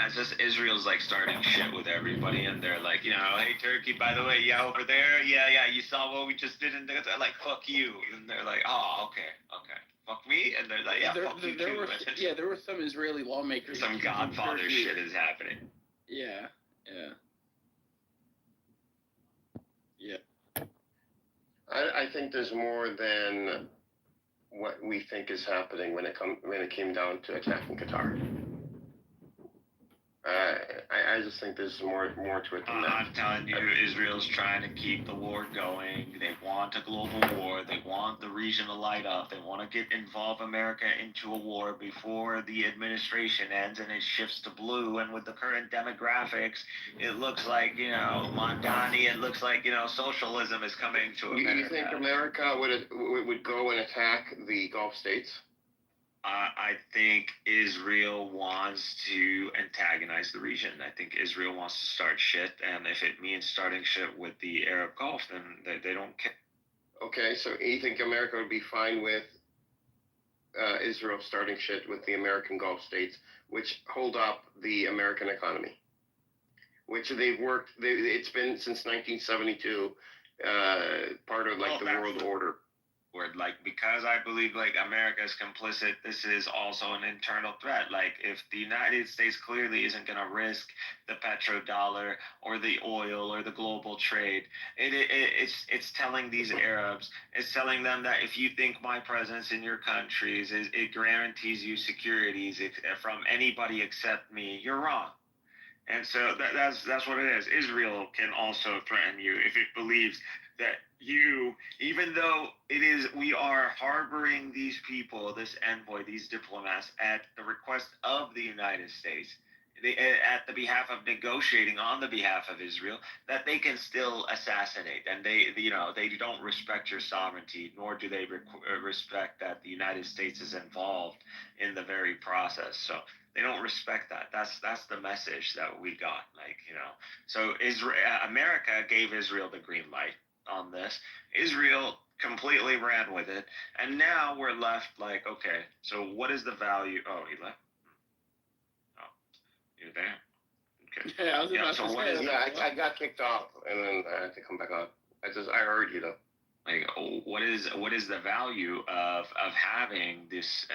it's just Israel's like starting shit with everybody, and they're like, hey Turkey, by the way, yeah, over there, yeah, you saw what we just did, and they're like, fuck you, and they're like, oh, okay, fuck me, and they're like, yeah, fuck you too. There were some Israeli lawmakers. Some Godfather shit is happening. Yeah. I think there's more than what we think is happening when it came down to attacking Qatar. I just think there's more to it than that. I'm telling you, Israel's trying to keep the war going. They want a global war. They want the region to light up. They want to involve America into a war before the administration ends and it shifts to blue. And with the current demographics, it looks like, Mondani, it looks like, socialism is coming to America. You think America would go and attack the Gulf states? I think Israel wants to antagonize the region. I think Israel wants to start shit, and if it means starting shit with the Arab Gulf, then they don't care. Okay, so you think America would be fine with Israel starting shit with the American Gulf states, which hold up the American economy, which it's been since 1972, part of the world order. Because I believe America is complicit, this is also an internal threat. If the United States clearly isn't going to risk the petrodollar or the oil or the global trade, it's telling these Arabs, it's telling them that if you think my presence in your countries it guarantees you securities from anybody except me, you're wrong. And so that's what it is. Israel can also threaten you if it believes that you, even though we are harboring these people, this envoy, these diplomats, at the request of the United States, at the behalf of negotiating on the behalf of Israel, that they can still assassinate, and they don't respect your sovereignty, nor do they respect that the United States is involved in the very process. So they don't respect that. That's the message that we got. So America gave Israel the green light on this. Israel completely ran with it, and now we're left okay, so what is the value? Oh, he left. Oh, you're there. Okay. Yeah, I was about to say. I got kicked off, and then I had to come back on. I heard you though. What is the value of having this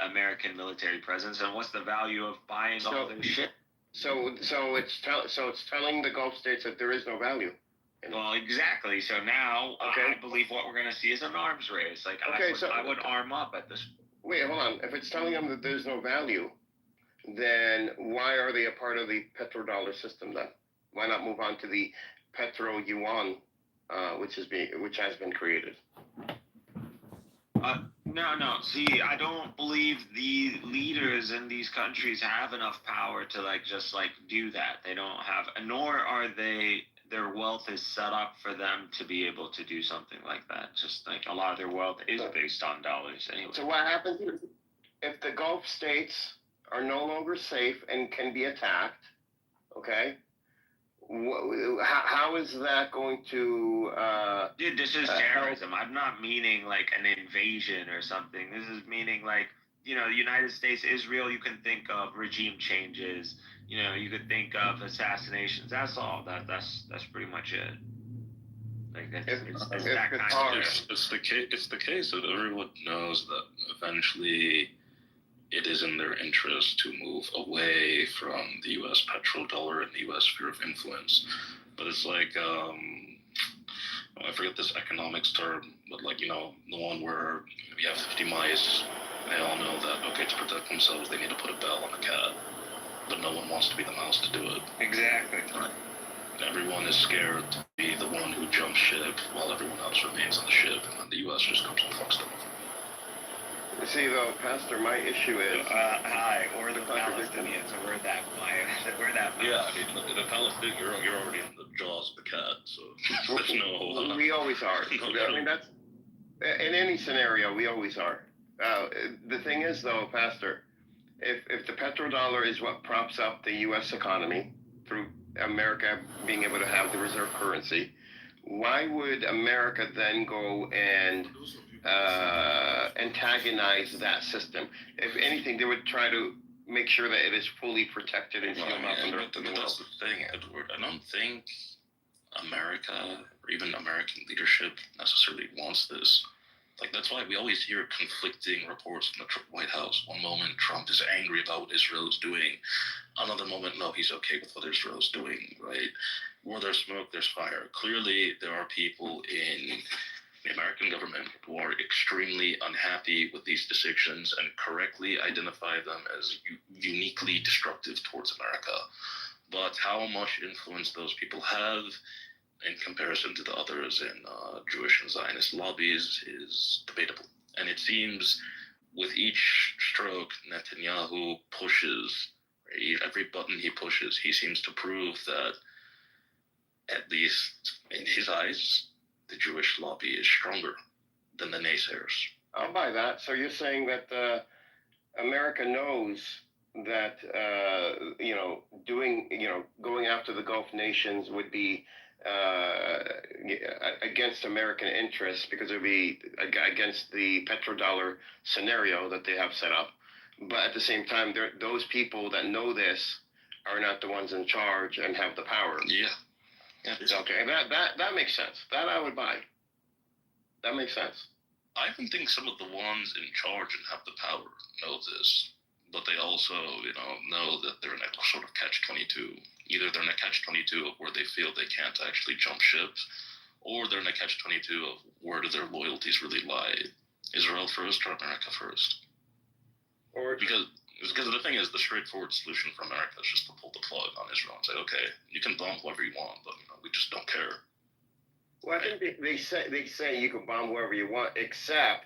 American military presence, and what's the value of buying all this shit? So it's telling the Gulf states that there is no value. Well, exactly. So now, I believe what we're going to see is an arms race. I would arm up at this. Wait, hold on. If it's telling them that there's no value, then why are they a part of the petrodollar system then? Why not move on to the petro yuan, which has been created? No. See, I don't believe the leaders in these countries have enough power to just do that. They don't have, nor are they. Their wealth is set up for them to be able to do something like that. Just a lot of their wealth is based on dollars anyway. So what happens if the Gulf states are no longer safe and can be attacked? Okay, how is that going to? Dude, this is terrorism. I'm not meaning an invasion or something. This is meaning the United States, Israel. You can think of regime changes. You could think of assassinations. That's all. That's pretty much it. It's the case that everyone knows that eventually it is in their interest to move away from the U.S. petrodollar and the U.S. sphere of influence. But it's I forget this economics term, but the one where you have 50 mice, they all know that to protect themselves they need to put a bell on a cat. But no one wants to be the mouse to do it. Exactly. Everyone is scared to be the one who jumps ship while everyone else remains on the ship, and then the U.S. just comes and fucks them over. You see, though, Pastor, my issue is... or the Palestinians, or we're that mouse. Yeah, I mean, the Palestinians, you're already in the jaws of the cat, so there's no... We always are. I mean, that's... In any scenario, we always are. The thing is, though, Pastor... If the petrodollar is what props up the U.S. economy through America being able to have the reserve currency, why would America then go and antagonize that system? If anything, they would try to make sure that it is fully protected and Well, sealed up in the rest of the that's world. the thing, Edward. I don't think America or even American leadership necessarily wants this. Like, that's why we always hear conflicting reports from the White House. One moment, Trump is angry about what Israel is doing. Another moment, no, he's okay with what Israel is doing, right? Where there's smoke, there's fire. Clearly, there are people in the American government who are extremely unhappy with these decisions and correctly identify them as uniquely destructive towards America. But how much influence those people have in comparison to the others in Jewish and Zionist lobbies is debatable. And it seems with each stroke Netanyahu pushes, right, every button he pushes, he seems to prove that, at least in his eyes, the Jewish lobby is stronger than the naysayers. I'll buy that. So you're saying that America knows that going after the Gulf nations would be against American interests because it would be against the petrodollar scenario that they have set up. But at the same time, those people that know this are not the ones in charge and have the power. Yeah. Okay, that makes sense. That I would buy. That makes sense. I even think some of the ones in charge and have the power know this, but they also, know that they're in a sort of catch-22. Either they're in a catch-22 of where they feel they can't actually jump ship, or they're in a catch-22 of where do their loyalties really lie? Israel first or America first? Because the thing is, the straightforward solution for America is just to pull the plug on Israel and say, okay, you can bomb whoever you want, but we just don't care. Well, I think they say you can bomb wherever you want, except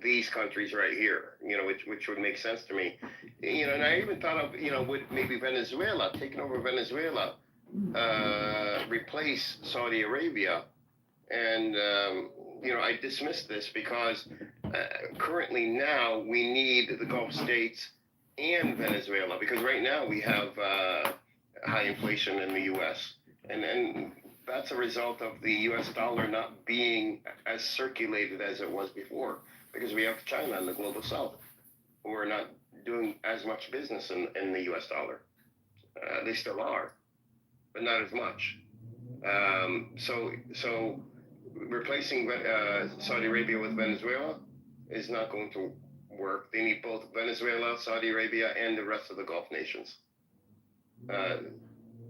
these countries right here, which would make sense to me. And I even thought of would maybe Venezuela, taking over Venezuela, replace Saudi Arabia, and I dismissed this because currently now we need the Gulf states and Venezuela, because right now we have high inflation in the U.S. and that's a result of the U.S. dollar not being as circulated as it was before, because we have China and the global south who are not doing as much business in the U.S. dollar. They still are, but not as much. So replacing Saudi Arabia with Venezuela is not going to work. They need both Venezuela, Saudi Arabia, and the rest of the Gulf nations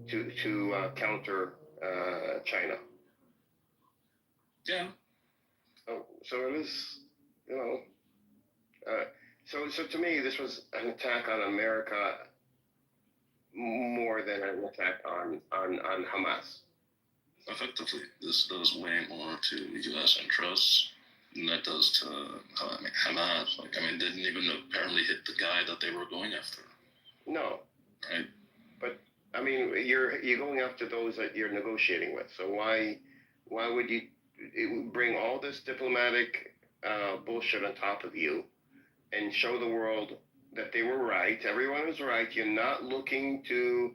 to counter China. Yeah. So it is, so to me, this was an attack on America more than an attack on Hamas. Effectively, this does way more to U.S. interests than that does to Hamas. They didn't even apparently hit the guy that they were going after. No. Right. But you're going after those that you're negotiating with. So why would you bring all this diplomatic bullshit on top of you and show the world that they were right? Everyone was right. You're not looking to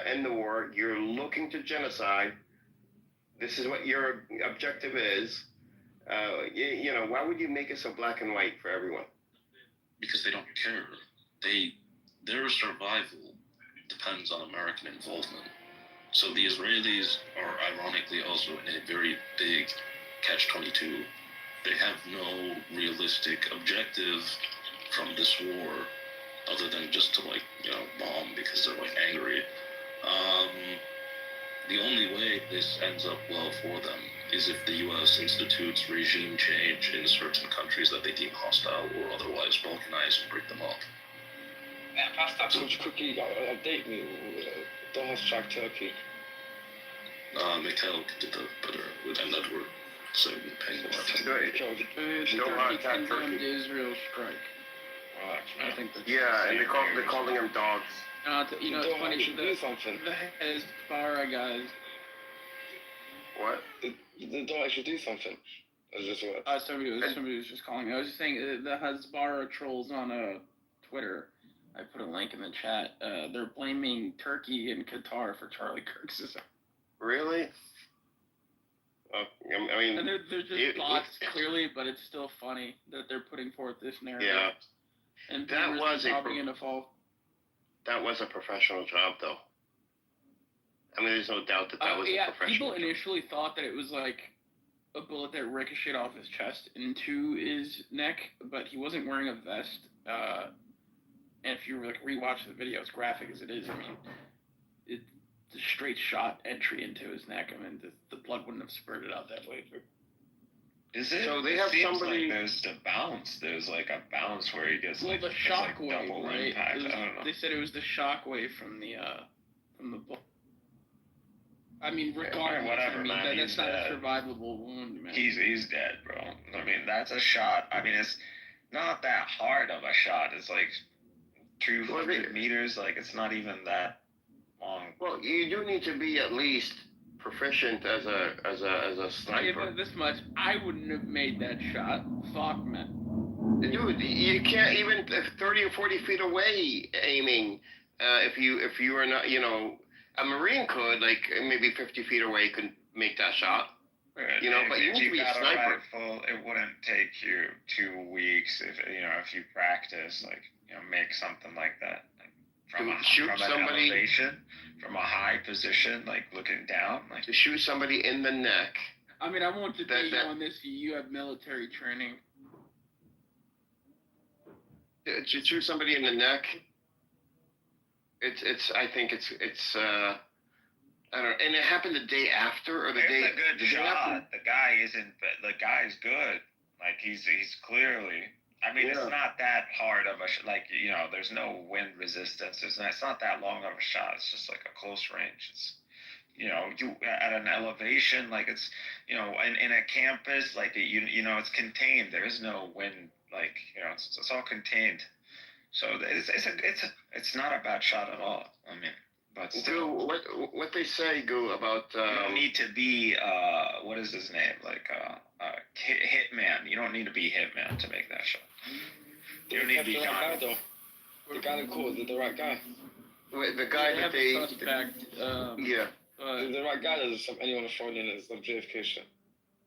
end the war. You're looking to genocide. This is what your objective is. Why would you make it so black and white for everyone? Because they don't care. Their survival depends on American involvement. So the Israelis are ironically also in a very big catch-22. They have no realistic objective from this war other than just to bomb because they're angry. The only way this ends up well for them is if the U.S. institutes regime change in certain countries that they deem hostile or otherwise balkanize and break them up. Yeah, Pastor, just quickly update me. Don't hashtag Turkey. Mikhail did the better with an Edward, so paying more attention. Turkey condemned Israel's strike. Right. I think that's they're calling them dogs. It's funny. Should do something. The Hezbollah guys. What? They don't actually do something. As this works. Somebody was just calling me. I was just saying the Hezbollah trolls on Twitter. I put a link in the chat. They're blaming Turkey and Qatar for Charlie Kirk's design. Really? And they're just bots, clearly, but it's still funny that they're putting forth this narrative. Yeah. And That viewers was a propaganda fall. That was a professional job, though. I mean, there's no doubt that was a professional people job. initially thought that it was like a bullet that ricocheted off his chest into his neck, but he wasn't wearing a vest. And if you rewatch the video, as graphic as it is, I mean, it's a straight shot entry into his neck. I mean, the blood wouldn't have spurted out that way. Is it? So they it have seems somebody- Like there's the bounce. There's like a bounce where he gets Well, like the it's shock like wave, double right? impact. It was- I don't know. They said it was the shock wave from the bullet. I mean, regardless, whatever, I mean, man, that's he's not dead. a survivable wound, man. He's dead, bro. I mean, that's a shot. I mean, it's not that hard of a shot. It's like 200 meters. Like, it's not even that long. Well, you do need to be at least proficient as a Tell you sniper. about this much, I wouldn't have made that shot. Fuck, man. Dude, you can't even 30 or 40 feet away aiming. If you are not, a Marine could, like, maybe 50 feet away could make that shot. But You know, but you if need to be a got sniper. rifle, it wouldn't take you 2 weeks if you practice, like, make something like that. Like, from an elevation, from a high position, like looking down, like To shoot somebody in the neck. I mean, I won't debate you that- on this. You have military training. To shoot somebody in the neck. I think it's I don't know, and it happened the day after or the it's day. a good the day after? shot. The guy's good. Like he's clearly. I mean, Yeah. it's not that hard of a like there's no wind resistance. It's not that long of a shot. It's just like a close range. It's you at an elevation like it's in a campus like it's contained. There is no wind like it's all contained. So it's not a bad shot at all. I mean, but still, Goo, what they say, Goo, about you don't need to be what is his name like hitman. You don't need to be hitman to make that shot. You don't need to be the right guy, John. though. The guy that called the right guy. the guy They that have they a suspect. yeah. The right guy doesn't have anyone phone in as JFK.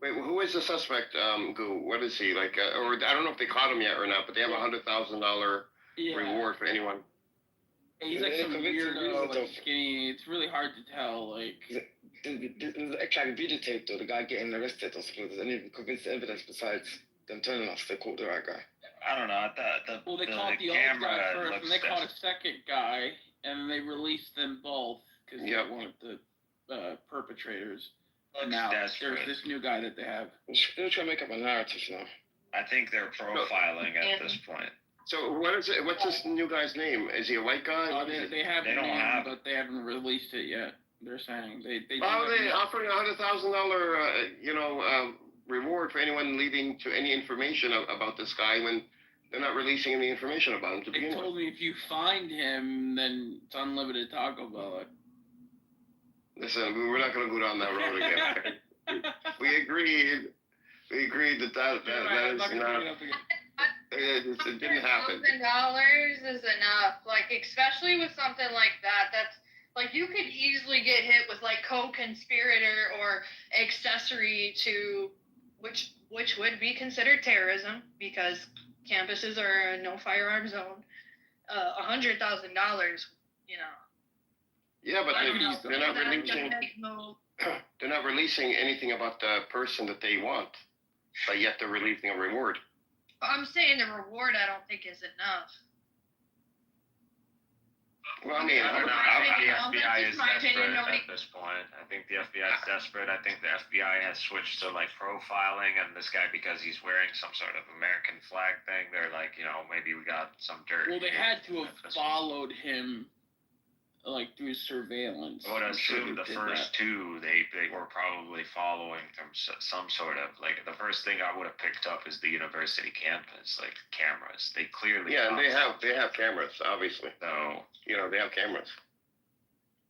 Wait, who is the suspect? Goo, what is he like? Or I don't know if they caught him yet or not, but they have $100,000 Yeah. reward for anyone. He's like They some convinced him weirdo, he's a like dope. skinny. It's really hard to tell. Like, There's actually like a videotape though, the guy getting arrested or something. There's any convincing evidence besides them telling us they caught the right guy. I don't know. well, they the caught the old camera guy first, looks and they caught a different. second guy, and they released them both because Yep. they weren't the perpetrators. Looks Now desperate. there's this new guy that they have. They're trying to make up a narrative now. I think they're profiling at this point. So what is it? What's this new guy's name? Is he a white guy? What is it? They have They the don't name, have- but they haven't released it yet. They're saying they. How are do they have- offering $100,000 reward for anyone leading to any information about this guy when they're not releasing any information about him to They begin with? told me if you find him, then it's unlimited Taco Bell. Listen, we're not going to go down that road again. We agreed. We agreed that I'm is not gonna not. bring it up again. It didn't happen. $1,000 is enough. Like, especially with something like that. That's like you could easily get hit with like co-conspirator or accessory to, which would be considered terrorism because campuses are a no firearm zone. $100,000, Yeah, but I they're could not easily- releasing. They're not releasing anything about the person that they want, but yet they're releasing a reward. I'm saying the reward I don't think is enough. Well, I mean, I don't know. I I think the think FBI that's is my opinion, desperate nobody- at this point. I think the FBI is desperate. I think the FBI has switched to like profiling, and this guy, because he's wearing some sort of American flag thing, they're like, maybe we got some dirt. Well, they here. had to have followed him, like through surveillance. I would I'm sure assume they the did first that. two they were probably following from some sort of like the first thing I would have picked up is the university campus, like cameras. They clearly Yeah, and found they have cameras, obviously. so. They have cameras.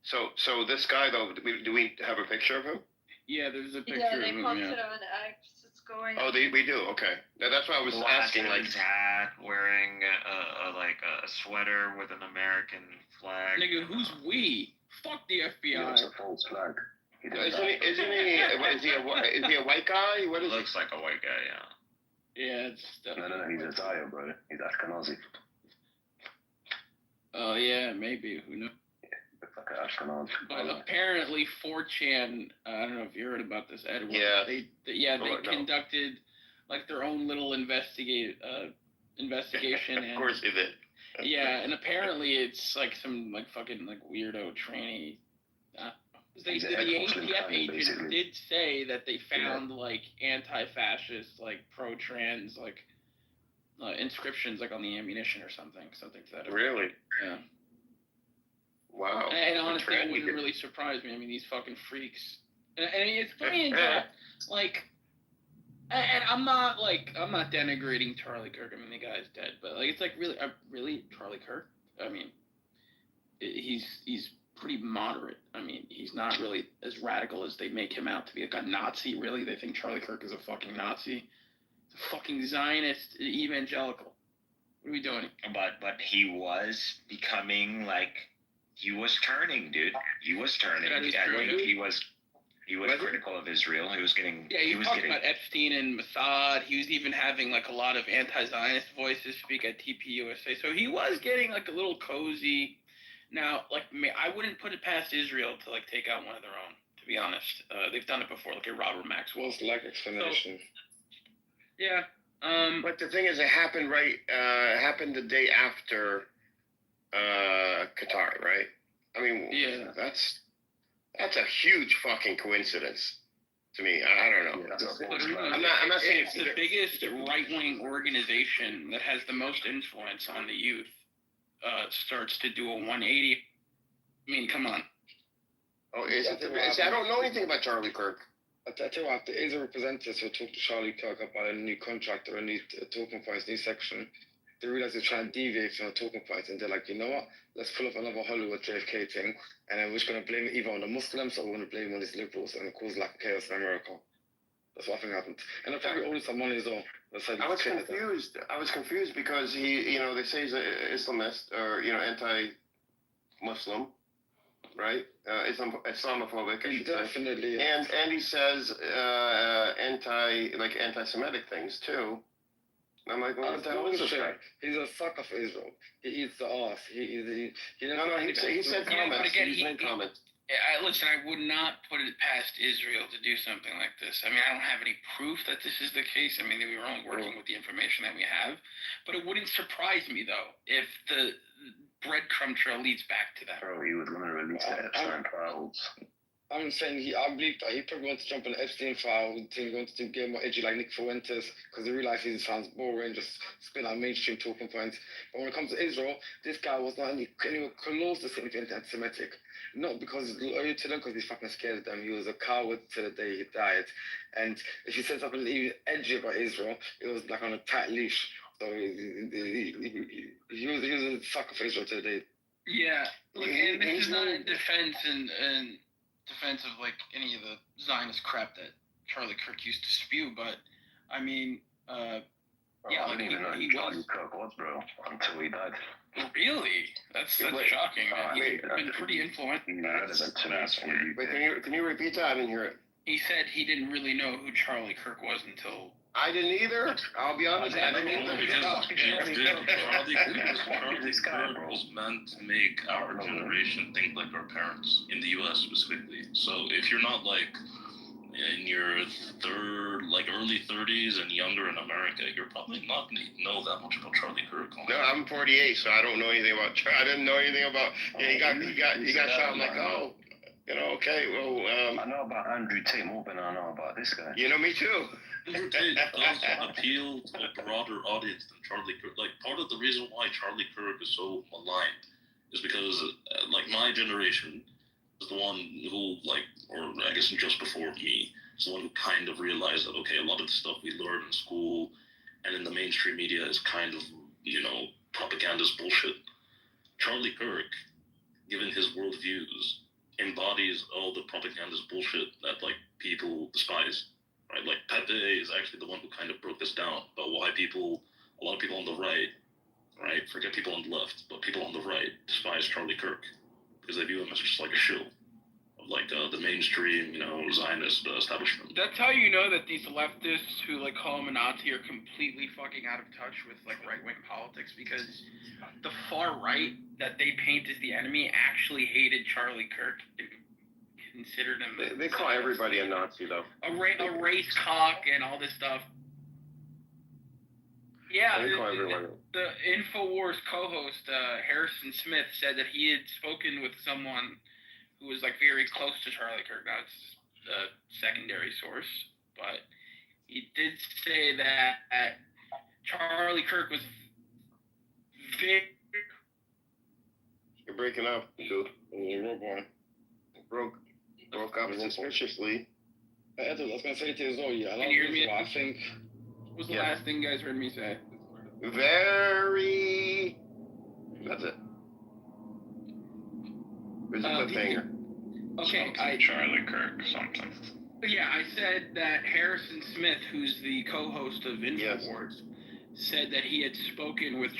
So this guy though, do we have a picture of him? Yeah, there's a picture Yeah, they of him. posted Yeah. on X. It's going. Oh, we do. Okay, that's why I was asking. Like, Glasses, hat, wearing a sweater with an American flag. Nigga, who's we? Fuck the FBI. isn't he? Is he a white guy? What is he? Looks like a white guy, yeah. Yeah, it's No, he's Italian, brother. He's Ashkenazi. Oh yeah, maybe. Who knows? Like an astronaut. But apparently, 4chan. I don't know if you heard about this, Edward. Yeah. They No. conducted like their own little investigation, Of and course he did. yeah, and apparently it's like some like fucking like weirdo trainee. The ATF agent did say that they found like anti-fascist, like pro-trans, like inscriptions like on the ammunition or something to that effect. Really? Yeah. Wow. And honestly, it wouldn't really surprise me. I mean, these fucking freaks. And it's funny enough, like, and I'm not denigrating Charlie Kirk. I mean, the guy's dead, but like, it's like really Charlie Kirk. I mean, he's pretty moderate. I mean, he's not really as radical as they make him out to be. Like a Nazi, really. They think Charlie Kirk is a fucking Nazi. He's a fucking Zionist evangelical. What are we doing? But he was becoming like. He was turning, dude. He was turning. That is true. He was critical of Israel. He was getting. Yeah, he was talking about Epstein and Mossad. He was even having like a lot of anti-Zionist voices speak at TPUSA. So he was getting like a little cozy. Now, like I wouldn't put it past Israel to like take out one of their own. To be honest, they've done it before. Look at Robert Maxwell. Most like explanation. So, yeah. But the thing is, it happened happened the day after Qatar, right? I mean, yeah, that's a huge fucking coincidence to me. I don't know. I'm not saying it's the biggest right-wing organization that has the most influence on the youth. Starts to do a 180. I mean, come on. Oh, is it? See, I don't know anything about Charlie Kirk. I tell you what, there is a representative who talked to Charlie Kirk about a new contract or a new talking points, new section. They realize they're trying to deviate from the talking points, and they're like, you know what? Let's pull up another Hollywood JFK thing, and then we're just going to blame it either on the Muslims or we're going to blame it on these liberals and cause like chaos in America. That's what I think happened. And they're probably owing some money as well. I was confused. I was confused because he, they say he's an Islamist or, anti-Muslim, right? Islamophobic, I should definitely. Say. And he says anti-Semitic things too. And I'm like, well, what the hell is this guy? He's a sucker for Israel. He eats the ass. He said comments. Again, he made comments. Listen, I would not put it past Israel to do something like this. I mean, I don't have any proof that this is the case. I mean, we were only working with the information that we have. But it wouldn't surprise me, though, if the breadcrumb trail leads back to that. Bro, he would want to release the Epstein files. I'm saying I believe that he probably wants to jump on the Epstein file and he wants to get more edgy like Nick Fuentes because he realized he sounds boring, just spin out mainstream talking points. But when it comes to Israel, this guy was not anywhere close to anything anti-Semitic. Not because he's loyal to them, because he's fucking scared of them. He was a coward to the day he died. And if he said something even edgy about Israel, it was like on a tight leash. So he was a sucker for Israel to the day. Yeah, look, and this is not in defense and defense of like any of the Zionist crap that Charlie Kirk used to spew, but I mean, I didn't even know who Charlie Kirk was, bro, until he died. Really? That's shocking, man. He's been pretty influential. Wait, can you repeat that? I didn't hear it. He said he didn't really know who Charlie Kirk was until. I didn't either. I'll be honest. I didn't either. Charlie Kirk was meant to make our generation think like our parents in the U.S. specifically. So if you're not like in your early 30s and younger in America, you're probably not going to know that much about Charlie Kirk. No, I'm 48, so I don't know anything about. I didn't know anything about. Yeah, he got shot. I'm like, oh, okay, well. I know about Andrew Tate more than I know about this guy. Me too. Andrew Tate does appeal to a broader audience than Charlie Kirk. Like, part of the reason why Charlie Kirk is so maligned is because, my generation is the one who, or I guess just before me, is the one who kind of realized that, okay, a lot of the stuff we learn in school and in the mainstream media is kind of, propagandist bullshit. Charlie Kirk, given his worldviews, embodies all the propagandist bullshit that, people despise. Right, like Pepe is actually the one who kind of broke this down about why a lot of people on the right, forget people on the left, but people on the right despise Charlie Kirk because they view him as just like a shill of like the mainstream, Zionist establishment. That's how you know that these leftists who like call him a Nazi are completely fucking out of touch with like right-wing politics, because the far right that they paint as the enemy actually hated Charlie Kirk and considered him. They call everybody a Nazi, though. A race cock and all this stuff. Yeah, They call everyone. the InfoWars co-host Harrison Smith said that he had spoken with someone who was like very close to Charlie Kirk. Now it's a secondary source, but he did say that Charlie Kirk was very. You're breaking up, dude. Broke up suspiciously. I was gonna say to you as well, yeah. Can you hear me? I think. What was the last thing you guys heard me say? Very. That's it. It's a cliffhanger. Okay, Charlie Kirk, something. Yeah, I said that Harrison Smith, who's the co-host of InfoWars, said that he had spoken with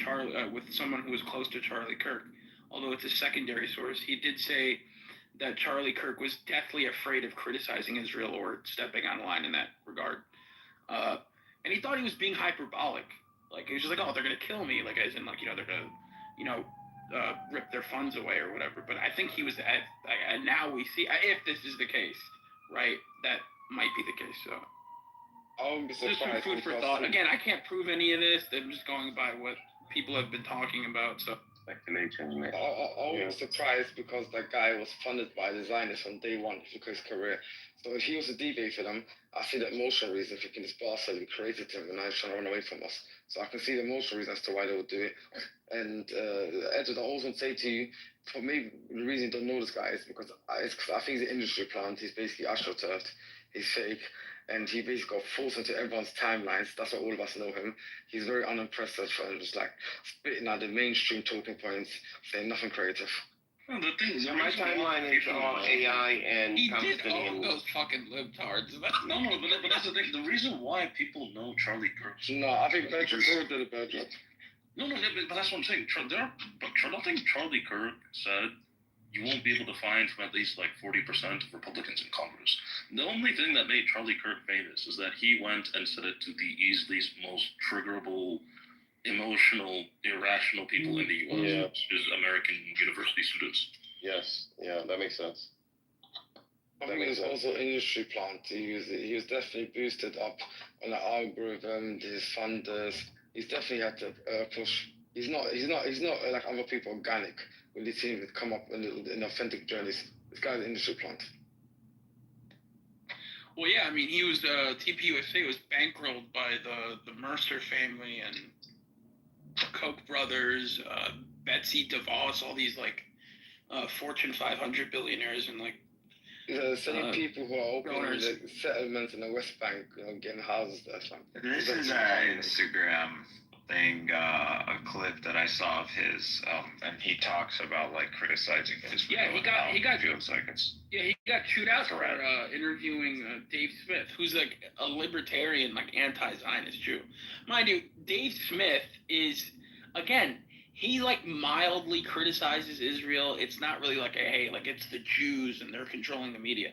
with someone who was close to Charlie Kirk. Although it's a secondary source, he did say that Charlie Kirk was deathly afraid of criticizing Israel or stepping on line in that regard. And he thought he was being hyperbolic. Like, he was just like, oh, they're going to kill me. Like, as in, like, they're going to, rip their funds away or whatever. But I think he was, and now we see, if this is the case, right, that might be the case. So, I wouldn't be just surprised. some food for thought. Again, I can't prove any of this. I'm just going by what people have been talking about. So, Speculation, mate. I wouldn't be surprised because that guy was funded by the Zionists from day one for his career. So if he was a DBA for them, I see the emotional reason thinking this bastard, we created him and now he's trying to run away from us. So I can see the emotional reason as to why they would do it. And Edward, I also say to you, for me, the reason you don't know this guy is because I think he's an industry plant. He's basically astroturfed. He's fake. And he basically got forced into everyone's timelines. That's why all of us know him. He's very unimpressive and just like spitting out the mainstream talking points, saying nothing creative. Well, the thing is, My timeline is all AI and he did all Palestinian. those fucking libtards. No, but that's the thing. The reason why people know Charlie Kirk. No, I think Benjamin Ford did a bad job. No, but that's what I'm saying. Nothing Charlie Kirk said you won't be able to find from at least like 40% of Republicans in Congress. The only thing that made Charlie Kirk famous is that he went and said it to the easiest, most triggerable, emotional, irrational people in the U.S., which is American university students. Yes, yeah, that makes sense. I think he's also an industry plant. He was definitely boosted up on the algorithm, his funders. He's definitely had to push. He's not like other people organic. When these teams come up in authentic journeys, this guy's an industry plant. Well, yeah, I mean, he was TPUSA was bankrolled by the Mercer family and Koch brothers, Betsy DeVos, all these like Fortune 500 billionaires, and like the same people who are opening the settlements in the West Bank, getting houses there. This is an Instagram thing, a clip that I saw of his, and he talks about like criticizing Israel. Yeah, he got feels like it's. Yeah, he got chewed out for interviewing Dave Smith, who's like a libertarian, like anti-Zionist Jew. Mind you, Dave Smith is, again, he like mildly criticizes Israel. It's not really like like it's the Jews and they're controlling the media.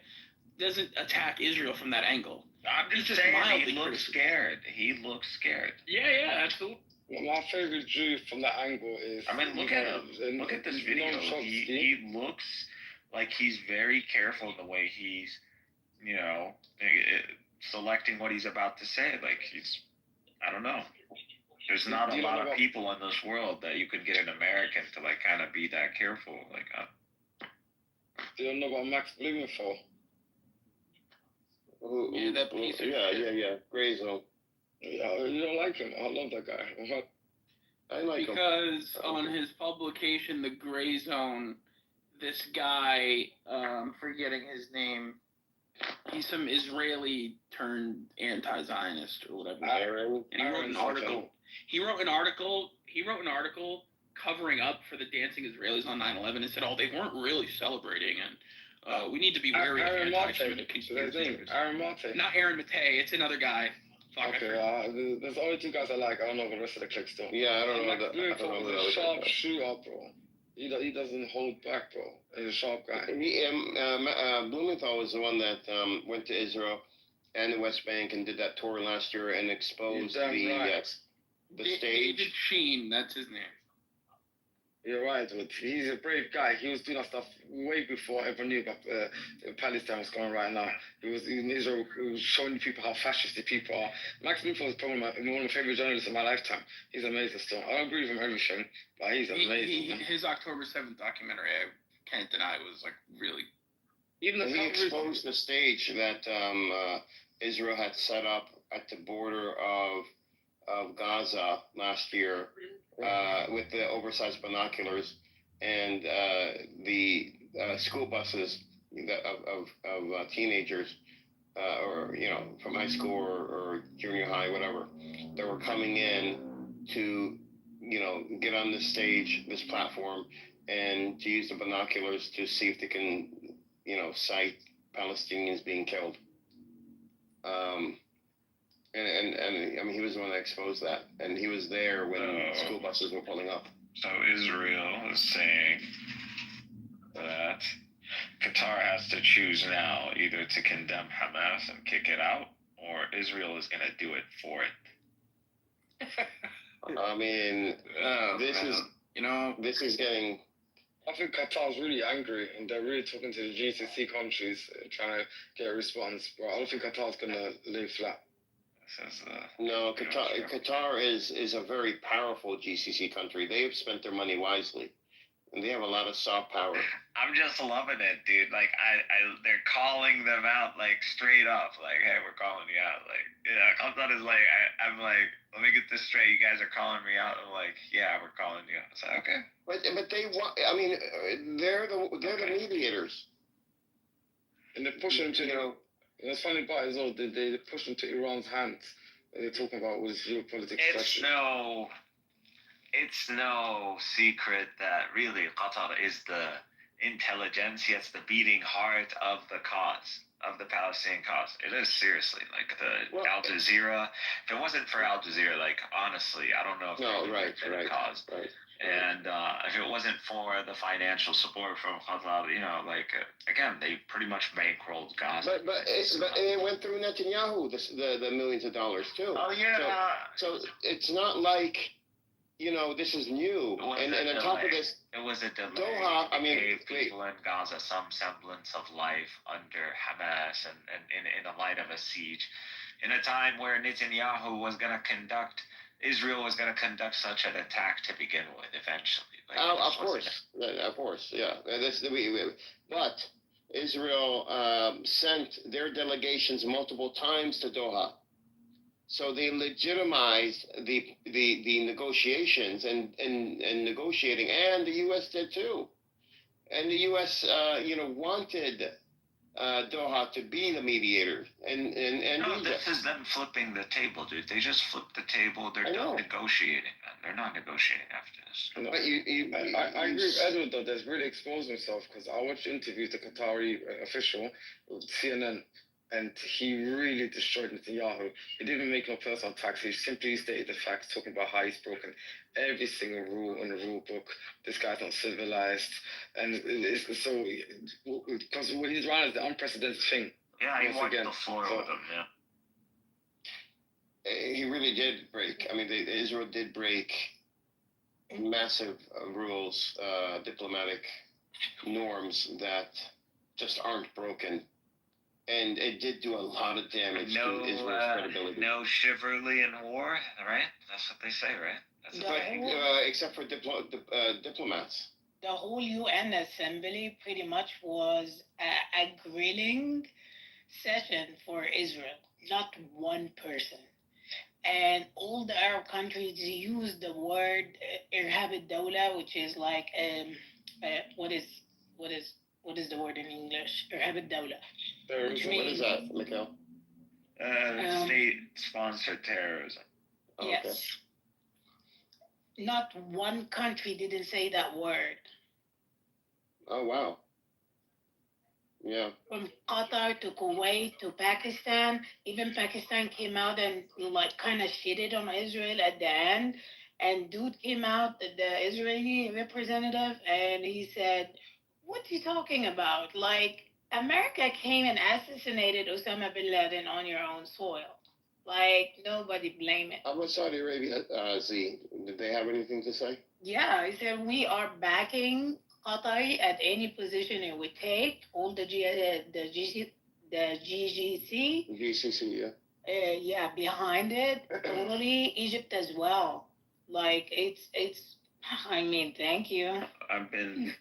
Doesn't attack Israel from that angle. I'm just saying he looks scared. He looks scared. Yeah, absolutely. My favorite Jew from that angle is. I mean, look at him. Look at this video. He looks like he's very careful in the way he's, selecting what he's about to say. Like I don't know. There's not a lot of people in this world that you could get an American to like kind of be that careful. Like. Do you know about Max Blumenthal? That piece of yeah. Gray Zone. Yeah, you don't like him. I love that guy. I like him. Because on his publication, The Gray Zone, this guy, forgetting his name, he's some Israeli turned anti-Zionist or whatever. Aaron. And he wrote an article. He wrote an article covering up for the dancing Israelis on 9/11 and said, they weren't really celebrating, and we need to be wary of anti-Semitic conspiracy. Aaron Mate. Not Aaron Mate. It's another guy. Okay, there's only two guys I like. I don't know the rest of the cliques though. Yeah, I don't know that. Sharp shooter, bro. He doesn't hold back, bro. He's a sharp guy. Blumenthal was the one that went to Israel and the West Bank and did that tour last year and exposed You're damn the right. the David stage. Sheen, that's his name. You're right, but he's a brave guy. He was doing that stuff way before I ever knew about Palestine was going right now. He was in Israel, he was showing people how fascist the people are. Max Blumenthal is probably one of my favorite journalists of my lifetime. He's amazing still. I don't agree with him everything, but he's amazing. His October 7th documentary, I can't deny, was like really. Even the he exposed the stage that Israel had set up at the border of Gaza last year with the oversized binoculars and the school buses of teenagers or from high school or junior high, whatever, that were coming in to get on this stage, this platform, and to use the binoculars to see if they can sight Palestinians being killed. And I mean, he was the one that exposed that, and he was there when school buses were pulling up. So Israel is saying that Qatar has to choose now either to condemn Hamas and kick it out, or Israel is going to do it for it. I mean, this is getting. I think Qatar's really angry, and they're really talking to the GCC countries, trying to get a response. But I don't think Qatar's gonna lay flat. No, Qatar is a very powerful GCC country. They have spent their money wisely, and they have a lot of soft power. I'm just loving it, dude. Like they're calling them out like straight up, like, hey, we're calling you out. Like, Qatar is like, I'm like, let me get this straight. You guys are calling me out. I'm like, yeah, we're calling you out. It's like, okay. But they want. I mean, they're the mediators, and they're pushing to What's funny about it as well, they push them to Iran's hands. They're talking about was geopolitics. It's no secret that really Qatar is the intelligentsia, it's the beating heart of the cause, of the Palestinian cause. It is seriously like Al Jazeera. If it wasn't for Al Jazeera, like honestly, I don't know if it would have been a cause. Right. And if it wasn't for the financial support from Qatar, again, they pretty much bankrolled Gaza. But it went through Netanyahu, the millions of dollars too. Oh yeah. So it's not like this is new. And on top of this, it was a delay. Doha, I mean, gave people in Gaza some semblance of life under Hamas and in the light of a siege, in a time where Netanyahu was going to conduct. Israel was going to conduct such an attack to begin with, eventually. Of course, yeah. But Israel sent their delegations multiple times to Doha, so they legitimized the negotiations and negotiating, and the U.S. did too, and the U.S. wanted Doha to be the mediator, and no, this is them flipping the table, dude. They just flipped the table. They're done negotiating, man. They're not negotiating after this. But I agree with Edward though. That's really exposed himself, because I watched interviews the Qatari official with CNN, and he really destroyed Netanyahu. He didn't make no personal attacks. He simply stated the facts, talking about how he's broken every single rule in the rule book. This guy's not civilized, and it's so because what he's running is the unprecedented thing. Yeah, he wiped the floor with him. Yeah, he really did break. I mean, Israel did break massive rules, diplomatic norms that just aren't broken. And it did do a lot of damage to Israel's credibility. No chivalry in war, right? That's what they say, right? Except for diplomats. The whole UN Assembly pretty much was a grilling session for Israel, not one person. And all the Arab countries used the word Irhab al-Dawla, which is like what is the word in English? Irhab al-Dawla. What is that, Mikhail? State-sponsored terrorism. Oh, yes. Okay. Not one country didn't say that word. Oh, wow. Yeah. From Qatar to Kuwait to Pakistan, even Pakistan came out and kind of shitted on Israel at the end. And dude came out, the Israeli representative, and he said, "What you talking about? Like America came and assassinated Osama bin Laden on your own soil. Like nobody blame it." How about Saudi Arabia, Z? Did they have anything to say? Yeah, he said we are backing Qatar at any position it would take. All the GGC, GCC, yeah. yeah, behind it. Totally, Egypt as well. Like it's. I mean, thank you. I've been.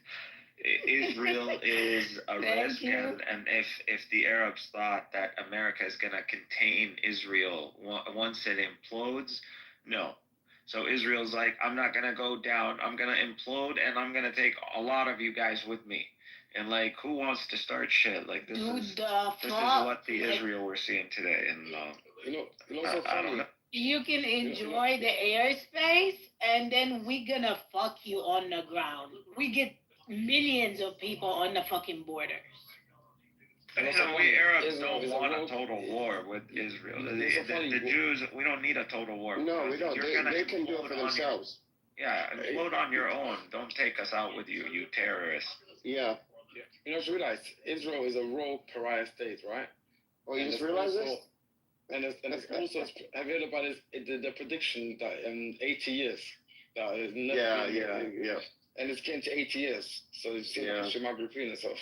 Israel is a Thank risk, you. and if the Arabs thought that America is going to contain Israel once it implodes, no. So Israel's like, I'm not going to go down. I'm going to implode, and I'm going to take a lot of you guys with me. And like, who wants to start shit? Like this Dude, is what the Israel we're seeing today, and so I don't funny. know. you can enjoy the airspace, and then we gonna fuck you on the ground. We get millions of people on the fucking borders. And we Arabs don't want a total war with Israel. The Jews, we don't need a total war. No, we don't. They can do it for themselves. Yeah, implode on your own. Don't take us out with you, you terrorists. Yeah. You just realize Israel is a rogue pariah state, right? Oh, you just realized this? And it's also, have you heard about this, the prediction that in 80 years, that is never Yeah. And it's getting to 80 years, so it seems like it might be repeating itself.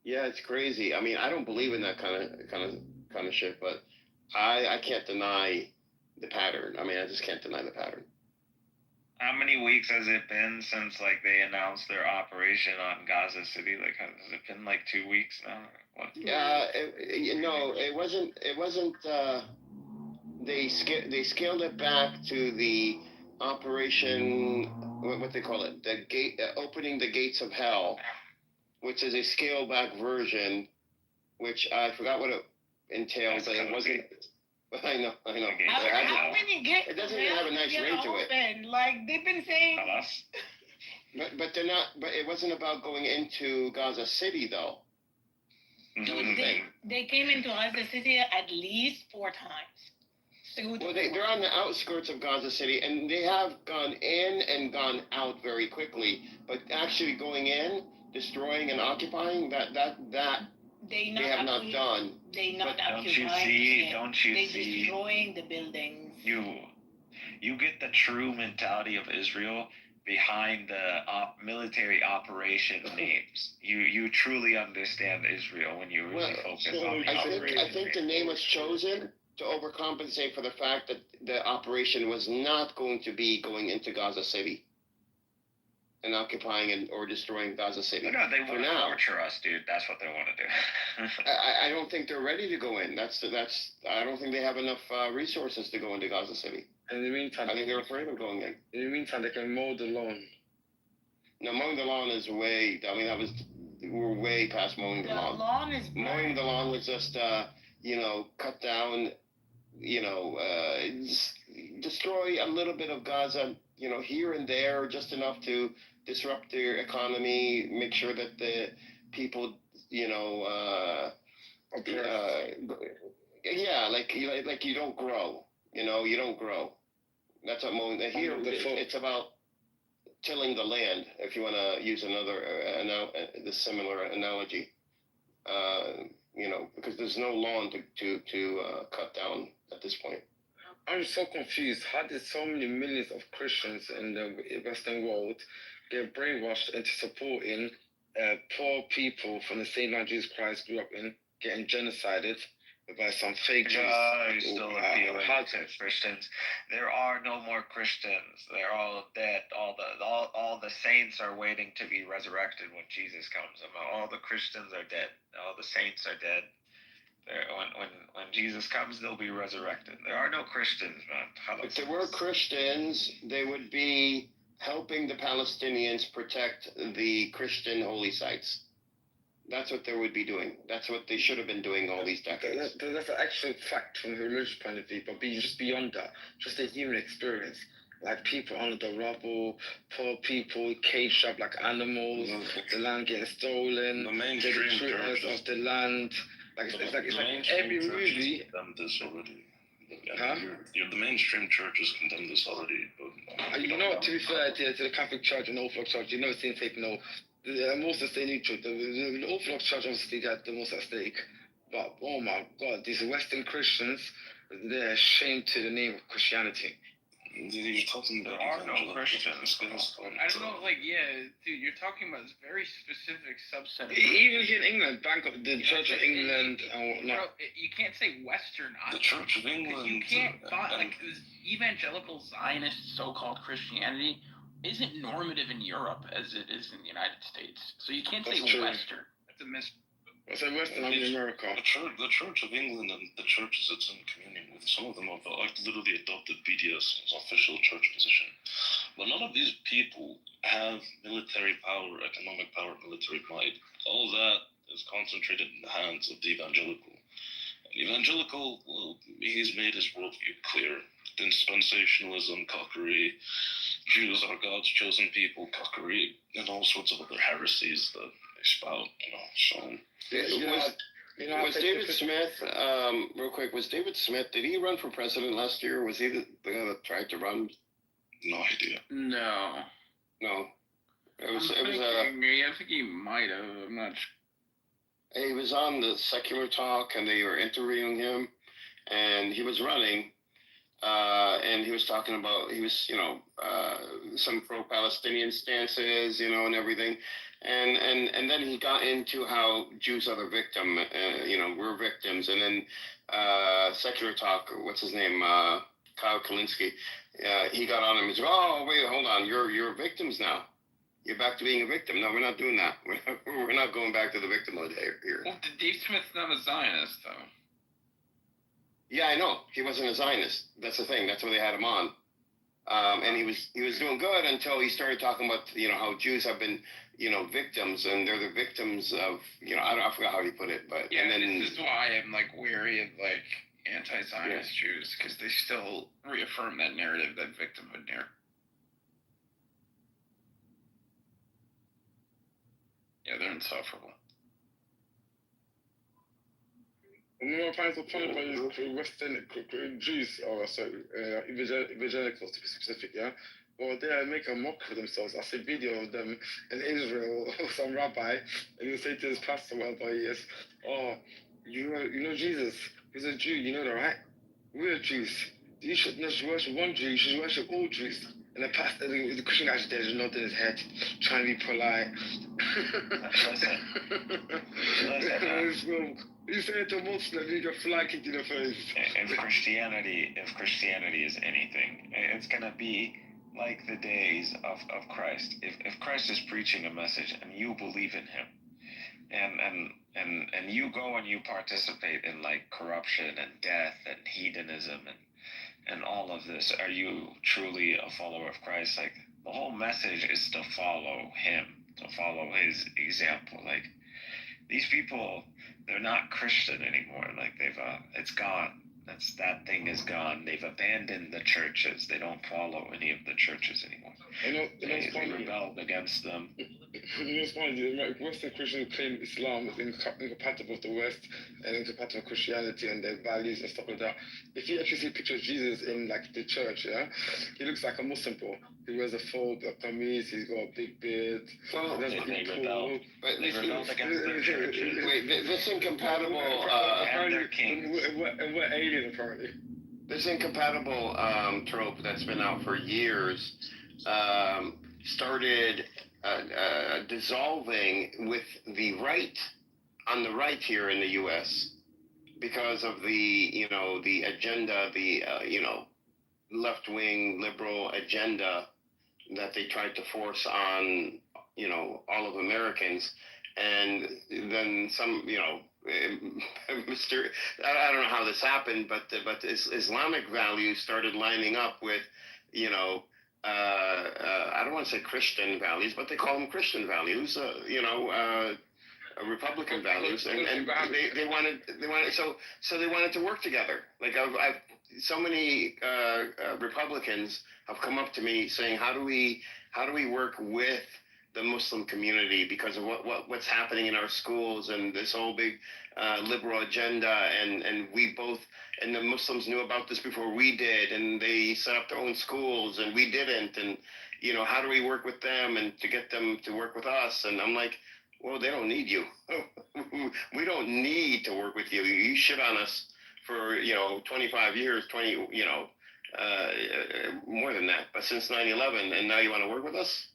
Yeah, it's crazy. I mean, I don't believe in that kind of shit, but I can't deny the pattern. I mean, I just can't deny the pattern. How many weeks has it been since like they announced their operation on Gaza City? Like, has it been like 2 weeks now? What? Yeah, it wasn't. It wasn't. They scaled it back to the operation. What they call it? The gate, opening the gates of hell, which is a scaled back version, which I forgot what it entailed, but it wasn't. I know. How many gates? It doesn't even have a nice ring to it. Like they've been saying. But they're not. But it wasn't about going into Gaza City though. Dude, they came into Gaza City at least 4 times. Well, they're on the outskirts of Gaza City, and they have gone in and gone out very quickly. But actually going in, destroying and occupying, that they have not done. They not occupying. Don't you They're see? destroying the buildings. You get the true mentality of Israel behind the military operation names. You truly understand Israel when you really focus on the operation. I think the name was chosen to overcompensate for the fact that the operation was not going to be going into Gaza City and occupying or destroying Gaza City. No, they want to torture us, dude. That's what they want to do. I don't think they're ready to go in. I don't think they have enough resources to go into Gaza City. And in the meantime, I think they're afraid of going in. In the meantime, they can mow the lawn. No, mowing the lawn is way. I mean, we're way past mowing the lawn. The lawn is burnt. Mowing the lawn was just cut down. Destroy a little bit of Gaza. Here and there, just enough to disrupt their economy, make sure that the people, like you don't grow. You don't grow. That's what mowing. Here, it's about tilling the land. If you want to use another the similar analogy, because there's no lawn to cut down at this point. I'm so confused. How did so many millions of Christians in the Western world get brainwashed into supporting poor people from the same land Jesus Christ grew up in, getting genocided by some fake Jews? You're still appealing to Christians. There are no more Christians. They're all dead. All the saints are waiting to be resurrected when Jesus comes. All the Christians are dead. All the saints are dead. When Jesus comes, they'll be resurrected. There are no Christians, man. If there were Christians, they would be helping the Palestinians protect the Christian holy sites. That's what they would be doing. That's what they should have been doing all these decades. That's an actual fact from a religious point of view, but just beyond that, just a human experience. Like people under the rubble, poor people caged up like animals, the land getting stolen, the treatment of the land. It's like every movie. Done this already. Huh? The mainstream churches condemn this already, but You know what? To be fair to the Catholic Church and Orthodox Church, you never seen take no. Most of stay neutral. The Orthodox Church obviously got the most at stake, but oh my God, these Western Christians, they're ashamed to the name of Christianity. You're talking about There are no Christians. I don't know, like, yeah, dude, you're talking about this very specific subset of Even here in England, the Church of England and whatnot. Bro, you can't say Western. the Church of 'cause England. you can't find, like, this evangelical Zionist so-called Christianity isn't normative in Europe as it is in the United States. So you can't say That's true. Western. That's a mis. I said Western, I mean America. The Church of England and the churches it's in communion with, some of them have literally adopted BDS as official church position. But none of these people have military power, economic power, military might. All that is concentrated in the hands of the evangelical. And evangelical, well, he's made his worldview clear. Dispensationalism, cockery, Jews are God's chosen people, cockery, and all sorts of other heresies that they spout, so... Was David Smith, real quick, did he run for president last year? Was he the guy that tried to run? No idea. No. No. I think he might have. I'm not sure. He was on the Secular Talk, and they were interviewing him, and he was running, and he was talking about, some pro-Palestinian stances, and everything. And then he got into how Jews are the victim, we're victims. And then Secular Talk, what's his name, Kyle Kalinske, he got on him and said, "Oh, wait, hold on, you're victims now. You're back to being a victim." No, we're not doing that. We're not going back to the victim mode here. Well, Dave Smith's not a Zionist, though. Yeah, I know. He wasn't a Zionist. That's the thing. That's why they had him on. And he was doing good until he started talking about, how Jews have been, victims, and they're the victims of, I forgot how he put it, but yeah, and then this is why I'm like wary of like anti-Zionist Jews, because they still reaffirm that narrative, that victimhood narrative. Yeah, they're insufferable. One I find so funny about Western Jews, or evangelicals to be specific, yeah? Well, they make a mock of themselves. I see a video of them in Israel, or some rabbi, and he'll say to his pastor, whatever he is, "Oh, you know Jesus, he's a Jew, you know that, right? We're Jews. You should not worship one Jew, you should worship all Jews." And the pastor, the Christian guy there, just nodding his head, trying to be polite. Listen. You say it to a Muslim, you get fly kicked in the face. If Christianity is anything, it's gonna be like the days of Christ. If Christ is preaching a message and you believe in him, and you go and you participate in like corruption and death and hedonism and all of this, are you truly a follower of Christ? Like, the whole message is to follow him, to follow his example. Like, these people, they're not Christian anymore. Like, it's gone. That thing is gone. They've abandoned the churches. They don't follow any of the churches anymore. They rebelled against them. It's funny, the Western Christians claim Islam is incompatible with the West and incompatible with Christianity and their values and stuff like that. If you actually see pictures of Jesus in like the church, yeah, he looks like a Muslim bro. He wears a full black kameez, he's got a big beard. Well, they rebelled. They rebelled against their churches. Wait, this incompatible, and their kings. And we're alien, apparently. This incompatible trope that's been out for years started dissolving with the right, on the right here in the U.S. because of the, the agenda, the, left-wing liberal agenda that they tried to force on, all of Americans. And then some, I don't know how this happened, but Islamic values started lining up with, I don't want to say Christian values, but they call them Christian values, Republican values, and they wanted so they wanted to work together. Like I've so many Republicans have come up to me saying, how do we work with the Muslim community because of what's happening in our schools and this whole big liberal agenda, and we both, and the Muslims knew about this before we did, and they set up their own schools and we didn't, and how do we work with them and to get them to work with us? And I'm like, well, they don't need you. We don't need to work with you. You shit on us for 25 years, more than that, but since 9/11, and now you want to work with us,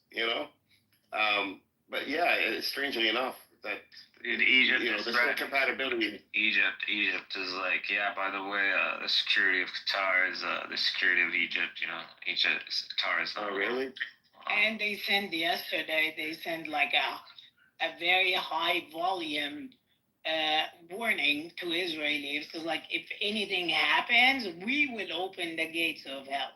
but yeah, strangely enough, that In Egypt, there's no compatibility. Egypt is like, yeah. By the way, the security of Qatar is the security of Egypt. Qatar is not. Oh, really? And they sent yesterday. They sent like a very high volume warning to Israelis. So like, if anything happens, we will open the gates of hell.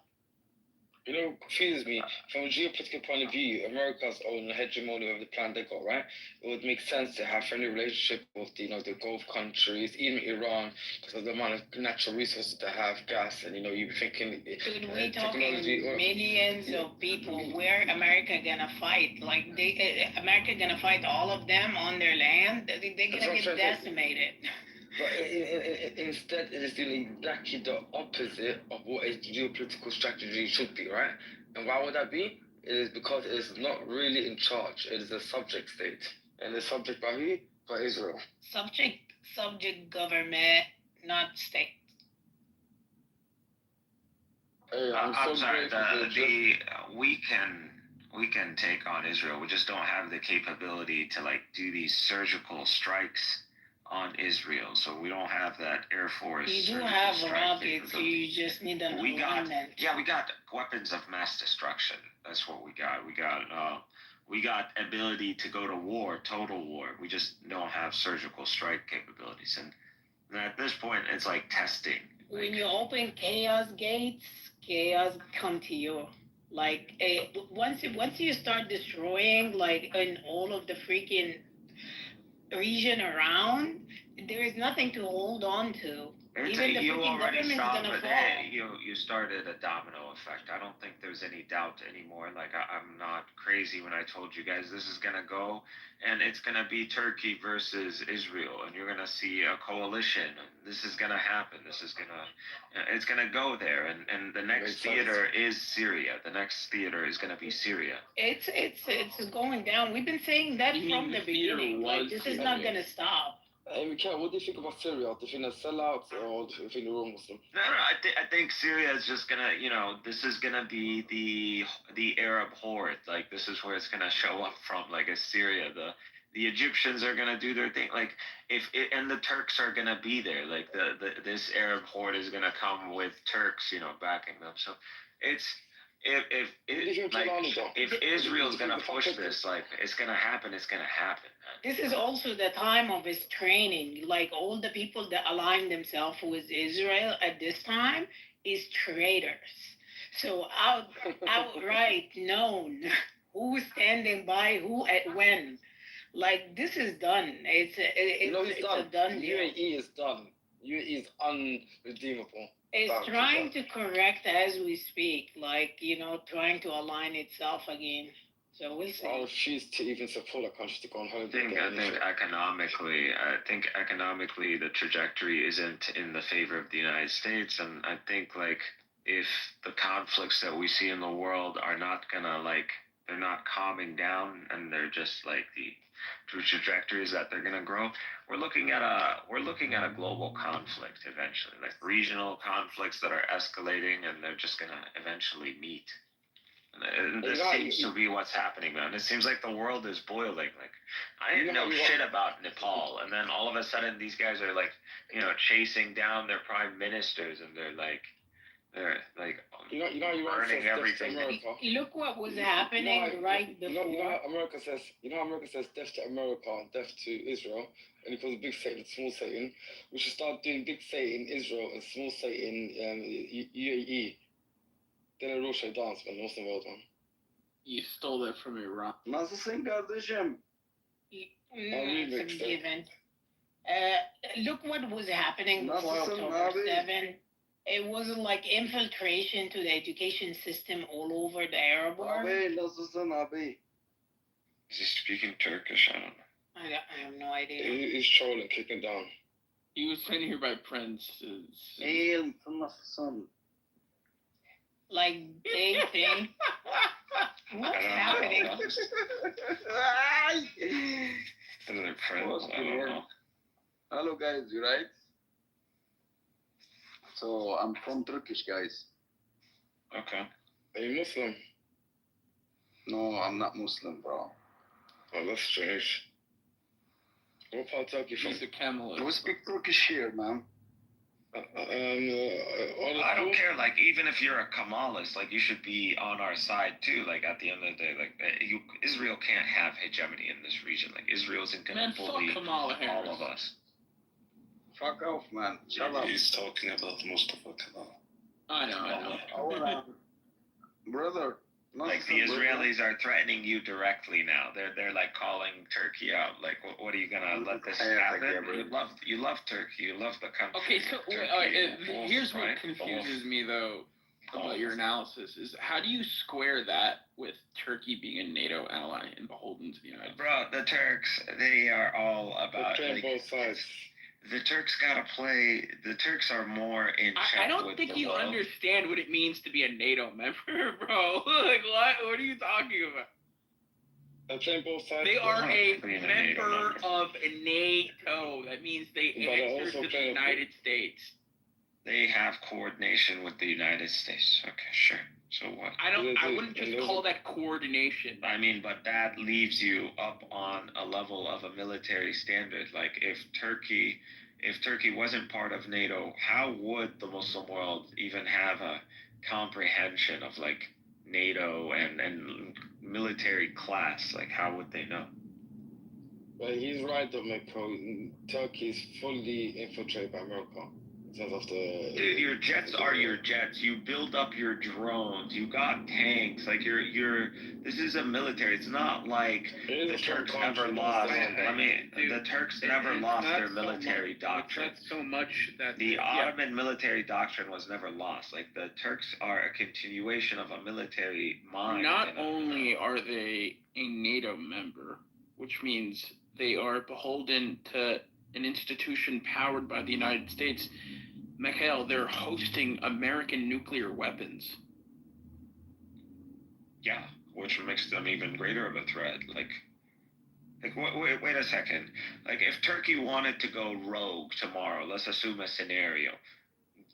Confuses me. From a geopolitical point of view, America's own hegemony of the plan they got, right? It would make sense to have friendly relationship with the Gulf countries, even Iran, because of the amount of natural resources they have, gas, and you'd be thinking. Dude, we talking millions of people. Where America gonna fight? Like America gonna fight all of them on their land? They're gonna get decimated. But instead, it is doing exactly the opposite of what a geopolitical strategy should be, right? And why would that be? It is because it is not really in charge. It is a subject state. And it's subject by who? By Israel. Subject government, not state. Hey, I'm sorry. We can take on Israel. We just don't have the capability to do these surgical strikes on Israel, so we don't have that Air Force. You do have rockets, you just need an alignment. We got weapons of mass destruction. That's what we got. We got ability to go to war, total war. We just don't have surgical strike capabilities, and at this point, it's like testing. When you open chaos gates, chaos come to you. Like once you start destroying in all of the freaking region around, there is nothing to hold on to. Even the freaking government's gonna fall. You started a domino effect. I don't think there's any doubt anymore. I'm not crazy when I told you guys this is gonna go, and it's gonna be Turkey versus Israel, and you're gonna see a coalition. This is gonna happen. It's gonna go there, and the next theater is Syria. The next theater is gonna be Syria. It's going down. We've been saying that from the beginning. This is not gonna stop. Hey, Mikhail, what do you think about Syria? Do you think they're sellouts, or do you think they're real Muslim? No. I think Syria is just gonna, this is gonna be the Arab horde. This is where it's gonna show up from. As Syria, the Egyptians are gonna do their thing. And the Turks are gonna be there. This Arab horde is gonna come with Turks, backing them. So it's. If Israel's gonna push this, it's gonna happen. It's gonna happen. This is also the time of his training. All the people that align themselves with Israel at this time is traitors. So outright known who's standing by who at when. This is done. It's a done deal. UAE is done. UAE is unredeemable. It's trying to correct as we speak, trying to align itself again. So we'll see. I refuse to even support a country to go on holiday. I think economically, the trajectory isn't in the favor of the United States, and I think if the conflicts that we see in the world are not gonna they're not calming down, and they're just the trajectories that they're gonna grow. We're looking at a global conflict eventually, regional conflicts that are escalating, and they're just gonna eventually meet. And this seems to be what's happening, man. It seems like the world is boiling. I didn't know shit about Nepal, and then all of a sudden these guys are chasing down their prime ministers, and they're burning everything. Look what was happening right before. America says death to America, death to Israel, and he calls big Satan small Satan. We should start doing big Satan Israel and small Satan UAE. Then a real show dance, man. The Muslim world, man. You stole that from Iran. Nasılsın kardeşim? It's a given. Look what was happening before October 7. It was infiltration to the education system all over the Arab world. Abi, nasılsın abi? Is he speaking Turkish? I don't know. I have no idea. He's trolling, kicking down. He was sent here by princes. Like they think. What's happening? They're friends. I don't know. Hello guys, you right? So I'm from Turkish guys. Okay. Are you Muslim? No, I'm not Muslim, bro. Oh, that's strange. What part of Turkey from? He's a Kemalist. We speak Turkish here, man. I don't care. Like, even if you're a Kemalist, like, you should be on our side too. Like, at the end of the day, like, Israel can't have hegemony in this region. Like, Israel isn't gonna bully Kamala Harris. all of us. Fuck off, man. Shut up. He's talking about Mustafa Kemal. I know. Brother. Like, the Israelis are threatening you directly now. They're like calling Turkey out. Like, what are you gonna let this happen? You love Turkey. You love the country. Okay, so here's what confuses me though about your analysis is how do you square that with Turkey being a NATO ally and beholden to the United States? Bro, the Turks, they are all about They're playing like, both sides. the Turks gotta play. The Turks are more in check I don't with think the you world. understand what it means to be a NATO member, bro. Like, what? What are you talking about? They're playing both sides. They are a Being a NATO member member. of NATO. That means they But they're answer also to the playing- United States. They have coordination with the United States. Okay, sure. So what? I wouldn't just call that coordination. I mean, but that leaves you up on a level of a military standard. Like, if Turkey wasn't part of NATO, how would the Muslim world even have a comprehension of like NATO and military class? Like, how would they know? But he's right, though, Mako. Turkey is fully infiltrated by America. In terms of the. Dude, your jets are your jets. You build up your drones. You got tanks. Like, this is a military. It's not like the Turks never lost. The Turks never lost their military doctrine. It's not so much that The Ottoman military doctrine was never lost. Like, the Turks are a continuation of a military mind. Not only are they a NATO member, which means they are beholden to an institution powered by the United States, Mikhail, they're hosting American nuclear weapons. Yeah, which makes them even greater of a threat. Like wait a second. Like, if Turkey wanted to go rogue tomorrow, let's assume a scenario.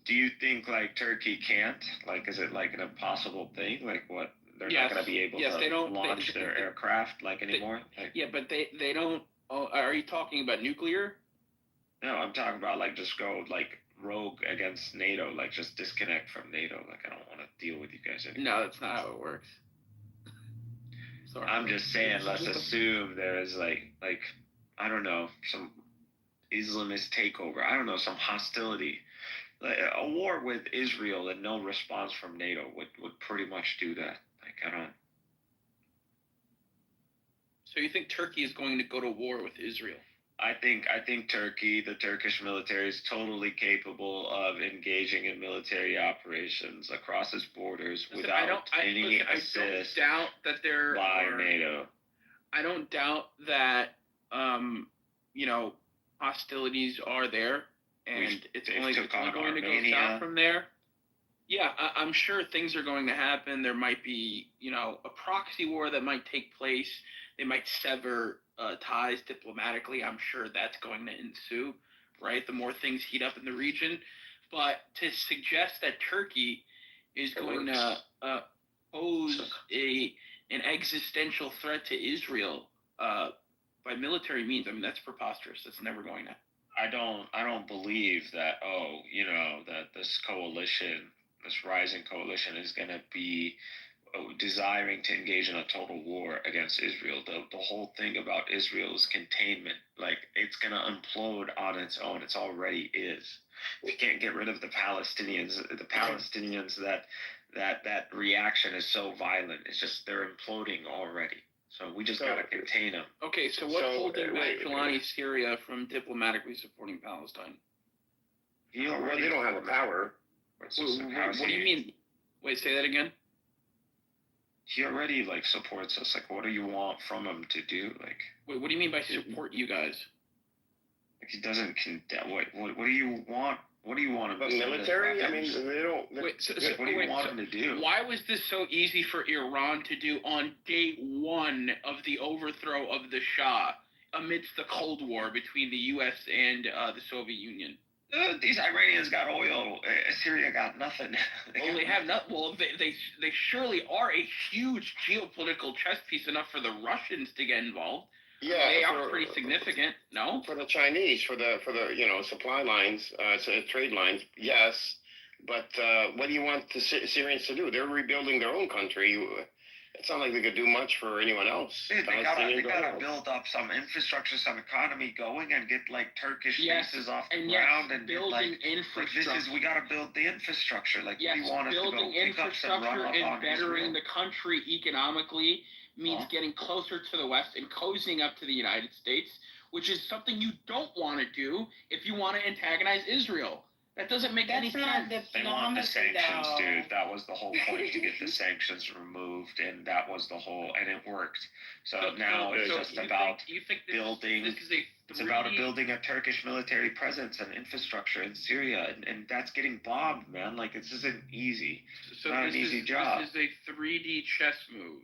Do you think like Turkey can't? Like, is it like an impossible thing? Like, what? They're not going to be able to launch their aircraft like anymore. Yeah, but they don't. Oh, are you talking about nuclear? No, I'm talking about like just go like rogue against NATO, like just disconnect from NATO. Like, I don't want to deal with you guys anymore. No, that's not how it works. Sorry. I'm just saying, let's assume there is like I don't know, some Islamist takeover. I don't know, some hostility. Like, a war with Israel and no response from NATO would pretty much do that. Like, I don't. So you think Turkey is going to go to war with Israel? I think Turkey, the Turkish military, is totally capable of engaging in military operations across its borders without any assist doubt that there by NATO. I don't doubt that hostilities are there, and it's only going to go south from there. Yeah, I'm sure things are going to happen. There might be, a proxy war that might take place. They might sever ties diplomatically. I'm sure that's going to ensue, right? The more things heat up in the region. But to suggest that Turkey is going to pose an existential threat to Israel by military means, I mean, that's preposterous. That's never going to. I don't believe that. That this coalition, this rising coalition, is going to be desiring to engage in a total war against Israel. The whole thing about Israel is containment. Like, it's going to implode on its own. It's already is. We can't get rid of the Palestinians. The Palestinians, that reaction is so violent. It's just they're imploding already. So we just got to contain them. Okay, so what's holding back Jelani Syria from diplomatically supporting Palestine? They don't have the power. What do you mean? Wait, say that again. He already like supports us. Like, what do you want from him to do? Like, Wait, what do you mean by support you guys? like he doesn't condemn. What do you want? What do you want him But to do? military, I mean, they don't. Wait, so What do you want him to do? why was this so easy for Iran to do on day one of the overthrow of the Shah amidst the Cold War between the U.S. and the Soviet Union? These Iranians got oil. Syria got nothing. Well, they have not. Well, they surely are a huge geopolitical chess piece enough for the Russians to get involved. Yeah, They are pretty significant. No. for the Chinese, for the supply lines, trade lines. Yes, but what do you want the Syrians to do? They're rebuilding their own country. It's not like they could do much for anyone else. Dude, they gotta build up some infrastructure, some economy going, and get like Turkish bases off the ground, and building infrastructure. We gotta build the infrastructure. Like yes, we want us to go building pick up and run infrastructure up and on bettering Israel. the country economically means getting closer to the West and cozying up to the United States, which is something you don't want to do if you want to antagonize Israel. That doesn't make any sense. They want the sanctions, dude. That was the whole point, to get the sanctions removed, and that was the whole, and it worked. So now it's just about building. It's about building a Turkish military presence and infrastructure in Syria, and that's getting bombed, man. Like, this isn't easy. It's not an easy job. This is a 3D chess move,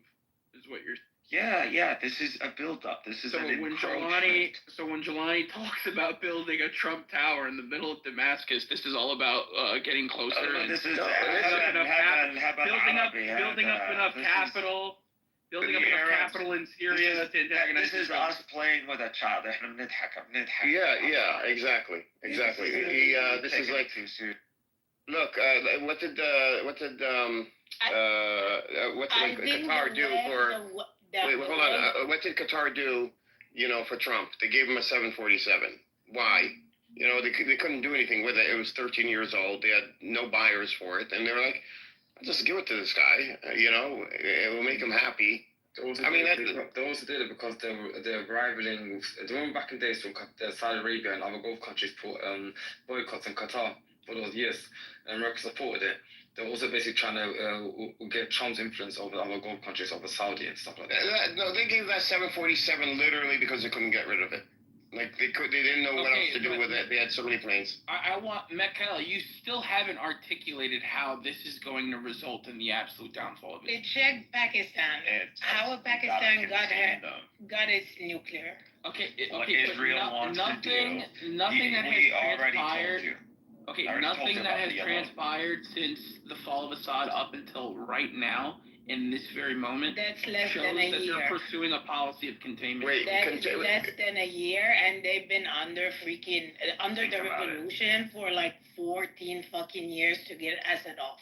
is what you're. Yeah. This is a build-up. This is an encroachment. So when Jelani talks about building a Trump Tower in the middle of Damascus, this is all about getting closer. Building up enough capital. Building up enough capital in Syria to antagonize. This is us playing with a child. Yeah, exactly. This is like. Look, what did Qatar do for? Wait, hold on. What did Qatar do? For Trump, they gave him a 747. Why? They couldn't do anything with it. It was 13 years old. They had no buyers for it, and they were like, "I'll just give it to this guy. It will make him happy." They also did it because they're rivaling. They went back in days when Saudi Arabia and other Gulf countries put boycotts on Qatar for those years, and America supported it. They're also basically trying to get Trump's influence over other Gulf countries, over Saudi and stuff like that. No, they gave that 747 literally because they couldn't get rid of it. Like they didn't know what else to do with it. They had so many planes. I want Mikael. You still haven't articulated how this is going to result in the absolute downfall of it. Check Pakistan. How Pakistan got its nuclear. Okay, Israel wants to do. Nothing that has transpired. Okay, nothing that has transpired since the fall of Assad up until right now, in this very moment, that's less shows than a that year. they're pursuing a policy of containment. That's less than a year, and they've been under the revolution for like 14 fucking years to get Assad off.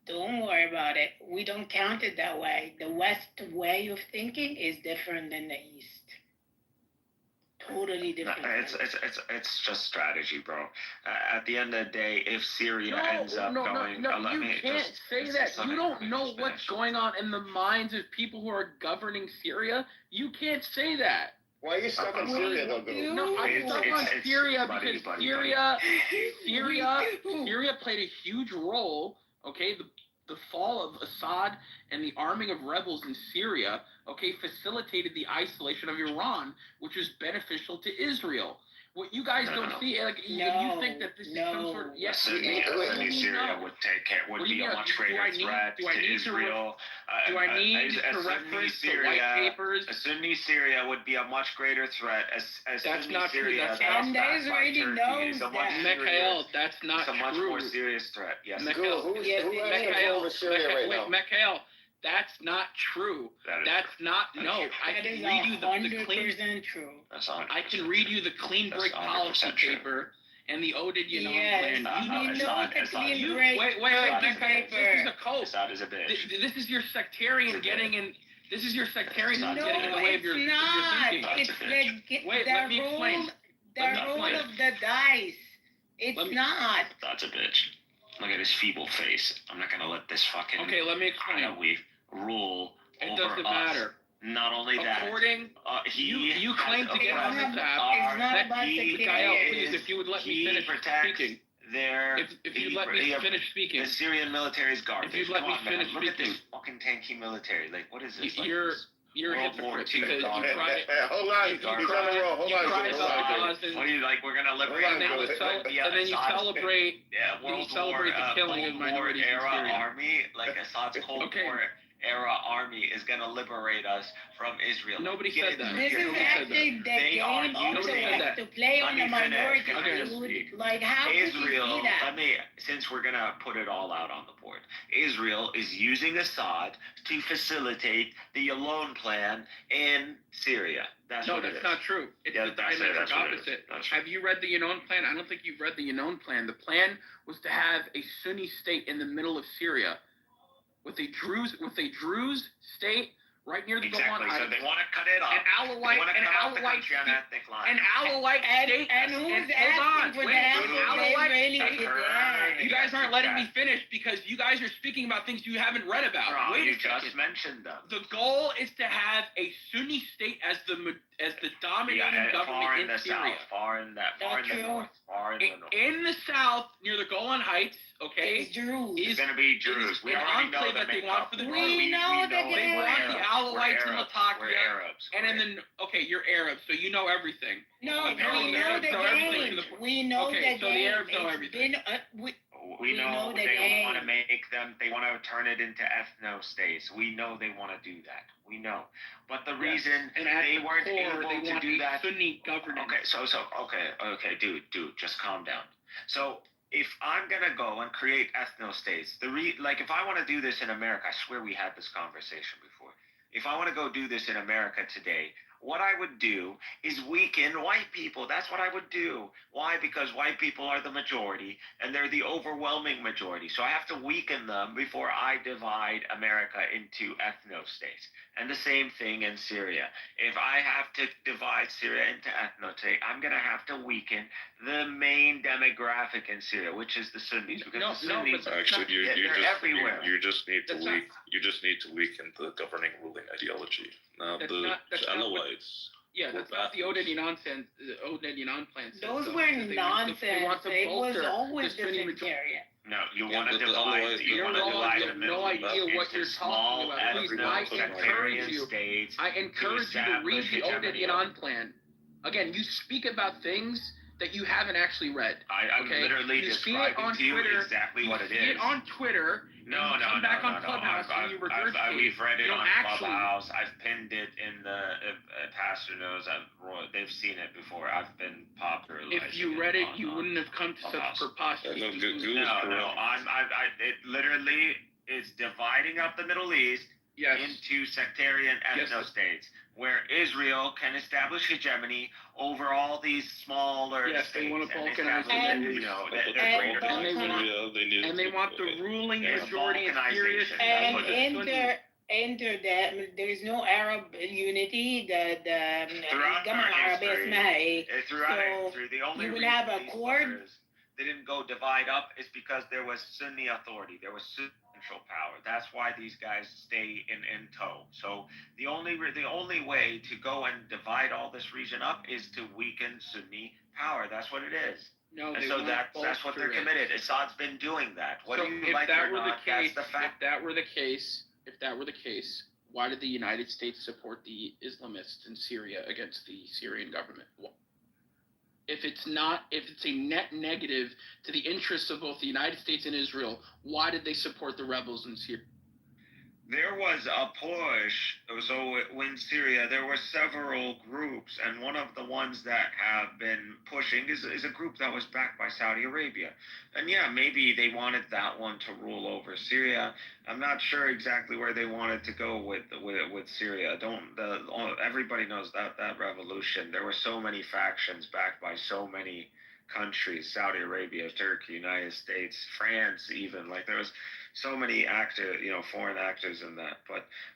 Don't worry about it. We don't count it that way. The West way of thinking is different than the East. Totally different. It's just strategy, bro. At the end of the day, if Syria ends up going, you can't say that. You don't know what's going on in the minds of people who are governing Syria. You can't say that. Why are you stuck on Syria, though, Bill? No, I'm stuck on Syria because Syria played a huge role. Okay, the fall of Assad and the arming of rebels in Syria, facilitated the isolation of Iran, which was beneficial to Israel. What you guys don't see, you think that this is some sort of Sunni Syria would be a much greater threat to Israel. Do I need to reference the white papers? A Sunni Syria would be a much greiter threat. That's Sunni not true. Syria, And there's already known Mikael, that's not it's a much more serious threat. Yes. Mikael, that's not true. That's not. No, I can read you the clean. True. I can read you the clean break policy paper and the Oded plan. Wait, this is a code. Assad is a bitch. This is your sectarian getting in. This is your sectarian getting in the way of your thinking. It's let me explain. The roll of the dice. It's not. That's a bitch. Look at his feeble face. I'm not gonna let this fucking. Okay, let me explain. We rule it over doesn't us. matter. Not only that. You claim to get on this app. Mikael, please, if you would let me finish speaking. They're If you let me finish speaking, the Syrian military is garbage. if you let Come me on, man. finish Look at speaking, this fucking tanky military. Like, what is this? you're a World War hypocrite II because you garbage. tried. Hold on, You he's on cried- the roll. Hold you on, cried hold about on. Gaza, What are you like? We're gonna liberate and then you Assad- celebrate. Yeah, then you World celebrate War, the killing of Cold War minorities in era Syria. army, like Assad's Cold Okay. War era army is gonna liberate us from Israel. Nobody Get said it? that. This is Nobody said actually the They are game also using has that. to play Let on me the finish. minority, Can I just dude. speak? Like, how could you Israel, see that? since we're gonna put it all out on the board, Israel is using Assad to facilitate the Alone Plan in Syria. That's No, what that's it is. not true. It's Yeah, the that's it, diametric that's what it is. opposite. That's right. Have you read the Yanon plan? I don't think you've read the Yanon plan. The plan was to have a Sunni state in the middle of Syria, with a Druze state right near the Exactly. Golan So Heights. they want to cut it off. An Alawite, They want to an cut off the Alawite, country on ethnic lines. an Alawite state. And who's hold asking on, for wait, that? an The Alawite Israeli state. did that. You guys aren't letting me finish because you guys are speaking about things you haven't read about. Bro, Wait you a second. just mentioned them. The goal is to have a Sunni state as the dominating Far government in in the Syria. south, far in the north, far in the north. In the south, near the Golan Heights, okay, It's Jews. It's gonna be Jews. We an already know enclave the that they want makeup. for the We know the they game. want the Alawites in We're Latakia, Arabs. and in the okay, you're Arab, so you know everything. No, We know we the know the Arabs know everything game. to the- We know Okay, the so the game. Arabs know It's everything. been, We know the they want to game. make them. They want to turn it into ethno states. We know they want to do that. We know. But the reason And at they the weren't core, able they to want do a that. Sunni governance. Okay, dude, just calm down. So if I'm gonna go and create ethno states, like if I want to do this in America, I swear we had this conversation before. If I want to go do this in America today, what I would do is weaken white people. That's what I would do. Why? Because white people are the majority and they're the overwhelming majority. So I have to weaken them before I divide America into ethno states. And the same thing in Syria. If I have to divide Syria into ethno states, I'm going to have to weaken the main demographic in Syria, which is the Sunnis. Because the Sunnis, Actually, they're everywhere. you just need to That's weaken the governing ruling ideology, not That's the not what- Alawites. Yeah, that's not the Oded Yanon plan. The Oded Yanon plan. says Those so, were because they want to- they want nonsense. to It was bolster always the the Sunni sectarian. No, you Yeah, want to but the divide. Alawite- You You're want to wrong. divide You the have Middle no East idea what into you're small talking about. Please, I ethno encourage sectarian you. states. I encourage you to read the Oded Yanon plan. Again, you speak about things that you haven't actually read. I'm Okay? literally You see it describing on to you Twitter. exactly what it You is. see it on Twitter. No, and you come back on no. Clubhouse and you regurgitate. We've read You it don't on actually- Clubhouse. I've pinned it in the Pastor knows. They've seen it before. I've been popularizing. If you read it, on- you on wouldn't have come to such Clubhouse. preposterous No, conclusions. No. It literally is dividing up the Middle East Yes. into sectarian Yes. ethno states, where Israel can establish hegemony over all these smaller Yes, states. they want to and balkanize establish, And- you know, But that the they're and greater than balkanize- Syria. And they want the ruling Yeah, majority in Syria. balkanization. And That's what enter that there is no Arab unity. Throughout الجامعة our العربية history, اسمها إيه؟ Throughout So, history, the only you will reason have a these court. fuckers didn't go divide up is because there was Sunni authority, there was central power. That's why these guys stay in tow. So the only way to go and divide all this region up is to weaken Sunni power. That's what it is. No, And they so want that's what they're bolster it. committed. Assad's been doing that. Whether So you if like it that or were not, the case, that's the fact. if that were the case, why did the United States support the Islamists in Syria against the Syrian government? If it's a net negative to the interests of both the United States and Israel, why did they support the rebels in Syria? There was a push. So in Syria, there were several groups, and one of the ones that have been pushing is a group that was backed by Saudi Arabia. And yeah, maybe they wanted that one to rule over Syria. I'm not sure exactly where they wanted to go with Syria. Everybody knows that revolution. There were so many factions backed by so many countries: Saudi Arabia, Turkey, United States, France, even. Like there was so many foreign actors in that.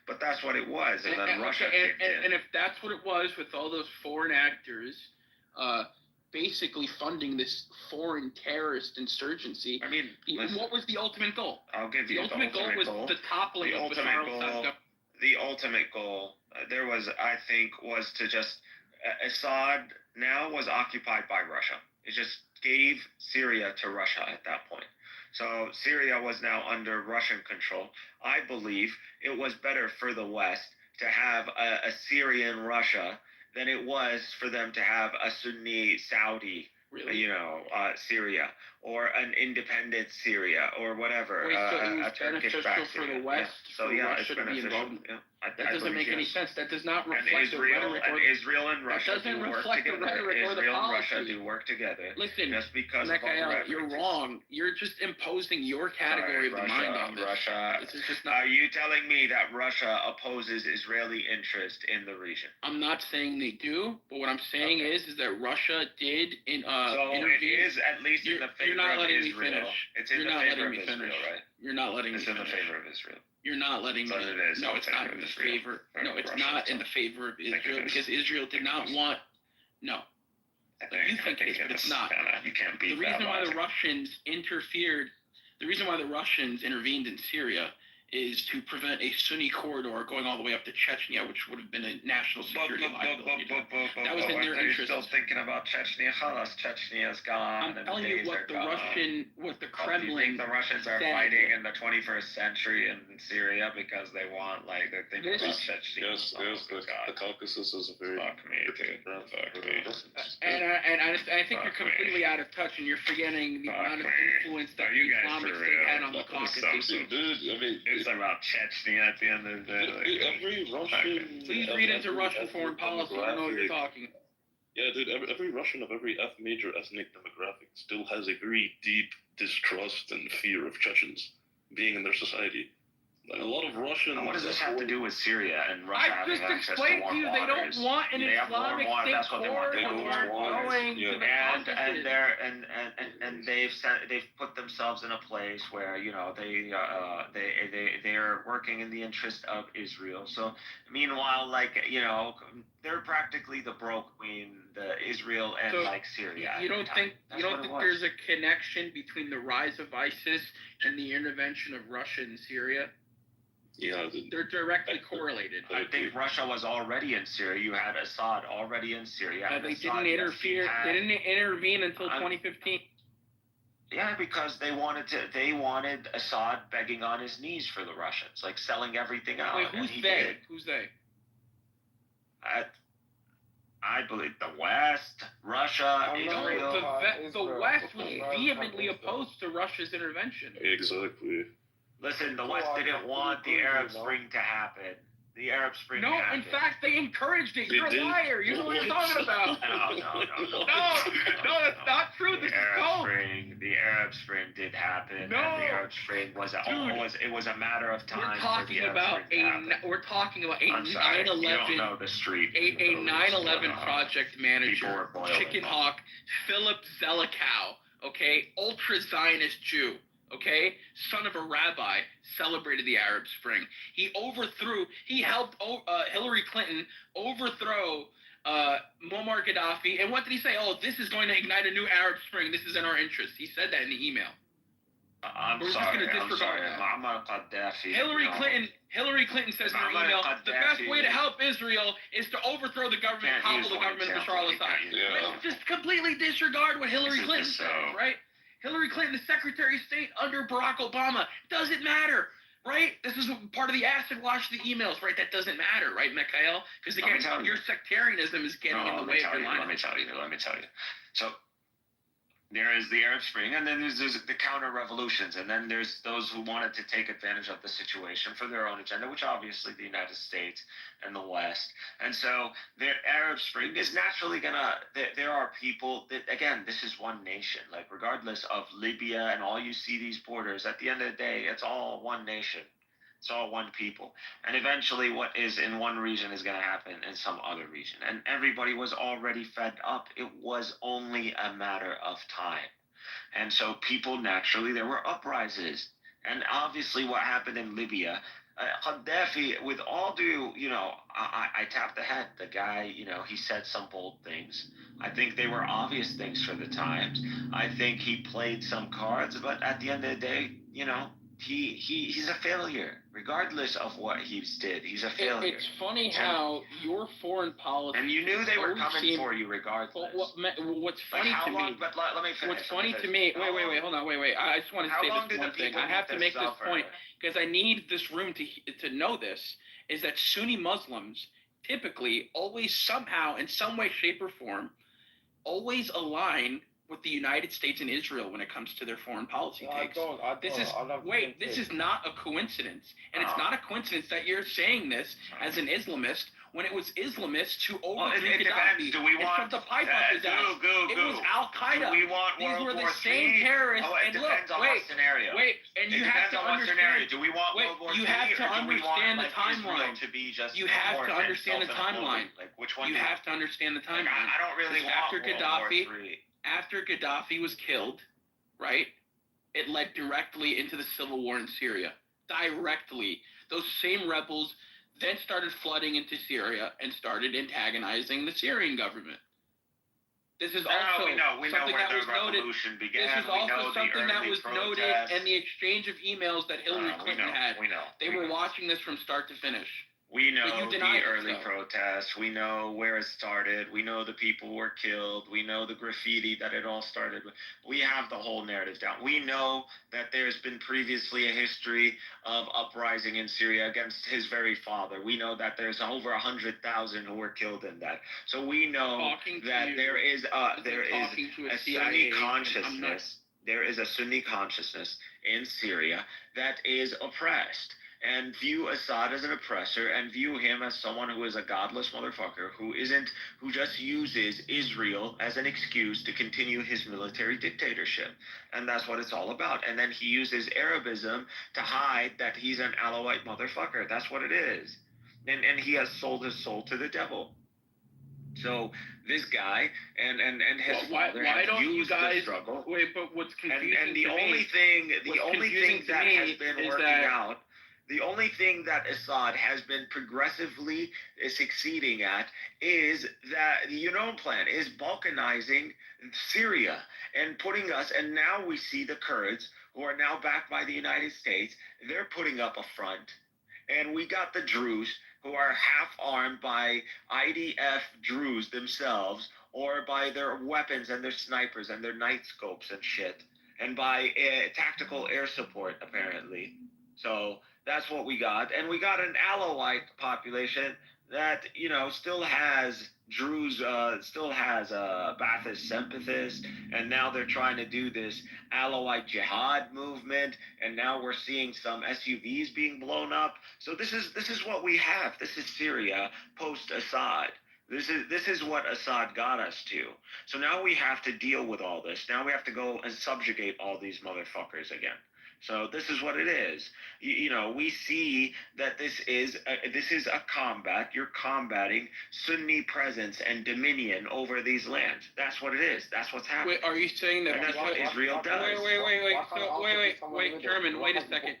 But that's what it was, and then Russia kicked in. And if that's what it was, with all those foreign actors, basically funding this foreign terrorist insurgency. I mean, listen, what was the ultimate goal? I'll give you The ultimate goal was the toppling of Bashar al-Assad's the ultimate goal was to just Assad now was occupied by Russia. It's just gave Syria to Russia at that point. So Syria was now under Russian control. I believe it was better for the West to have a Syrian Russia than it was for them to have a Sunni Saudi, Syria, or an independent Syria, or whatever. Wait, so it was a Turkish beneficial for the West for Russia to be involved? That doesn't make any sense. That does not reflect the rhetoric. Israel and Russia do work reflect together. the rhetoric or the Israel and policy. Russia do work together. Listen, just because Mikhail, you're wrong. You're just imposing your category of the mind on this. This is just not. Are you telling me that Russia opposes Israeli interest in the region? I'm not saying they do, but what I'm saying is that Russia did so intervene. It is at least in the favor of Israel. It's in the favor of Israel, right? You're not letting me finish. It's in the favor of Israel. You're not letting me. It is. No, it's not in the favor. No, it's not in the favor of Israel because Israel did not want. No. You think it is, but it's not. You can't beat the reason why the Russians interfered, the reason why the Russians intervened in Syria is to prevent a Sunni corridor going all the way up to Chechnya, which would have been a national security liability. That was in their interest. Still thinking about Chechnya. Chechnya is gone. I'm telling you what the Kremlin. Do you think the Russians are fighting in the 21st century in Syria because they want, they're thinking about Chechnya? Yes, the Caucasus is a very. Fuck me, dude. Fuck me. And I think you're completely out of touch, and you're forgetting the amount of influence that the Islamic State had on the Caucasus. Dude, I mean. It's about Chechnya at the end of the day. Every Russian. Please read into Russian foreign policy. You know what you're talking. Yeah, dude. Every Russian of every major ethnic demographic still has a very deep distrust and fear of Chechens being in their society. Like, a lot of Russians. What does this have to do with Syria and Russia having access to warm waters? They don't want an Islamic State That's what they want. They going to and they've put themselves in a place where they are working in the interest of Israel. So meanwhile, they're practically the broke between Israel and Syria. You don't think there's a connection between the rise of ISIS and the intervention of Russia in Syria? Yeah, they're directly correlated. I think Russia was already in Syria. You had Assad already in Syria. They didn't interfere. They didn't intervene until 2015. Yeah, because they wanted Assad begging on his knees for the Russians, selling everything out. Wait, who's they? Who's they? I believe the West, Russia, Israel. The West was vehemently opposed to Russia's intervention. Exactly. Listen, the West didn't want the Arab Spring to happen. The Arab Spring happened. In fact, they encouraged it. You're a liar. You know what you're talking about. No, that's not true. This is false. The Arab Spring did happen. No. And the Arab Spring was a matter of time. We're talking about a 9/11. You don't know the street. A 9/11 project manager, Chicken Hawk, Philip Zelikow, ultra Zionist Jew. Son of a rabbi, celebrated the Arab Spring. He helped Hillary Clinton overthrow Muammar Gaddafi. And what did he say? Oh, this is going to ignite a new Arab Spring. This is in our interest. He said that in the email. I'm sorry. Muammar Gaddafi. Hillary Clinton says in her email, the best way to help Israel is to overthrow the government, topple the government of Bashar al-Assad. Just completely disregard what Hillary Clinton said, right? Hillary Clinton, the Secretary of State under Barack Obama. Doesn't matter, right? This is part of the acid wash the emails, right? That doesn't matter, right, Mikhail? Because again, your sectarianism is getting in the way of your line. Let me tell you. So there is the Arab Spring, and then there's the counter-revolutions, and then there's those who wanted to take advantage of the situation for their own agenda, which obviously the United States and the West. And so the Arab Spring is naturally there are people that, again, this is one nation. Regardless of Libya and all you see these borders, at the end of the day, it's all one nation. It's all one people. And eventually what is in one region is going to happen in some other region. And everybody was already fed up. It was only a matter of time. And so people naturally, there were uprisings. And obviously what happened in Libya, Gaddafi, with all due, I tapped the head. The guy, he said some bold things. I think they were obvious things for the times. I think he played some cards. But at the end of the day, he's a failure, regardless of what he's did. He's a failure. It's funny how your foreign policy, and you knew they were coming for you regardless. What's funny to me? But let me finish. What's funny to me? Wait, hold on, wait. I just want to say this one thing. I have to make this point because I need this room to know this. Is that Sunni Muslims typically always somehow, in some way, shape, or form, always align with the United States and Israel when it comes to their foreign policy takes. This is not a coincidence. And it's not a coincidence that you're saying this as an Islamist when it was Islamists who overthrew Gaddafi. Do we want and the pipe up his ass. It was Al-Qaeda. Do we want These World were the War same III? terrorists. It depends on what scenario. And you have to understand. Do we want World War III? You have to understand the timeline. To be just you have to understand the timeline. Like which one? You have to understand the timeline. I don't really want after Gaddafi. World War III. After Gaddafi was killed, right, it led directly into the civil war in Syria. Directly. Those same rebels then started flooding into Syria and started antagonizing the Syrian government. This is also we know something where that the was noted. revolution began. This is also something that was noted in the exchange of emails that Hillary Clinton had. They were watching this from start to finish. We know the early protests. We know where it started. We know the people were killed. We know the graffiti that it all started with. We have the whole narrative down. We know that there's been previously a history of uprising in Syria against his very father. We know that there's over 100,000 who were killed in that. So we know that there is a Sunni consciousness. There is a Sunni consciousness in Syria that is oppressed. And view Assad as an oppressor and view him as someone who is a godless motherfucker who just uses Israel as an excuse to continue his military dictatorship. And that's what it's all about. And then he uses Arabism to hide that he's an Alawite motherfucker. That's what it is. And he has sold his soul to the devil. So this guy and his father have used the struggle. Wait, but what's confusing and the only thing that has been working out. The only thing that Assad has been progressively succeeding at is that the UNO plan is balkanizing Syria and putting us, and now we see the Kurds, who are now backed by the United States, they're putting up a front. And we got the Druze, who are half-armed by IDF Druze themselves, or by their weapons and their snipers and their night scopes and shit, and by tactical air support, apparently. So that's what we got. And we got an Alawite population that, still has Druze, still has Ba'athist sympathists, and now they're trying to do this Alawite jihad movement, and now we're seeing some SUVs being blown up. So this is what we have. This is Syria post-Assad. This is what Assad got us to. So now we have to deal with all this. Now we have to go and subjugate all these motherfuckers again. So this is what it is. We see that this is a combat. You're combating Sunni presence and dominion over these lands. That's what it is. That's what's happening. Wait, are you saying that? And that's what Israel does. Wait, German. Wait a second.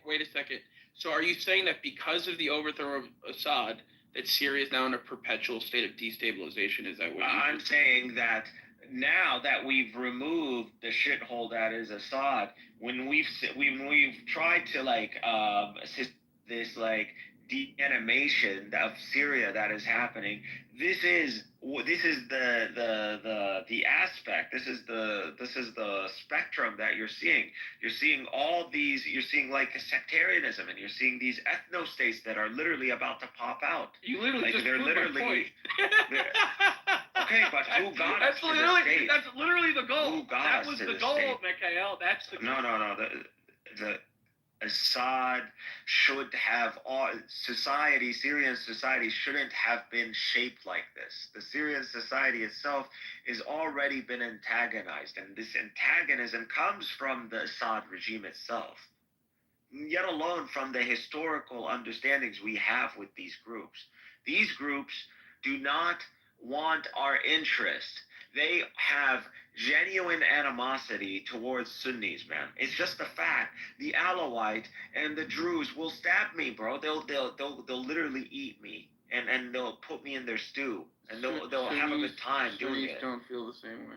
So are you saying that because of the overthrow of Assad, that Syria is now in a perpetual state of destabilization? Is that what I'm saying? That now that we've removed the shithole that is Assad, when we've tried to assist this de-animation of Syria that is happening, this is the aspect. This is the spectrum that you're seeing. You're seeing all these. You're seeing sectarianism, and you're seeing these ethno states that are literally about to pop out. You literally just they're literally. Okay, but who got us to this state? That's literally the goal. Who got that us was to the this goal, state? Mikhail. That's the goal. No. The Assad should have Syrian society shouldn't have been shaped like this. The Syrian society itself has already been antagonized, and this antagonism comes from the Assad regime itself, yet alone from the historical understandings we have with these groups. These groups do not want our interest. They have genuine animosity towards Sunnis, man. It's just a fact. The Alawite and the Druze will stab me, bro. They'll literally eat me, and they'll put me in their stew, and they'll have a good time doing it. Don't feel the same way.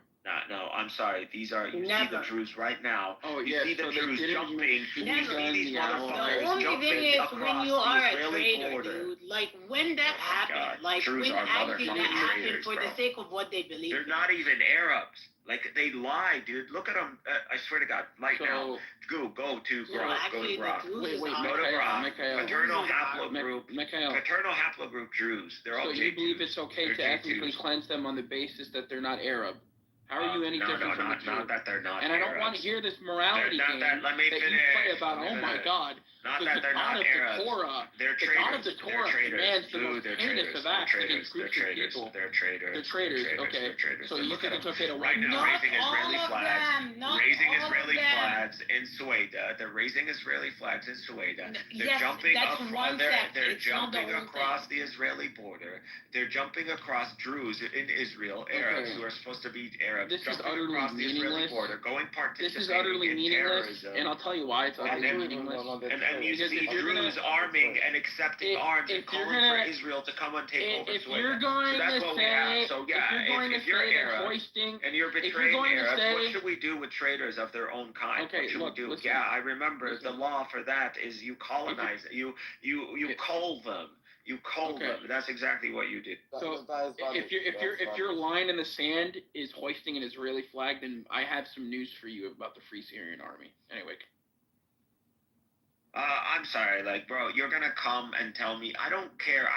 No, I'm sorry. These are, you see the Never. Druze right now. Oh You yeah, see the so they Druze didn't jumping. use You see these the owl. The motherfuckers only jumping thing is across when you the are a Israeli trader, border. dude, like when that Oh my God. happened, like Druze when are actually that motherfucking happened traitors, for the bro. sake of what they believe They're in. not even Arabs. Like, they lie, dude. Look at them. I swear to God. Right now. So Go to No, Grok. Go actually, to the Grok. Druze wait, are Go to Grok. Mikhail. Paternal Druze are- haplogroup. Mikhail. Paternal haplogroup Druze. They're all So you believe J2s. it's okay They're to ethnically J2s. cleanse them on the basis that they're not Arab? How are you any different from a Jew? Not that they're not And I don't Arabs. want to hear this morality Not game that- let me that finish. you play about, Let me oh my finish. God, Not the that they're God not of Arabs. the Torah, They're the traitors. God of the They're Torah traitors. commands the Dude, most they're heinous traitors. of They're acts traitors. against They're groups of traitors. people. They're traitors. They're traitors, okay. They're traitors. So you Look think at it's them. okay to Right now, Not raising Israeli all of flags. them. Not Raising all Israeli of them. flags in Sueda. They're raising Israeli flags in Sueda. They're Yes, jumping that's up. one They're sect. It's not the jumping whole across thing. the Israeli border. They're jumping across Druze in Israel, Arabs Okay. who are supposed to be Arabs. This is jumping utterly across the Israeli meaningless. border, going This is participating utterly in meaningless, terrorism. and I'll tell you why it's utterly then- meaningless. And you Because see if you're Druze gonna- arming and accepting arms and if you're calling gonna- for Israel to come and take over If Sueda. you're going So that's to what we say, have. So yeah, if you're going if to you're say that Arab hoisting, and you're you're betraying going to Arabs, say- what should we do with traitors of their own kind? Okay, What should look, we do? listen. Yeah, I remember Listen. the law for that is you colonize, you cull them. You cull Okay. them. That's exactly what you did. So if your line in the sand is hoisting an Israeli flag, then I have some news for you about the Free Syrian Army. Anyway. I'm sorry, like, bro, you're gonna come and tell me, I don't care.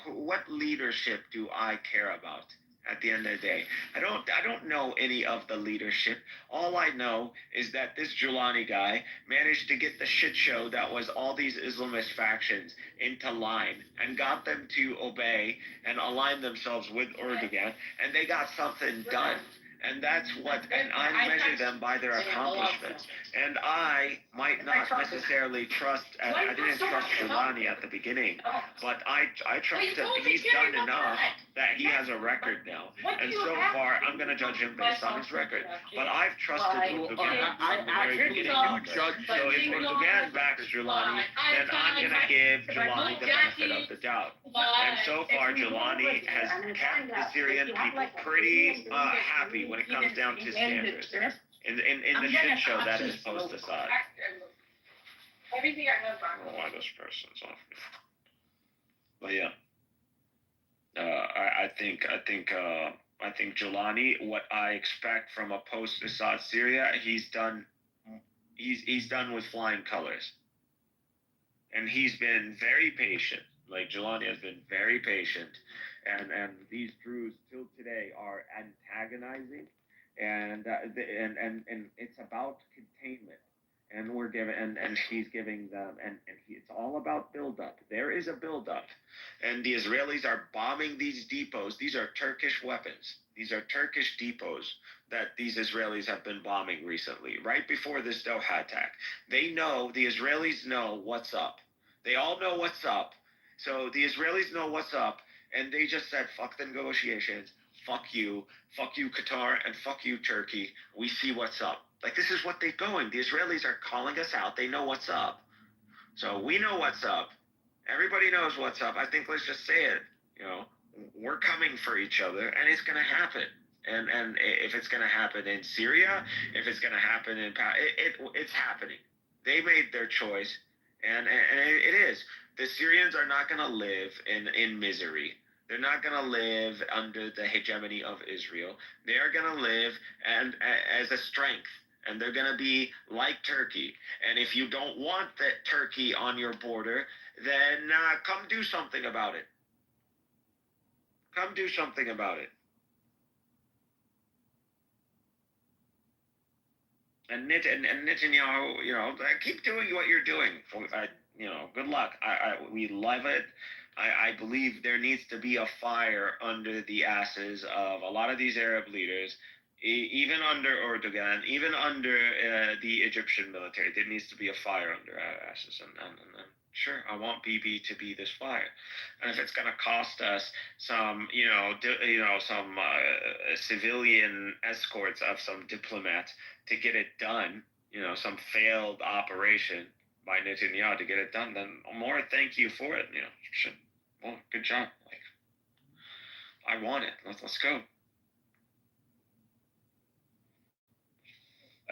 What leadership do I care about at the end of the day? I don't know any of the leadership. All I know is that this Giuliani guy managed to get the shit show that was all these Islamist factions into line and got them to obey and align themselves with Erdogan, and they got something done. And that's what, and I measure them by their accomplishments. And I might not necessarily trust, I didn't trust Giuliani at the beginning, but I trust that he's done enough that he has a record now. And so far, I'm going to judge him based on his record. But I've trusted Erdogan from the very beginning. judge. So if Erdogan backs Giuliani, then I'm going to give Giuliani the benefit of the doubt. And so far, Giuliani has kept the Syrian people pretty happy when it comes down to standards. In the shit show that is post Assad. Everything I have I don't know why this person's off me. But yeah, I think Giuliani, what I expect from a post Assad Syria, he's done with flying colors, and he's been very patient. Like, Giuliani has been very patient, and these Druze till today are antagonizing, and it's about containment. And we're giving, and he's giving them, it's all about buildup. There is a buildup, and the Israelis are bombing these depots. These are Turkish weapons. These are Turkish depots that these Israelis have been bombing recently, right before this Doha attack. The Israelis know what's up. They all know what's up. So the Israelis know what's up, and they just said, fuck the negotiations, fuck you, Qatar, and fuck you, Turkey. We see what's up. Like, this is what they're going. The Israelis are calling us out. They know what's up. So we know what's up. Everybody knows what's up. I think let's just say it. We're coming for each other, and it's going to happen. And if it's going to happen in Syria, if it's going to happen in it's happening. They made their choice, and it is. The Syrians are not going to live in misery. They're not going to live under the hegemony of Israel. They are going to live as a strength, and they're going to be like Turkey. And if you don't want that Turkey on your border, then come do something about it. Come do something about it. And Netanyahu, keep doing what you're doing. Good luck. We love it. I believe there needs to be a fire under the asses of a lot of these Arab leaders, even under Erdogan, even under the Egyptian military. There needs to be a fire under our asses. And sure, I want Bibi to be this fire. And if it's going to cost us some, some civilian escorts of some diplomats to get it done, some failed operation by Netanyahu to get it done, then more thank you for it. Well, good job. Like, I want it. Let's go.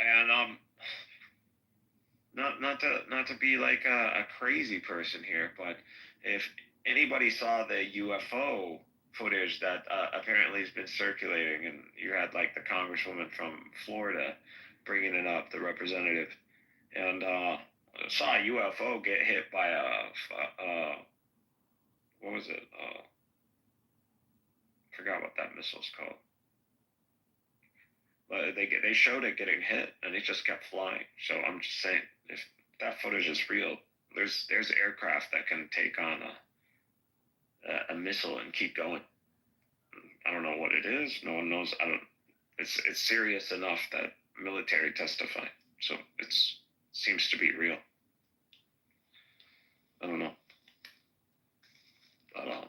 And not to be like a crazy person here, but if anybody saw the UFO footage that apparently has been circulating, and you had like the congresswoman from Florida bringing it up, the representative, and saw a UFO get hit by what was it? Forgot what that missile's called. But they showed it getting hit, and it just kept flying. So I'm just saying, if that footage is real, there's aircraft that can take on a missile and keep going. I don't know what it is. No one knows. I don't. It's serious enough that military testify. So it seems to be real. I don't know. But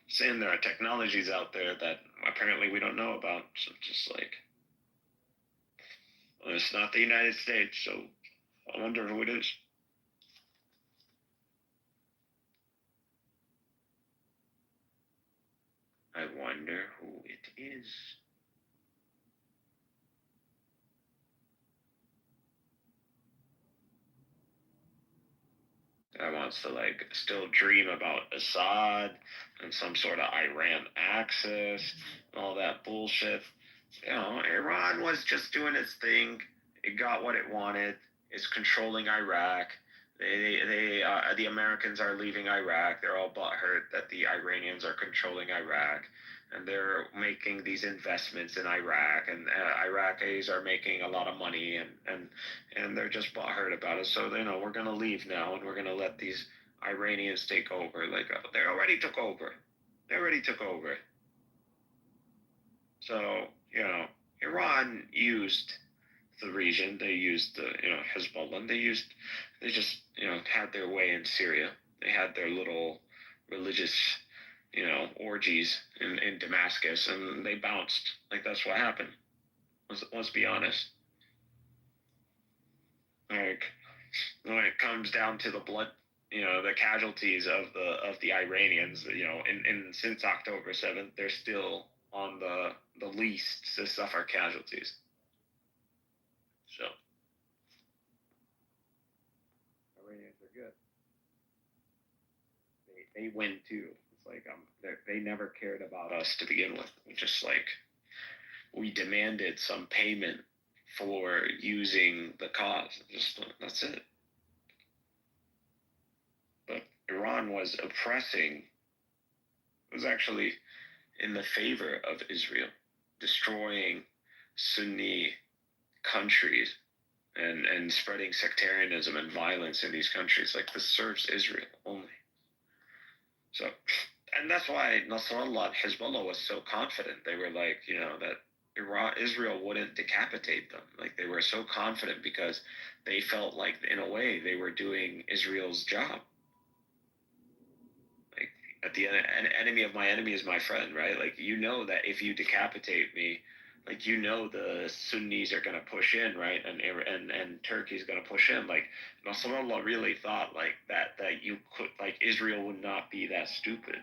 saying there are technologies out there that apparently we don't know about. So just like, well, it's not the United States, so I wonder who it is. I wonder who it is. Guy wants to like still dream about Assad and some sort of Iran axis and all that bullshit. You know, Iran was just doing its thing. It got what it wanted. It's controlling Iraq. The Americans are leaving Iraq. They're all butthurt that the Iranians are controlling Iraq, and they're making these investments in Iraq, and Iraqis are making a lot of money, and they're just butthurt about it. So we're gonna leave now, and we're gonna let these Iranians take over. Like they already took over. They already took over. So Iran used the region. They used the Hezbollah. And they just had their way in Syria. They had their little religious orgies in Damascus, and they bounced. Like that's what happened. Let's be honest. Like when it comes down to the blood, the casualties of the Iranians, in since October 7th, they're still on the least to suffer casualties. So Iranians are good. They win too. It's like they never cared about us to begin with. We demanded some payment for using the cause. That's it. But Iran was oppressing. It was actually in the favor of Israel, destroying Sunni countries and spreading sectarianism and violence in these countries. Like this serves Israel only. So, and that's why Nasrallah and Hezbollah was so confident. They were like, that Israel wouldn't decapitate them. Like they were so confident because they felt like in a way they were doing Israel's job. Like at the end, an enemy of my enemy is my friend, right? Like that if you decapitate me, like the Sunnis are gonna push in, right? And Turkey's gonna push in. Like Nasrallah really thought like that you could, like, Israel would not be that stupid.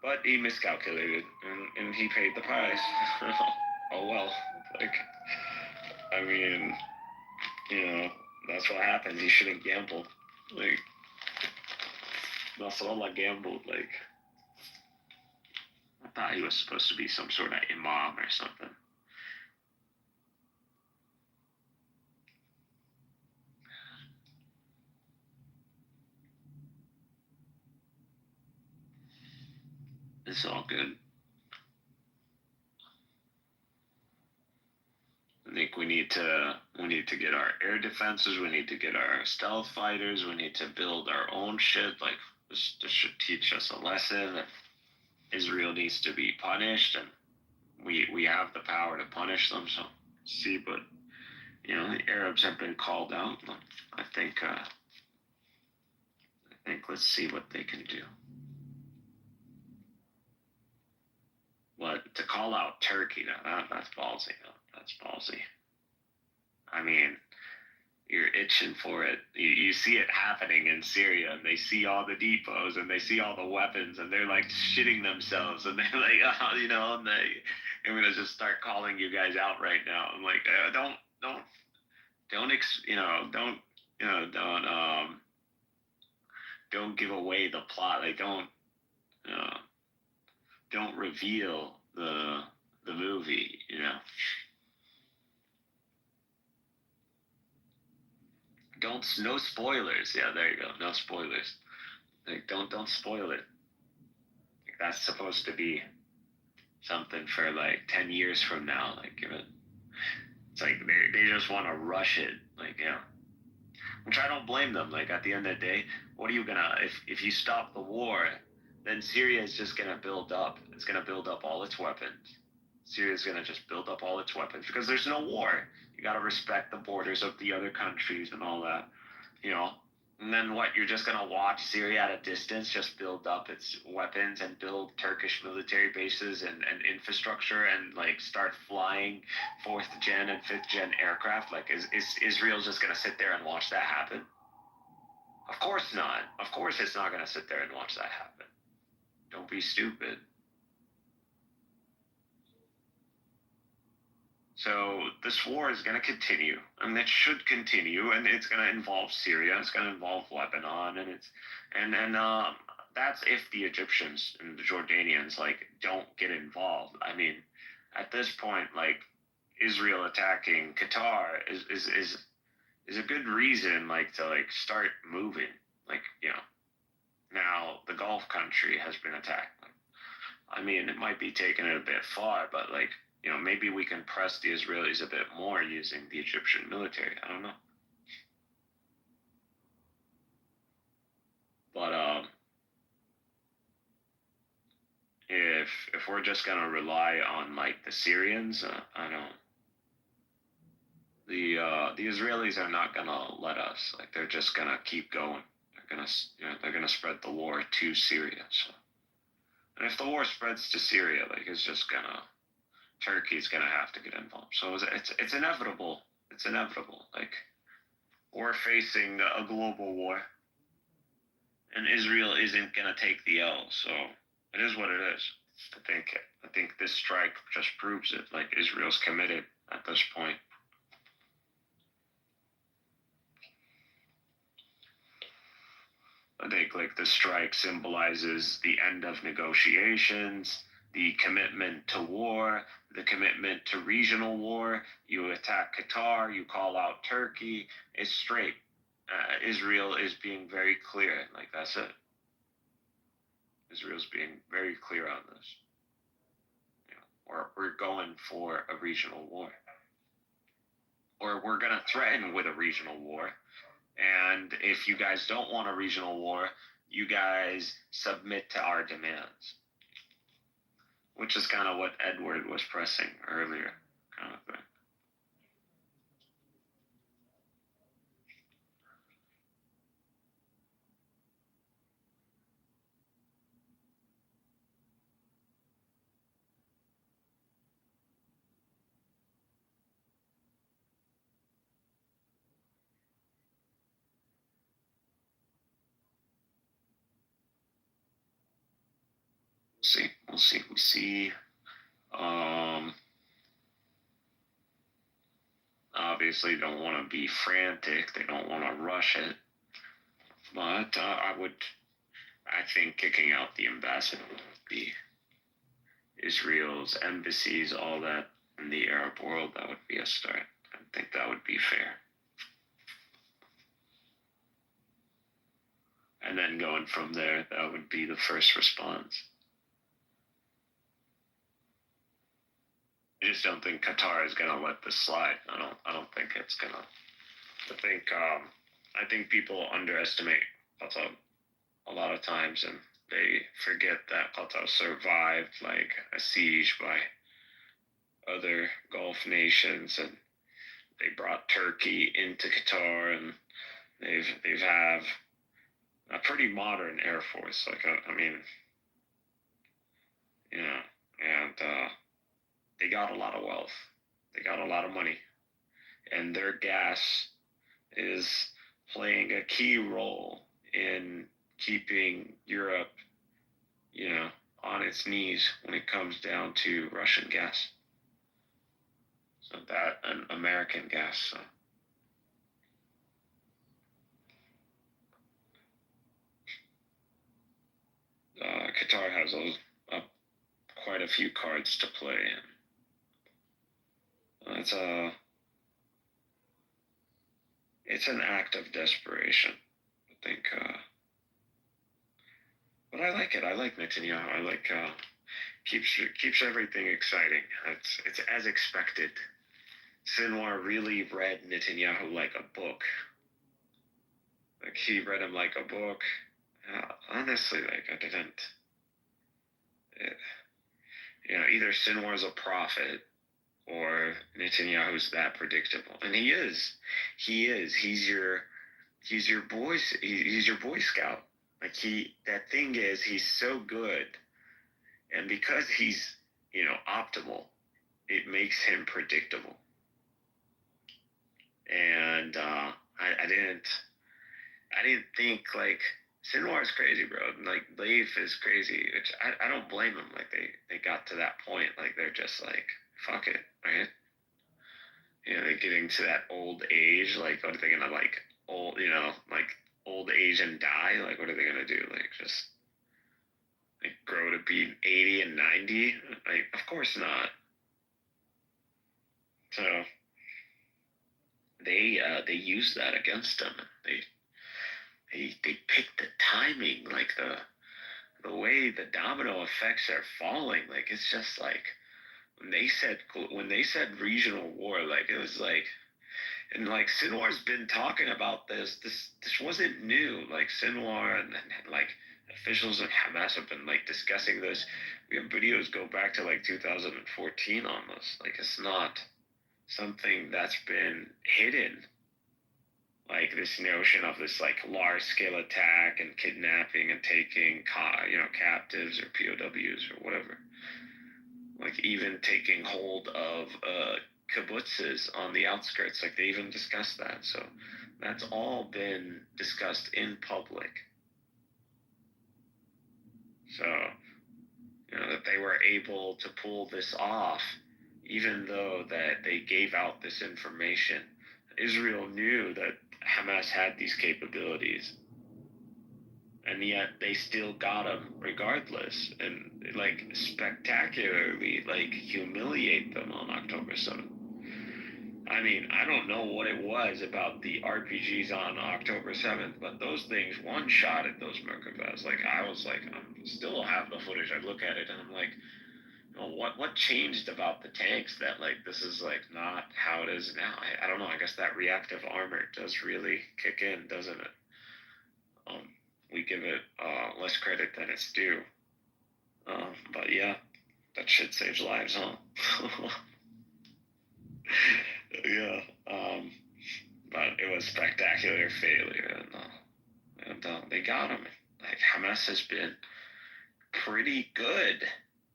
But he miscalculated and he paid the price. Oh well. Like I mean, that's what happens. He shouldn't gamble. Like Nasrallah gambled. Like I thought he was supposed to be some sort of imam or something. It's all good. I think we need to get our air defenses. We need to get our stealth fighters. We need to build our own shit. Like this should teach us a lesson. Israel needs to be punished, and we have the power to punish them. So see, but the Arabs have been called out. I think let's see what they can do. But to call out Turkey, now that's ballsy. That's ballsy. I mean, You're itching for it. You see it happening in Syria, and they see all the depots, and they see all the weapons, and they're like shitting themselves, and they're like, oh, you know, and I'm gonna just start calling you guys out right now. I'm like, don't give away the plot. Like, don't reveal the movie. You know. No spoilers. Yeah, there you go. No spoilers. Like, don't spoil it. Like, that's supposed to be something for like 10 years from now. Like, it's like they just want to rush it. Like, which I don't blame them. Like, at the end of the day, what are you gonna if you stop the war, then Syria is just gonna build up. It's gonna build up all its weapons. Syria's gonna just build up all its weapons because there's no war. You gotta respect the borders of the other countries and all that, you know. And then what? You're just gonna watch Syria at a distance just build up its weapons and build Turkish military bases and infrastructure and like start flying 4th gen and 5th gen aircraft. Like, is Israel just gonna sit there and watch that happen? Of course not. Of course it's not gonna sit there and watch that happen. Don't be stupid. So this war is going to continue, and it should continue, and it's going to involve Syria, it's going to involve Lebanon, and that's if the Egyptians and the Jordanians like don't get involved. I mean, at this point, like Israel attacking Qatar is a good reason like to like start moving. Like, now the Gulf country has been attacked. I mean, it might be taking it a bit far, but like, maybe we can press the Israelis a bit more using the Egyptian military. I don't know. But if we're just gonna rely on like the Syrians, I don't. The Israelis are not gonna let us. Like, they're just gonna keep going. They're gonna spread the war to Syria. So, and if the war spreads to Syria, like, Turkey's gonna have to get involved. So it's inevitable. It's inevitable. Like, we're facing a global war, and Israel isn't gonna take the L. So it is what it is. I think this strike just proves it. Like, Israel's committed at this point. I think like the strike symbolizes the end of negotiations, the commitment to war, the commitment to regional war. You attack Qatar, you call out Turkey. It's straight. Israel is being very clear. Like, that's it. Israel's being very clear on this. We're going for a regional war. Or we're going to threaten with a regional war. And if you guys don't want a regional war, you guys submit to our demands. Which is kind of what Edward was pressing earlier, kind of thing. We'll see. Obviously don't want to be frantic. They don't want to rush it. But I think kicking out the ambassador would be Israel's embassies, all that in the Arab world. That would be a start. I think that would be fair. And then going from there, that would be the first response. I just don't think Qatar is gonna let this slide. I don't think it's gonna. I think people underestimate Qatar a lot of times, and they forget that Qatar survived like a siege by other Gulf nations, and they brought Turkey into Qatar, and they've have a pretty modern air force. Like, I mean, and they got a lot of wealth. They got a lot of money. And their gas is playing a key role in keeping Europe, on its knees when it comes down to Russian gas. So that and American gas. So. Qatar has quite a few cards to play in. It's an act of desperation, I think. But I like it. I like Netanyahu. I like keeps everything exciting. It's as expected. Sinwar really read Netanyahu like a book. Like he read him like a book. Honestly, like I didn't. Either Sinwar's a prophet or Netanyahu's that predictable, and he is. He is. He's your boy. He's your Boy Scout. Like that thing is, he's so good, and because he's optimal, it makes him predictable. And I didn't think like Sinwar is crazy, bro. Like Leif is crazy. Which I don't blame them. Like they got to that point. Like they're just like fuck it, right? They're getting to that old age. Like what are they gonna like old? Like old age and die. Like what are they gonna do? Like just like grow to be 80 and 90? Like of course not. So they use that against them. They pick the timing, like the way the domino effects are falling. Like it's just like when they said regional war, like it was like, and like Sinwar's been talking about this. This wasn't new. Like Sinwar and like officials of Hamas have been like discussing this. We have videos go back to like 2014 almost. Like it's not something that's been hidden. Like this notion of this like large scale attack and kidnapping and taking captives or POWs or whatever. Like even taking hold of kibbutzes on the outskirts. Like they even discussed that. So that's all been discussed in public. So that they were able to pull this off, even though that they gave out this information. Israel knew that Hamas had these capabilities, and yet they still got them regardless, and like spectacularly like humiliate them on October 7th. I mean, I don't know what it was about the RPGs on October 7th, but those things one-shotted those Merkavas. Like I was like, I still have the footage. I look at it and I'm like, what changed about the tanks that like this is like not how it is now? I don't know. I guess that reactive armor does really kick in, doesn't it? We give it less credit than it's due. But yeah, that shit saves lives, huh? Yeah. But it was spectacular failure, and they got him. Like Hamas has been pretty good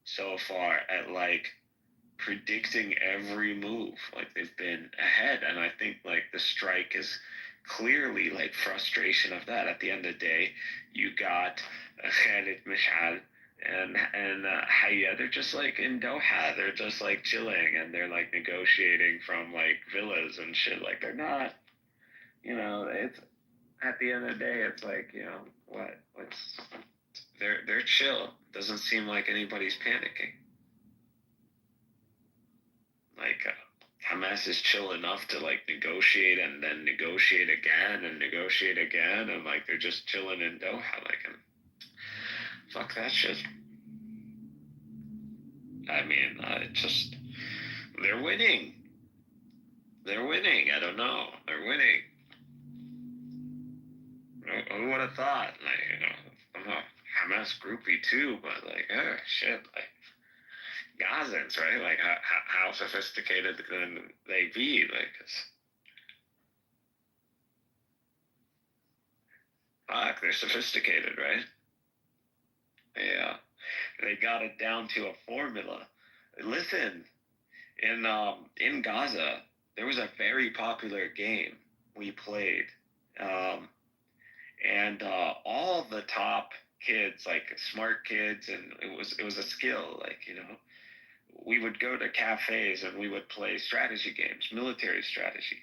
so far at like predicting every move. Like they've been ahead, and I think like the strike is clearly like frustration of that. At the end of the day, you got Khalid Mishal and Hayya. They're just like in Doha. They're just like chilling, and they're like negotiating from like villas and shit. Like they're not. It's at the end of the day, it's like what's they're chill. Doesn't seem like anybody's panicking. Like Hamas is chill enough to like negotiate and then negotiate again and like they're just chilling in Doha. Like, and fuck that shit. I mean, they're winning. They're winning. I don't know. They're winning. Who would have thought? Like, I'm a Hamas groupie too, but like, shit, like Gazans, right? Like, how sophisticated can they be? Like, fuck, they're sophisticated, right? Yeah, they got it down to a formula. Listen, in Gaza, there was a very popular game we played, and all the top kids, like smart kids, and it was a skill. Like, you know, we would go to cafes and we would play strategy games, military strategy,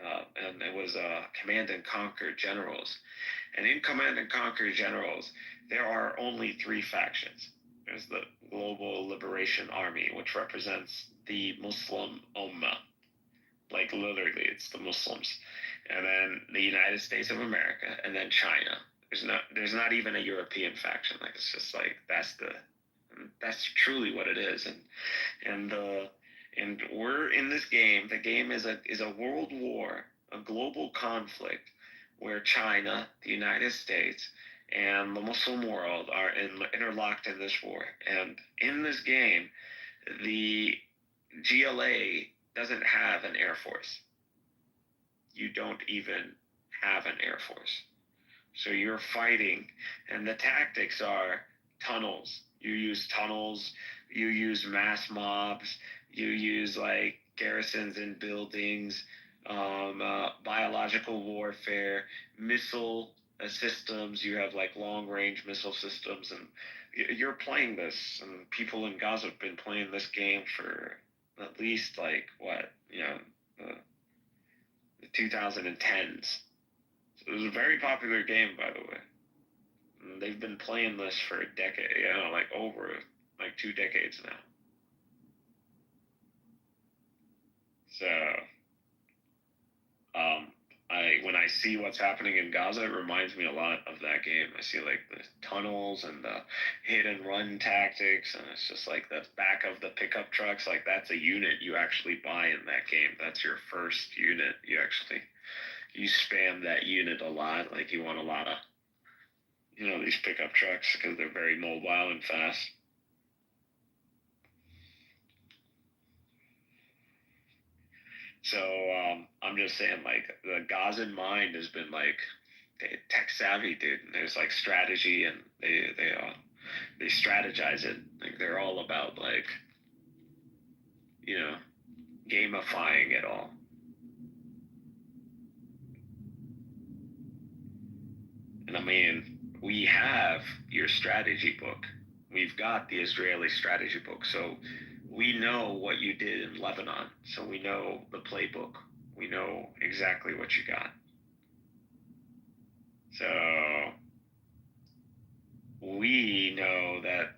and it was Command and Conquer Generals. And in Command and Conquer Generals, there are only three factions. There's the Global Liberation Army, which represents the Muslim Ummah. Like, literally, it's the Muslims. And then the United States of America, and then China. There's not even a European faction. Like, it's just like, that's truly what it is. And we're in this game. The game is a world war, a global conflict, where China, the United States, and the Muslim world are interlocked in this war. And in this game, the GLA doesn't have an air force. You don't even have an air force. So you're fighting, and the tactics are tunnels. You use tunnels, you use mass mobs, you use like garrisons in buildings, biological warfare, missile systems. You have like long range missile systems, and you're playing this, and people in Gaza have been playing this game for at least like what, you know, the 2010s. So it was a very popular game, by the way. And they've been playing this for a decade, you know, like over like 2 decades now. So, when I see what's happening in Gaza, it reminds me a lot of that game. I see like the tunnels and the hit and run tactics, and it's just like the back of the pickup trucks. Like, that's a unit you actually buy in that game. That's your first unit. You spam that unit a lot. Like, you want a lot of, you know, these pickup trucks because they're very mobile and fast. So I'm just saying, like, the Gazan mind has been like tech savvy, dude. And there's like strategy, and they strategize it. Like, they're all about like, you know, gamifying it all. And I mean, we have your strategy book. We've got the Israeli strategy book. So we know what you did in Lebanon. So we know the playbook. We know exactly what you got. So we know that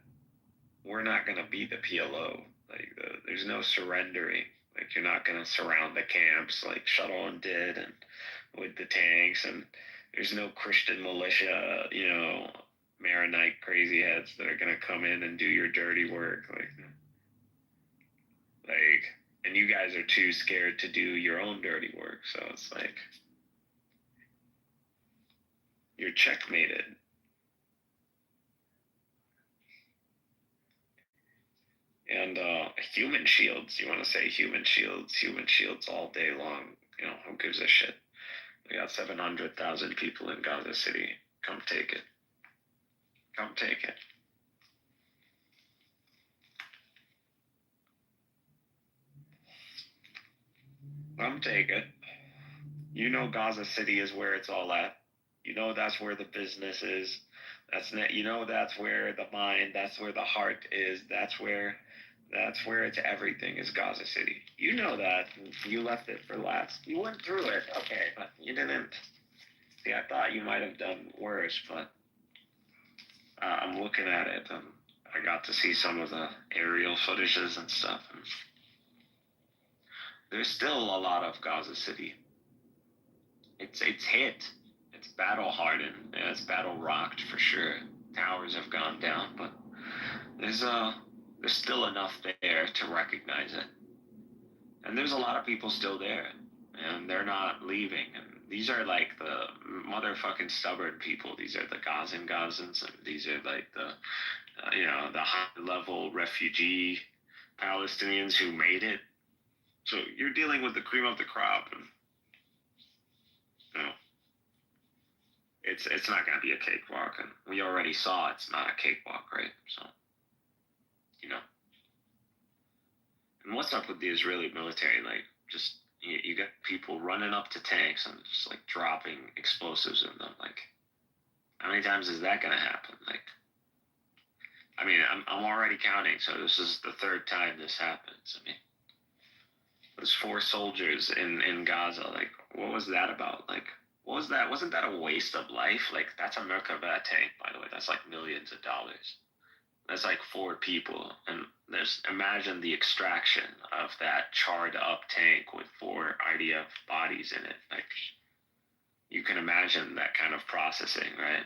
we're not going to beat the PLO. Like, there's no surrendering. Like, you're not going to surround the camps like Sharon did, and with the tanks, and there's no Christian militia, you know, Maronite crazy heads that are going to come in and do your dirty work. Like, and you guys are too scared to do your own dirty work. So it's like, you're checkmated. And human shields, you want to say human shields all day long. You know, who gives a shit? We got 700,000 people in Gaza City. Come take it. Come take it. Come take it. You know Gaza City is where it's all at. You know that's where the business is. You know that's where the mind, that's where the heart is. That's where it's everything, is Gaza City. You know that. You left it for last. You went through it, okay, but you didn't. See, I thought you might have done worse, but I'm looking at it, and I got to see some of the aerial footages and stuff. And there's still a lot of Gaza City. It's hit. It's battle hardened, and it's battle rocked for sure. Towers have gone down, but there's still enough there to recognize it. And there's a lot of people still there, and they're not leaving. And these are like the motherfucking stubborn people. These are the Gazans, and these are like the, the high-level refugee Palestinians who made it. So you're dealing with the cream of the crop, and you know, it's not going to be a cakewalk, and we already saw it's not a cakewalk, right? So, you know. And what's up with the Israeli military? Like, just You got people running up to tanks and just like dropping explosives in them. Like, how many times is that gonna happen? Like, I mean, I'm already counting, so this is the third time this happens. I mean, those 4 soldiers in Gaza, like, what was that about? Like, what was that? Wasn't that a waste of life? Like, that's a Merkava tank, by the way. That's like millions of dollars. That's like 4 people, and imagine the extraction of that charred up tank with 4 IDF bodies in it. Like, you can imagine that kind of processing, right?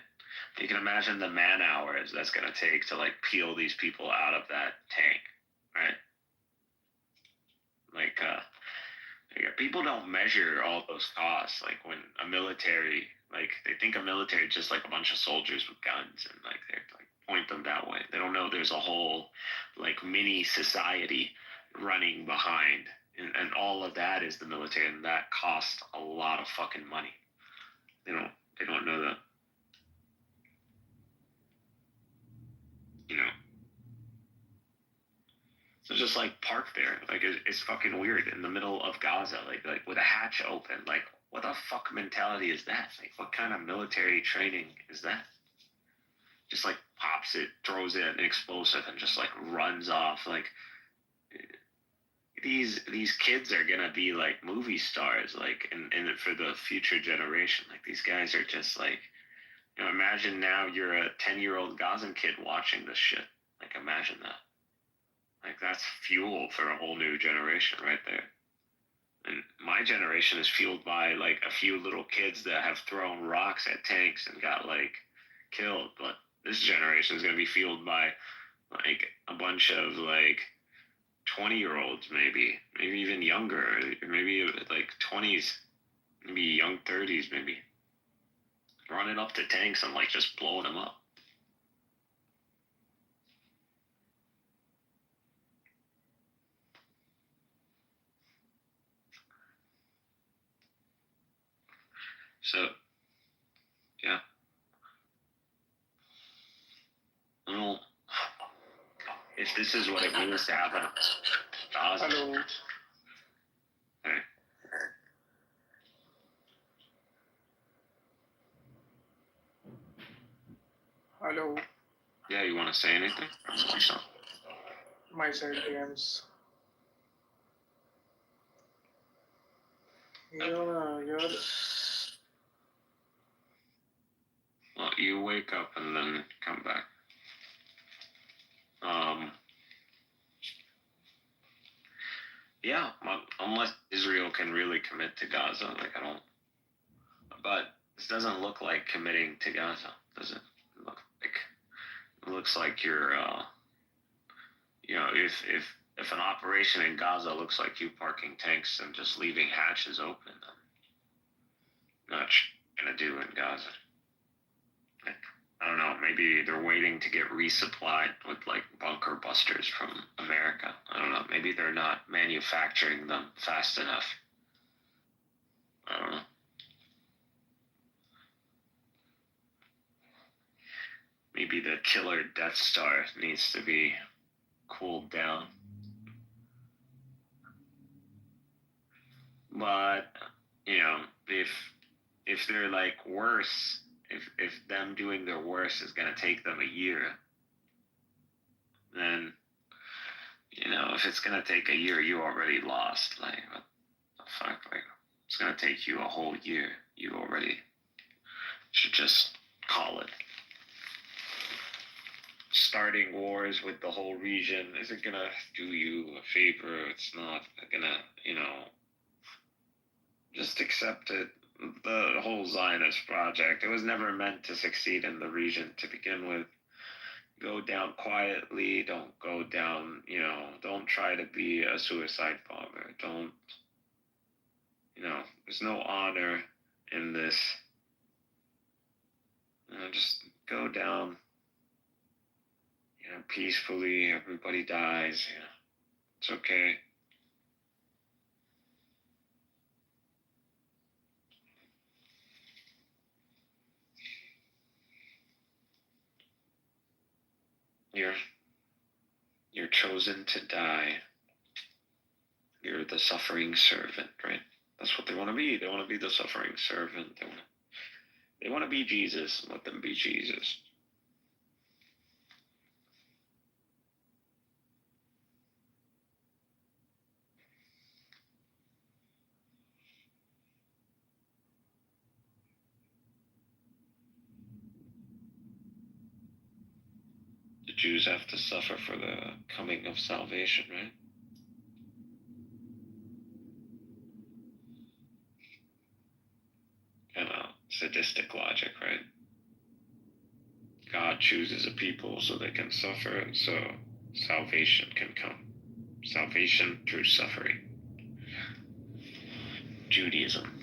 You can imagine the man hours that's gonna take to like peel these people out of that tank, right? Like, people don't measure all those costs. Like, when a military, like, they think a military is just like a bunch of soldiers with guns, and like they're like point them that way. They don't know there's a whole like mini society running behind, and all of that is the military, and that costs a lot of fucking money. They don't know that. You know. So just like park there, like it's fucking weird in the middle of Gaza, like with a hatch open. Like, what the fuck mentality is that? Like, what kind of military training is that? Just like pops it, throws it an explosive, and just like runs off. Like, these kids are gonna be like movie stars, like in for the future generation. Like, these guys are just like, imagine now you're a 10-year-old Gazan kid watching this shit. Like, imagine that. Like, that's fuel for a whole new generation right there. And my generation is fueled by like a few little kids that have thrown rocks at tanks and got like killed. But this generation is going to be fueled by like a bunch of like 20-year-olds, maybe even younger, or maybe like 20s, maybe young 30s, maybe running up to tanks and like just blowing them up. So, yeah. Well, if this is what it means to have a Gaza. Hello. Hey. Hello. Yeah, you want to say anything? My side games. Yours. Well, you wake up and then come back. Yeah, unless Israel can really commit to Gaza, like, I don't. But this doesn't look like committing to Gaza, does it? It looks like you're, if an operation in Gaza looks like you parking tanks and just leaving hatches open, then not gonna do in Gaza. Like, I don't know, maybe they're waiting to get resupplied with like bunker busters from America. I don't know, maybe they're not manufacturing them fast enough. I don't know. Maybe the killer Death Star needs to be cooled down. But, if they're like worse, if them doing their worst is gonna take them a year, then, if it's gonna take a year, you already lost. Like, what the fuck? Like, it's gonna take you a whole year. You already should just call it. Starting wars with the whole region isn't gonna do you a favor. It's not gonna, just accept it. The whole Zionist project, it was never meant to succeed in the region to begin with. Go down quietly. Don't go down, don't try to be a suicide bomber. Don't, there's no honor in this. Just go down, peacefully. Everybody dies. It's okay. You're chosen to die. You're the suffering servant, right? That's what they want to be. They want to be the suffering servant. They want to be Jesus. Let them be Jesus. The Jews have to suffer for the coming of salvation, right? Kind of sadistic logic, right? God chooses a people so they can suffer, so salvation can come. Salvation through suffering. Judaism.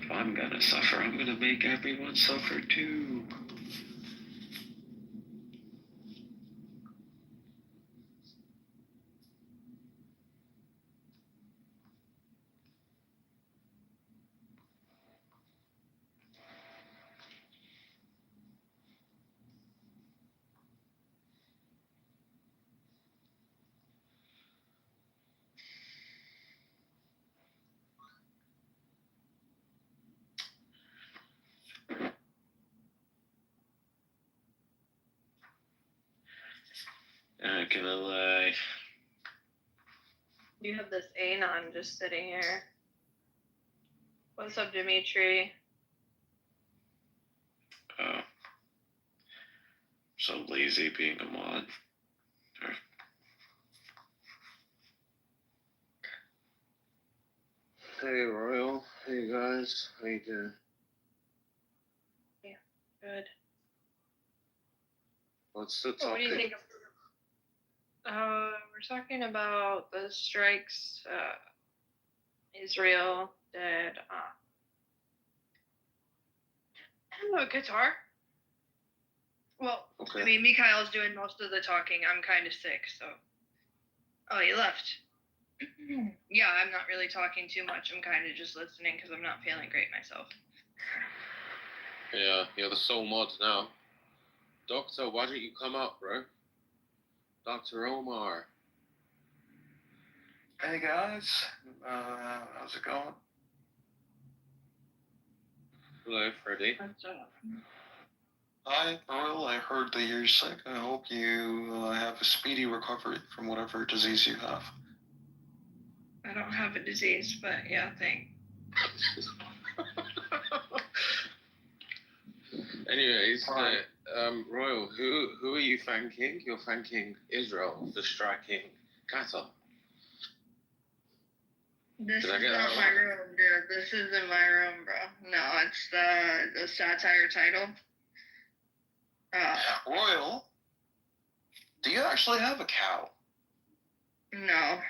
If I'm gonna suffer, I'm gonna make everyone suffer too. Not gonna lie. You have this Anon just sitting here. What's up, Dimitri? Oh. So lazy being a mod. Hey Royal, hey guys, how you doing? Yeah, good. What's the What topic? do you think? We're talking about the strikes Israel did. Qatar. Well, Okay. I mean, Mikhail's doing most of the talking. I'm kind of sick, so. Oh, he left. Yeah, I'm not really talking too much. I'm kind of just listening because I'm not feeling great myself. Yeah, you're the sole mod now. Doctor, why don't you come up, bro? Dr. Omar. Hey guys, how's it going? Hello, Freddie. What's up? Hi, Royal. I heard that you're sick. I hope you have a speedy recovery from whatever disease you have. I don't have a disease, but yeah, thanks. Anyways, Royal, who are you thanking? You're thanking Israel for striking Qatar. This Did I is get that not my right? room, dude. This isn't my room, bro. No, it's the satire title. Royal, do you actually have a cow? No.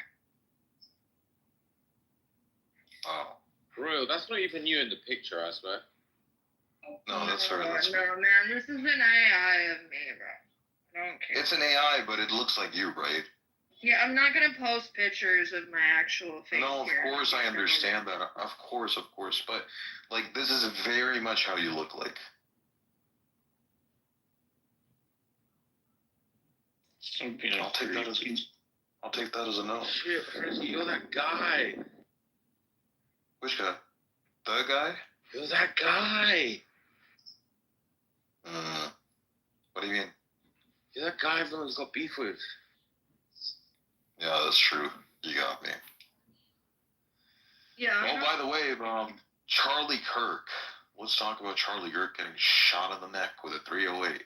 Oh. Royal, that's not even you in the picture, I swear. No, that's fair. No, That's fair. no, man. This is an AI of me, bro. I don't care. It's an AI, but it looks like you, right? Yeah, I'm not gonna post pictures of my actual face. No, of here. course I understand that. Of course. But, like, this is very much how you look like. I'll take that as a no. Shit, Freddie, you're that guy. Which guy? The guy? You're that guy. What do you mean? You're that guy everyone's got beef with. Yeah, that's true. You got me. Yeah. Oh, by the way, Charlie Kirk. Let's talk about Charlie Kirk getting shot in the neck with a 308.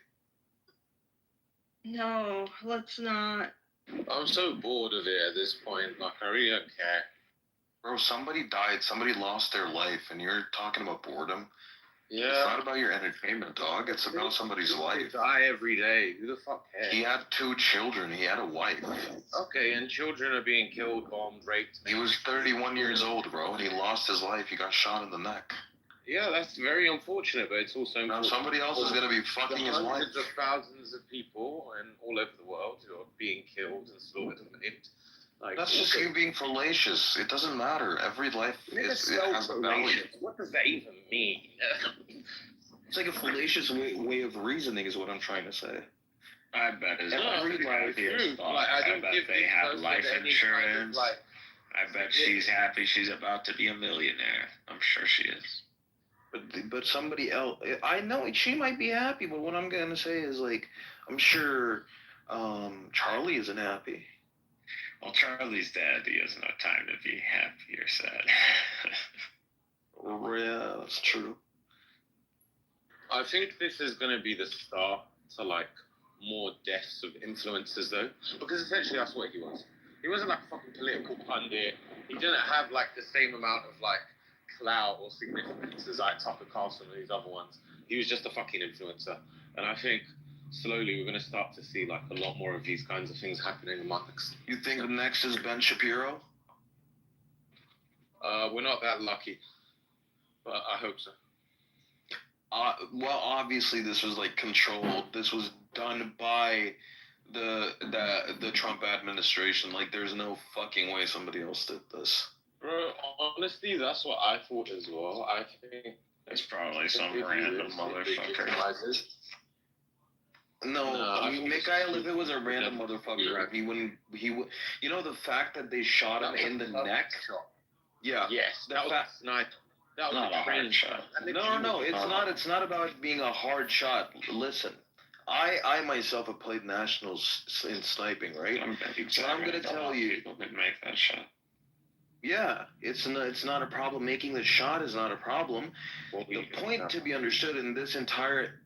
No, let's not. I'm so bored of it at this point. Like, I really don't care. Bro, somebody died. Somebody lost their life, and you're talking about boredom? Yeah. It's not about your entertainment, dog. It's about somebody's life. They die every day. Who the fuck cares? He had 2 children. He had a wife. Okay, and children are being killed, bombed, raped. He was 31 years old, bro, and he lost his life. He got shot in the neck. Yeah, that's very unfortunate, but it's also Now important. somebody else is going to be fucking his wife. Hundreds of thousands of people and all over the world who are being killed and slaughtered and raped. Like, Like, That's just you being fallacious. It doesn't matter. Every life It's it so has a value. fallacious. What does that even mean? It's like a fallacious way of reasoning is what I'm trying to say. I bet his No, wife it's is happy as true. fuck. Like, I I don't bet give they this have person life any kind of, insurance. like, I bet she's happy she's about to be a millionaire. I'm sure she is. But somebody else, I know she might be happy, but what I'm gonna say is like, I'm sure Charlie isn't happy. Well, Charlie's dead. He has no time to be happy or sad. Yeah, that's true. I think this is going to be the start to like more deaths of influencers, though, because essentially that's what he was. He wasn't like a fucking political pundit. He didn't have like the same amount of like clout or significance as like Tucker Carlson and these other ones. He was just a fucking influencer, and I think slowly we're going to start to see like a lot more of these kinds of things happening amongst. You think the next is Ben Shapiro? We're not that lucky, but I hope so. Well, obviously this was like controlled. This was done by the Trump administration. Like, there's no fucking way somebody else did this. Bro, honestly, that's what I thought as well. I think It's probably some random motherfucker. No, I mean, Mikhail, if it was a random motherfucker, he wouldn't. You know, the fact that they shot him in the neck. Yeah. Yes, that was a sniper. That was Not a hard shot. No, it's not. It's not about it being a hard shot. Listen, I myself have played nationals in sniping, right? I'm gonna tell you, people could make that shot. Yeah, it's not a problem. Making the shot is not a problem. The point to be understood in this entire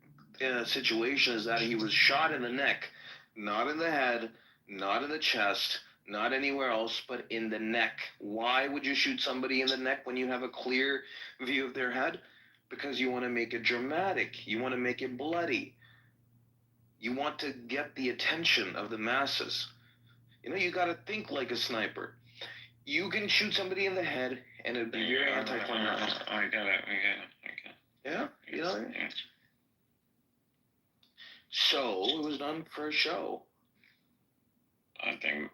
situation is that he was shot in the neck, not in the head, not in the chest, not anywhere else, but in the neck. Why would you shoot somebody in the neck when you have a clear view of their head? Because you want to make it dramatic. You want to make it bloody. You want to get the attention of the masses. You know, you got to think like a sniper. You can shoot somebody in the head, and it'd be very anticlimactic. I get it. Yeah, you know. Yeah. So it was done for a show. I think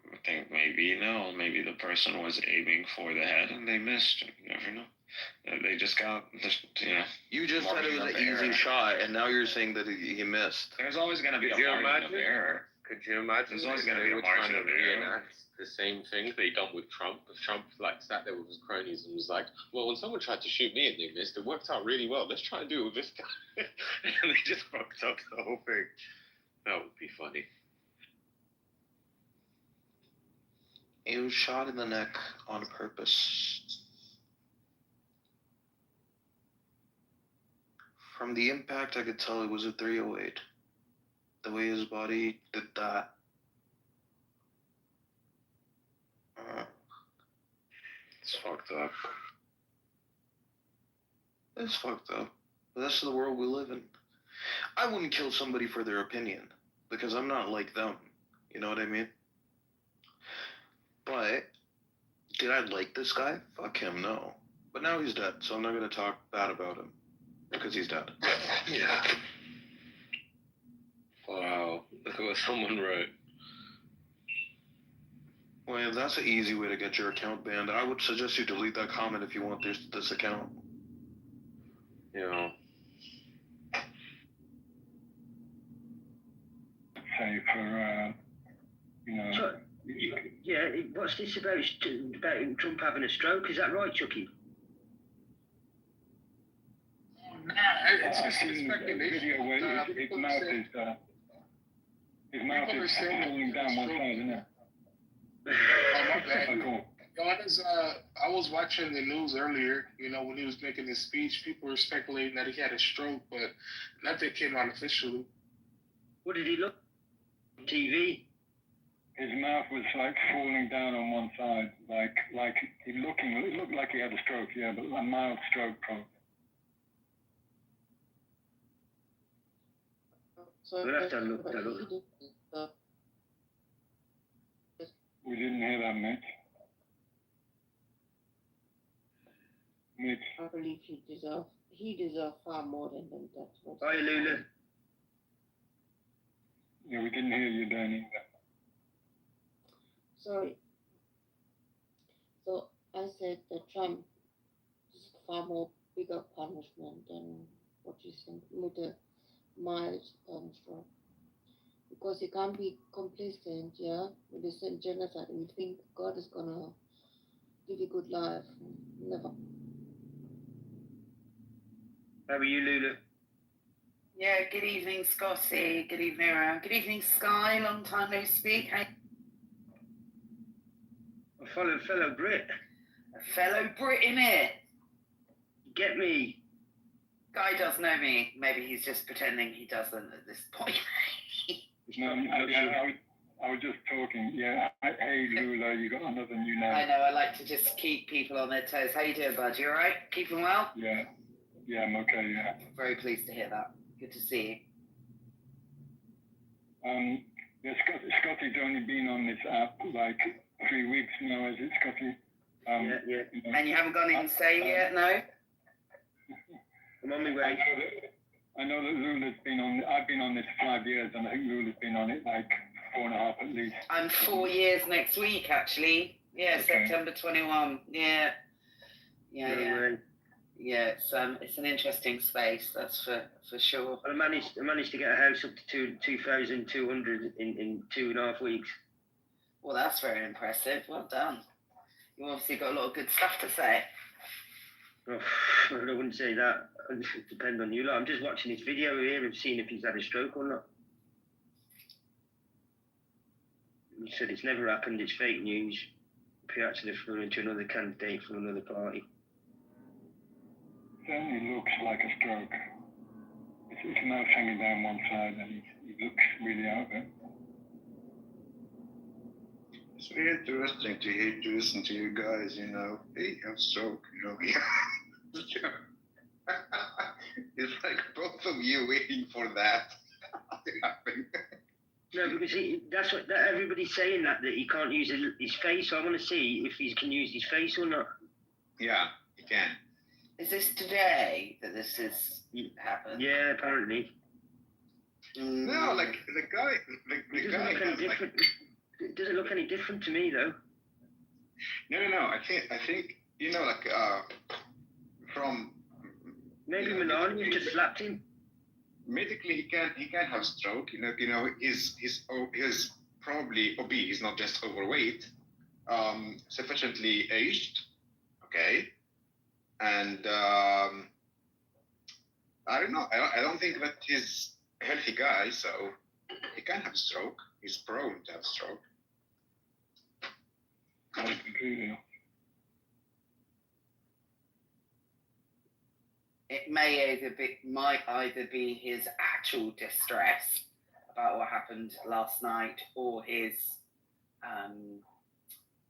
maybe maybe the person was aiming for the head and they missed. You never know. They just got You just said it was an easy shot, and now you're saying that he missed. There's always going to be a margin of error. Could you imagine? There's always going to they be a were trying margin to of error. reenact the same thing they done with Trump. If Trump like sat there with his cronies and was like, "Well, when someone tried to shoot me and they missed, it worked out really well. Let's try and do it with this guy," and they just fucked up the whole thing. That would be funny. He was shot in the neck on purpose. From the impact, I could tell it was a 308. The way his body did that. It's fucked up. It's fucked up. But that's the world we live in. I wouldn't kill somebody for their opinion, because I'm not like them. You know what I mean? But, did I like this guy? Fuck him, no. But now he's dead, so I'm not going to talk bad about him. Because he's dead. Yeah. Wow. Look at what someone wrote. Well, that's an easy way to get your account banned. I would suggest you delete that comment if you want this account. Yeah. Say for, So, yeah, what's this about Trump having a stroke? Is that right, Chucky? It's just a video where his mouth is falling down one side, isn't it? Oh, my bad. I was watching the news earlier, when he was making his speech. People were speculating that he had a stroke, but nothing came out officially. What did he look on TV? His mouth was like falling down on one side, like it looked like he had a stroke, yeah, but a mild stroke probably. We'll have to look that up. We didn't hear that, Mitch. Mitch. I believe he deserves far more than that. Hi, Lula. Yeah, we didn't hear you then either. Sorry. I said that Trump is far more bigger punishment than what you think with a mild stroke. Because you can't be complacent, yeah, with the same genocide and you think God is gonna give you good life. Never. How are you, Lulu? Yeah, good evening, Scotty. Good evening, everyone. Good evening, Sky. Long time no speak. Hey. A fellow Brit. A fellow Brit in it. Get me. Guy does know me. Maybe he's just pretending he doesn't at this point. No, I was just talking. Yeah, hey Lula, you got another new name. I know. I like to just keep people on their toes. How you doing, bud? You all right? Keeping well? Yeah, I'm okay. Yeah. Very pleased to hear that. Good to see you. Yeah, Scotty's only been on this app like 3 weeks now, is it, Scotty? Yeah. You know, and you haven't gone in staying yet, no? I'm on my way. I know that Lula's been on. I've been on this 5 years, and I think Lula's been on it like 4.5 at least. I'm 4 years next week, actually. Yeah, okay. September 21. Yeah. Yeah, it's an interesting space, that's for sure. I managed to get a house up to 2,200 in 2.5 weeks. Well, that's very impressive. Well done. You obviously got a lot of good stuff to say. Oh, I wouldn't say that. It depends on you. I'm just watching this video here and seeing if he's had a stroke or not. He said it's never happened. It's fake news. He actually flew into another candidate from another party. Certainly looks like a stroke. His mouth hanging down one side, and he looks really out of it. It's very interesting to listen to you guys. You know, hey, you have stroke. You know, it's like both of you waiting for that to happen. No, because that's what everybody's saying that he can't use his face. So I want to see if he can use his face or not. Yeah, he can. Is this today that this has happened? Yeah, apparently. No, like the guy has like. It doesn't look any different to me though. No. I think you know, like from. Maybe Melania just slapped him. Medically, he can have stroke. You know, he's probably obese, not just overweight. Sufficiently aged. Okay. And I don't know. I don't think that he's a healthy guy, so he can have stroke. He's prone to have stroke. It might either be his actual distress about what happened last night, or his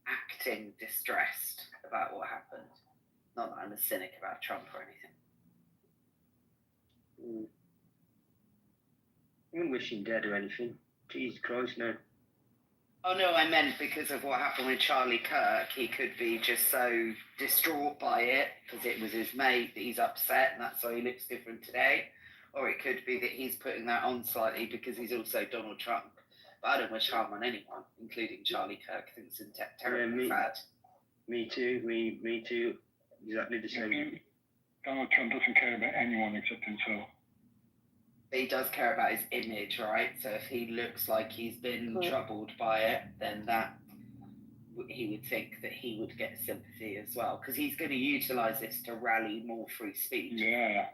acting distressed about what happened. Not that I'm a cynic about Trump or anything. I wouldn't wish him dead or anything. Jesus Christ, no. Oh no, I meant because of what happened with Charlie Kirk. He could be just so distraught by it because it was his mate that he's upset and that's why he looks different today. Or it could be that he's putting that on slightly because he's also Donald Trump. But I don't wish harm on anyone, including Charlie Kirk. I think it's terribly sad. Me too. Me too. Exactly the same. Donald Trump doesn't care about anyone except himself. He does care about his image, right? So if he looks like he's been troubled by it, then that he would think that he would get sympathy as well, because he's going to utilise this to rally more free speech. Yeah.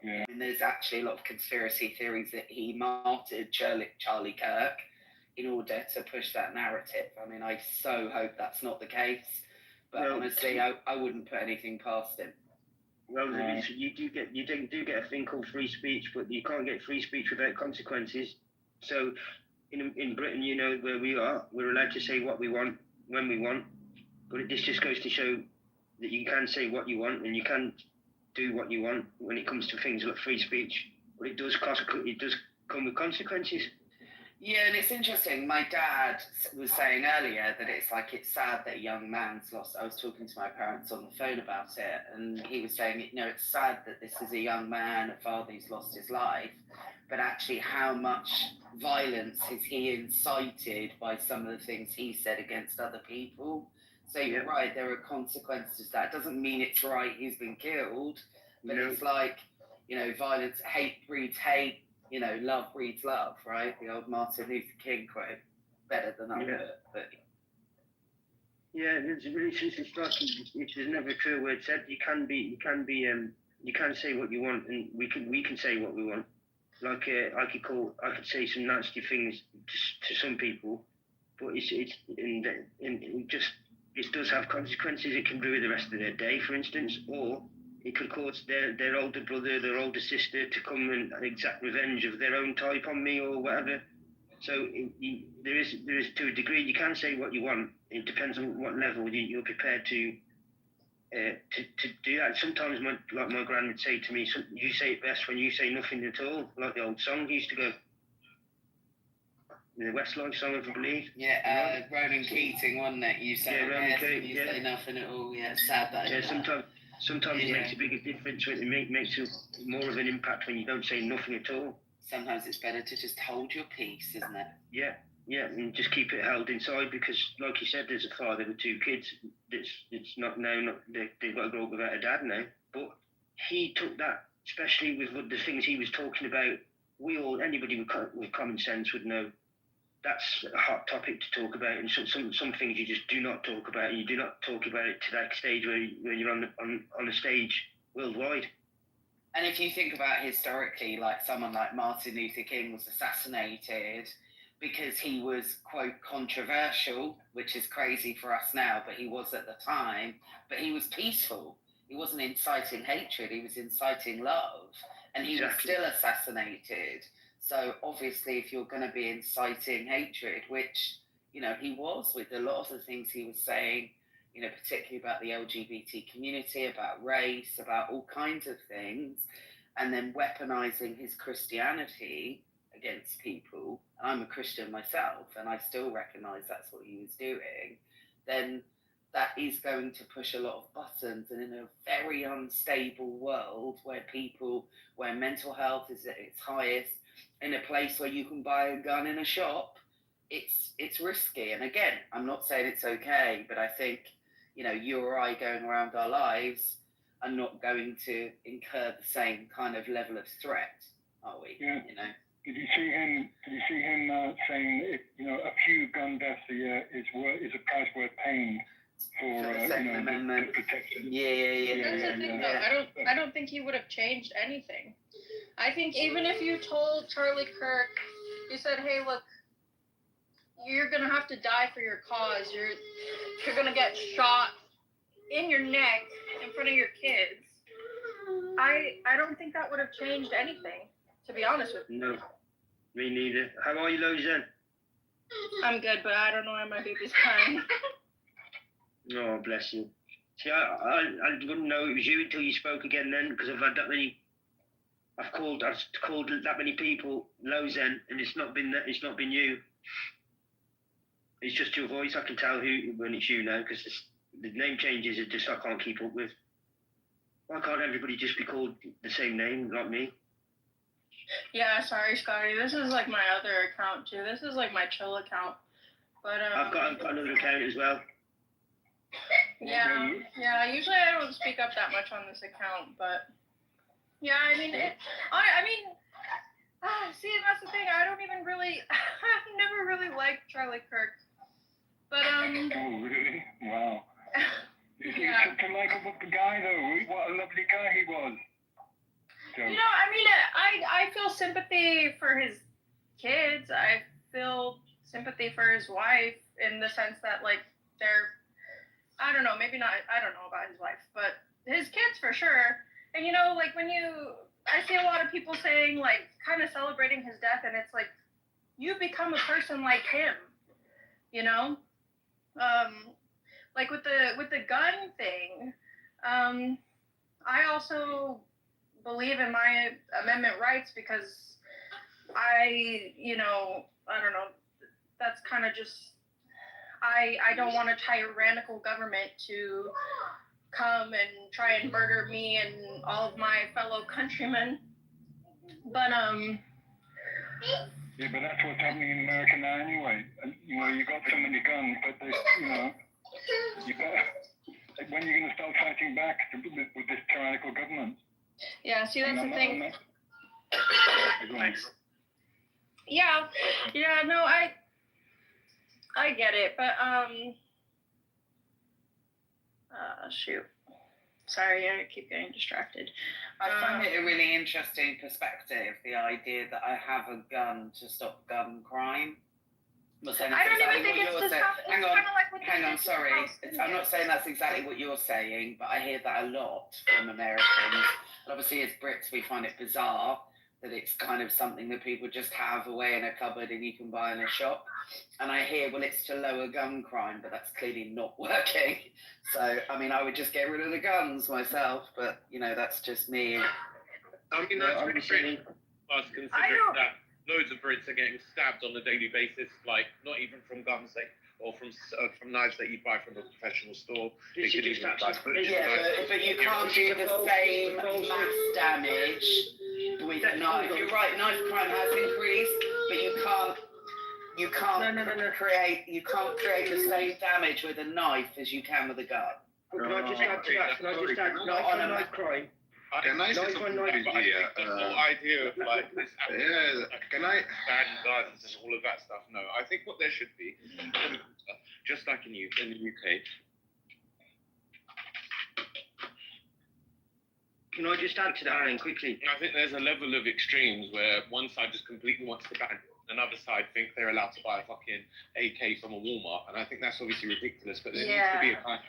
And there's actually a lot of conspiracy theories that he martyred Charlie Kirk in order to push that narrative. I mean, I so hope that's not the case, but honestly, I wouldn't put anything past him. Well, you do get a thing called free speech, but you can't get free speech without consequences. So, in Britain, you know where we are. We're allowed to say what we want when we want, but this just goes to show that you can say what you want and you can do what you want when it comes to things like free speech. But it does come with consequences. Yeah, and it's interesting. My dad was saying earlier that it's sad that a young man's lost. I was talking to my parents on the phone about it, and he was saying, it's sad that this is a young man, a father who's lost his life, but actually how much violence has he incited by some of the things he said against other people. So you're right, there are consequences. That doesn't mean it's right he's been killed, but it's like, violence, hate breeds hate, love breeds love, right? The old Martin Luther King quote, better than I would, but... Yeah, it's there's never a true word said. You can say what you want, and we can say what we want. Like I could say some nasty things to some people, but it does have consequences. It can ruin the rest of their day, for instance, or it could cause their older brother, their older sister to come and exact revenge of their own type on me or whatever. So there is to a degree you can say what you want. It depends on what level you're prepared to do that. Sometimes my gran would say to me, "You say it best when you say nothing at all," like the old song used to go. The Westlife song, I believe. Yeah, Ronan Keating, wasn't it? You say say nothing at all. Yeah, it's sad that. Yeah, sometimes it makes a bigger difference when it makes more of an impact when you don't say nothing at all. Sometimes it's better to just hold your peace, isn't it? Yeah, and just keep it held inside because, like you said, there's a father with two kids. It's not they've got to grow up without a dad now. But he took that, especially with the things he was talking about. Anybody with common sense would know that's a hot topic to talk about, and some things you just do not talk about, and you do not talk about it to that stage where you're on a stage worldwide. And if you think about historically, like someone like Martin Luther King was assassinated because he was, quote, controversial, which is crazy for us now, but he was at the time, but he was peaceful. He wasn't inciting hatred, he was inciting love, and he was still assassinated. So obviously, if you're going to be inciting hatred, which, he was with a lot of the things he was saying, particularly about the LGBT community, about race, about all kinds of things, and then weaponizing his Christianity against people, and I'm a Christian myself, and I still recognize that's what he was doing, then that is going to push a lot of buttons, and in a very unstable world where mental health is at its highest, in a place where you can buy a gun in a shop, it's risky. And again, I'm not saying it's okay, but I think, you or I going around our lives are not going to incur the same kind of level of threat, are we? Yeah. Did you see him saying that, a few gun deaths a year is a price worth paying for the protection? Yeah. That's the thing, though. I don't think he would have changed anything. I think even if you told Charlie Kirk, you said, "Hey, look, you're gonna have to die for your cause. You're gonna get shot in your neck in front of your kids." I don't think that would have changed anything, to be honest with you. No, me neither. How are you, Lozen? I'm good, but I don't know why my baby's crying. Oh, bless you. See, I wouldn't know it was you until you spoke again then, because I've had that many. I've called that many people Lozen, and it's not been you. It's just your voice. I can tell when it's you now, because the name changes are just I can't keep up with. Why can't everybody just be called the same name like me? Yeah, sorry, Scotty. This is like my other account too. This is like my chill account. But I've got another account as well. Yeah. Usually I don't speak up that much on this account, but yeah, I mean, see, that's the thing. I don't even really. I've never really liked Charlie Kirk, but Oh, really? Wow. He's such a likable guy, though. What a lovely guy he was. So. I feel sympathy for his kids. I feel sympathy for his wife in the sense that, like, I don't know, maybe not, I don't know about his wife, but his kids for sure. And, like, I see a lot of people saying, like, kind of celebrating his death, and it's like, you become a person like him, like with the gun thing, I also believe in my amendment rights because I don't know, that's kind of just, I don't want a tyrannical government to come and try and murder me and all of my fellow countrymen. But yeah, but that's what's happening in America now anyway. You got so many guns, but they, when are you going to start fighting back with this tyrannical government? Yeah, see, that's the thing. Thanks. Yeah, no, I get it, but shoot. Sorry, I keep getting distracted. I find it a really interesting perspective, the idea that I have a gun to stop gun crime. I don't even think it's just hang on, sorry. I'm not saying that's exactly what you're saying, but I hear that a lot from Americans. And obviously, as Brits, we find it bizarre that it's kind of something that people just have away in a cupboard and you can buy in a shop. And I hear, well, it's to lower gun crime, but that's clearly not working. So, I mean, I would just get rid of the guns myself, but, you know, that's just me. I mean, that's really strange. Plus, considering that loads of Brits are getting stabbed on a daily basis, like, not even from guns or from knives that you buy from a professional store. But you can't do the same mass damage with a knife. You're right, knife crime has increased, but you can't create the same damage with a knife as you can with a gun. Can I just add to that? Can I just add, not on a knife crime. Can I say the something? whole idea of like this can I ban guns and all of that stuff? No, I think what there should be, just like in the UK. Can I just add to that then quickly? I think there's a level of extremes where one side just completely wants to ban it, another side think they're allowed to buy a fucking AK from a Walmart, and I think that's obviously ridiculous. But there needs to be a kind.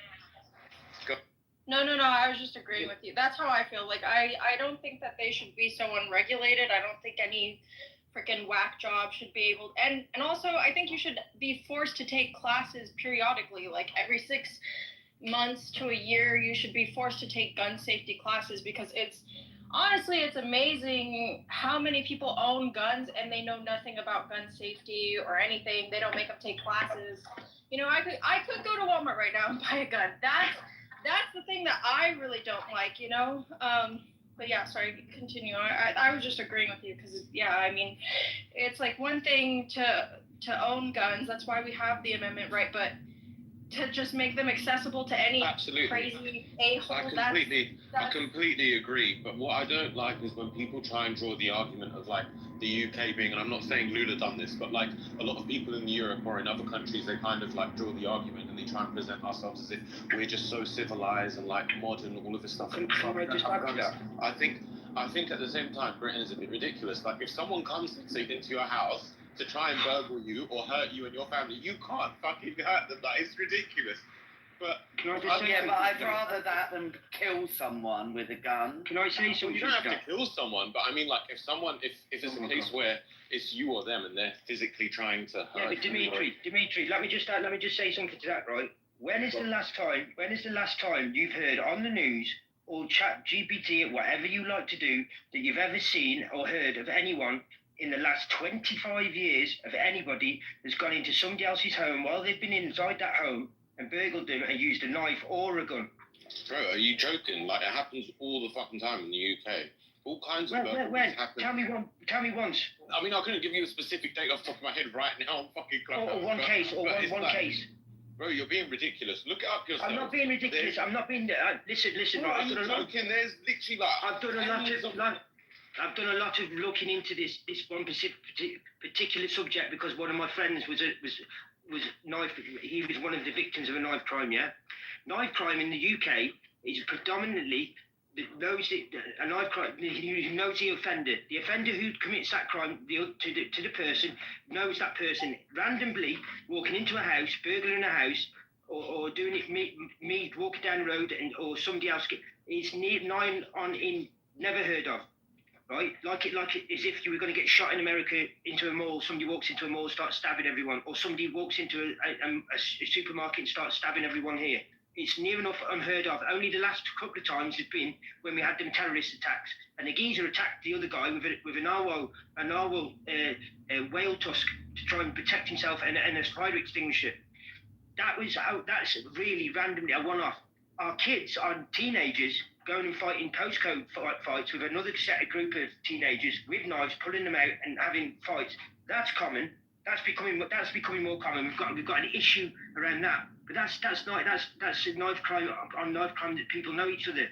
No, I was just agreeing with you. That's how I feel. Like, I don't think that they should be so unregulated. I don't think any freaking whack job should be able, and also I think you should be forced to take classes periodically, like every 6 months to a year, you should be forced to take gun safety classes, because it's amazing how many people own guns and they know nothing about gun safety or anything. They don't make them take classes. You know, I could go to Walmart right now and buy a gun. That's the thing that I really don't like, you know? But yeah, sorry, continue. I was just agreeing with you because, yeah, I mean, it's like one thing to own guns. That's why we have the amendment, right? But to just make them accessible to any crazy a-hole. I completely agree. But what I don't like is when people try and draw the argument of like the UK being, and I'm not saying Lula done this, but like a lot of people in Europe or in other countries, they kind of like draw the argument and they try and present ourselves as if we're just so civilized and like modern, all of this stuff. I think at the same time, Britain is a bit ridiculous. Like if someone comes into your house to try and burgle you or hurt you and your family, you can't fucking hurt them. Like, it's ridiculous. But but I'd rather that than kill someone with a gun. Can I say something? You don't have to kill someone, but I mean, like, if it's a case where it's you or them and they're physically trying to hurt. Yeah, but Dimitri, let me just say something to that, right? When is the last time you've heard on the news or chat GPT, whatever you like to do, that you've ever seen or heard of anyone in the last 25 years of anybody that's gone into somebody else's home while they've been inside that home and burgled them and used a knife or a gun? Bro, are you joking? Like, it happens all the fucking time in the UK. All kinds of when? Happen. Tell me once. I mean, I couldn't give you a specific date off the top of my head right now. I'm fucking or one case. Bro, you're being ridiculous. Look it up yourself. I'm not being ridiculous. I'm not being. Listen. Bro, There's literally like. I've done a lot of looking into this one particular subject because one of my friends was knife. He was one of the victims of a knife crime. Yeah, knife crime in the UK is predominantly a knife crime. Who knows the offender? The offender who commits that crime to the person knows that person randomly walking into a house, burgling a house, or doing it me walking down the road or somebody else. It's 9 on in never heard of. Right, like it as if you were going to get shot in America into a mall. Somebody walks into a mall, starts stabbing everyone, or somebody walks into a supermarket and starts stabbing everyone here. It's near enough unheard of. Only the last couple of times has been when we had them terrorist attacks, and the geezer attacked the other guy with a narwhal whale tusk to try and protect himself and a fire extinguisher. That's really randomly a one-off. Our kids, our teenagers, going and fighting postcode fights with another group of teenagers with knives, pulling them out and having fights. That's common. That's becoming more common. We've got an issue around that. But that's a knife crime on knife crime that people know each other.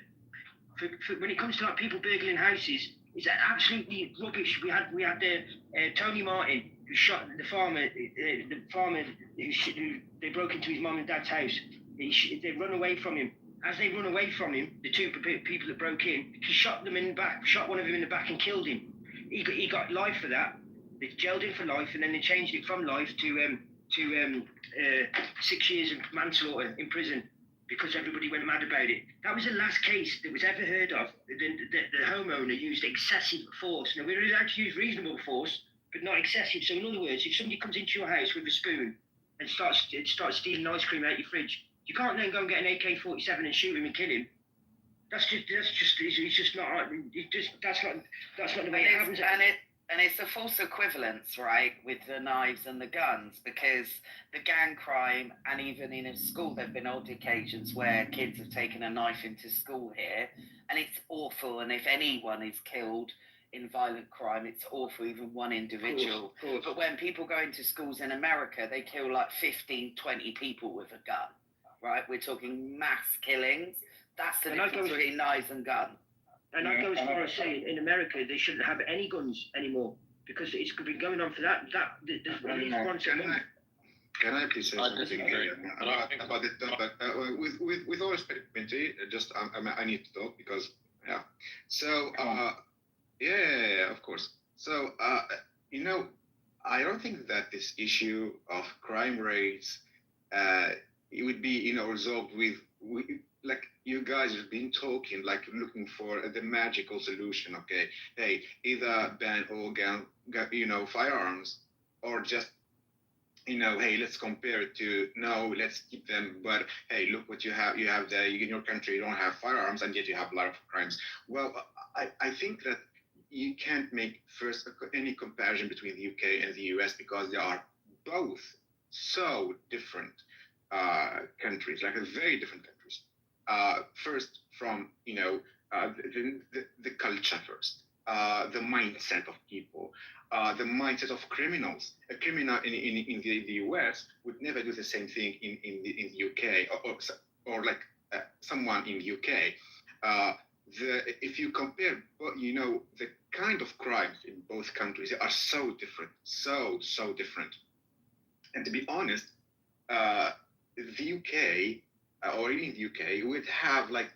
When it comes to like people burgling houses, it's absolutely rubbish. We had Tony Martin who shot the farmer. Who they broke into his mum and dad's house. They run away from him. As they run away from him, the two people that broke in, he shot them in the back. Shot one of them in the back and killed him. He got life for that. They jailed him for life, and then they changed it from life to 6 years of manslaughter in prison because everybody went mad about it. That was the last case that was ever heard of. The homeowner used excessive force. Now, we're allowed to use reasonable force, but not excessive. So, in other words, if somebody comes into your house with a spoon and starts stealing ice cream out your fridge, you can't then go and get an AK-47 and shoot him and kill him. It's just not right. That's not the way it happens. And it's a false equivalence, right, with the knives and the guns, because the gang crime, and even in a school, there have been odd occasions where kids have taken a knife into school here, and it's awful. And if anyone is killed in violent crime, it's awful, even one individual. Of course. But when people go into schools in America, they kill like 15, 20 people with a gun, right? We're talking mass killings. That's the difference between knives and guns. And I go as far as saying in America they shouldn't have any guns anymore because it's been going on for that. Can I please say something about it? But with all respect, Benji, just I need to talk because So yeah, of course. So I don't think that this issue of crime rates it would be resolved with like you guys have been talking, like looking for the magical solution. Okay, hey, either ban all firearms, or just hey, let's compare it to no, let's keep them. But hey, look what you have. You have in your country, you don't have firearms, and yet you have a lot of crimes. Well, I think that you can't make first any comparison between the UK and the US because they are both so different countries, like very different countries. First from the culture first, the mindset of people, the mindset of criminals. A criminal in the US would never do the same thing in the UK or like someone in the UK. If you compare, the kind of crimes in both countries are so different, so different. And to be honest, the UK. Or in the UK, you would have I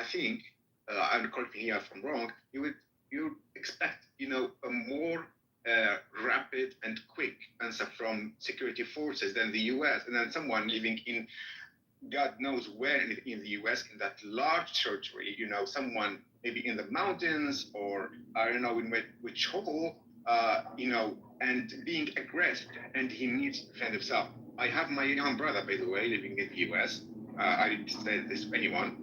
think, and correct me here if I'm wrong, you would expect, a more rapid and quick answer from security forces than the US, and then someone living in God knows where in the US, in that large territory, someone maybe in the mountains or I don't know in which hole, and being aggressive, and he needs to defend himself. I have my young brother, by the way, living in the US. I didn't say this to anyone.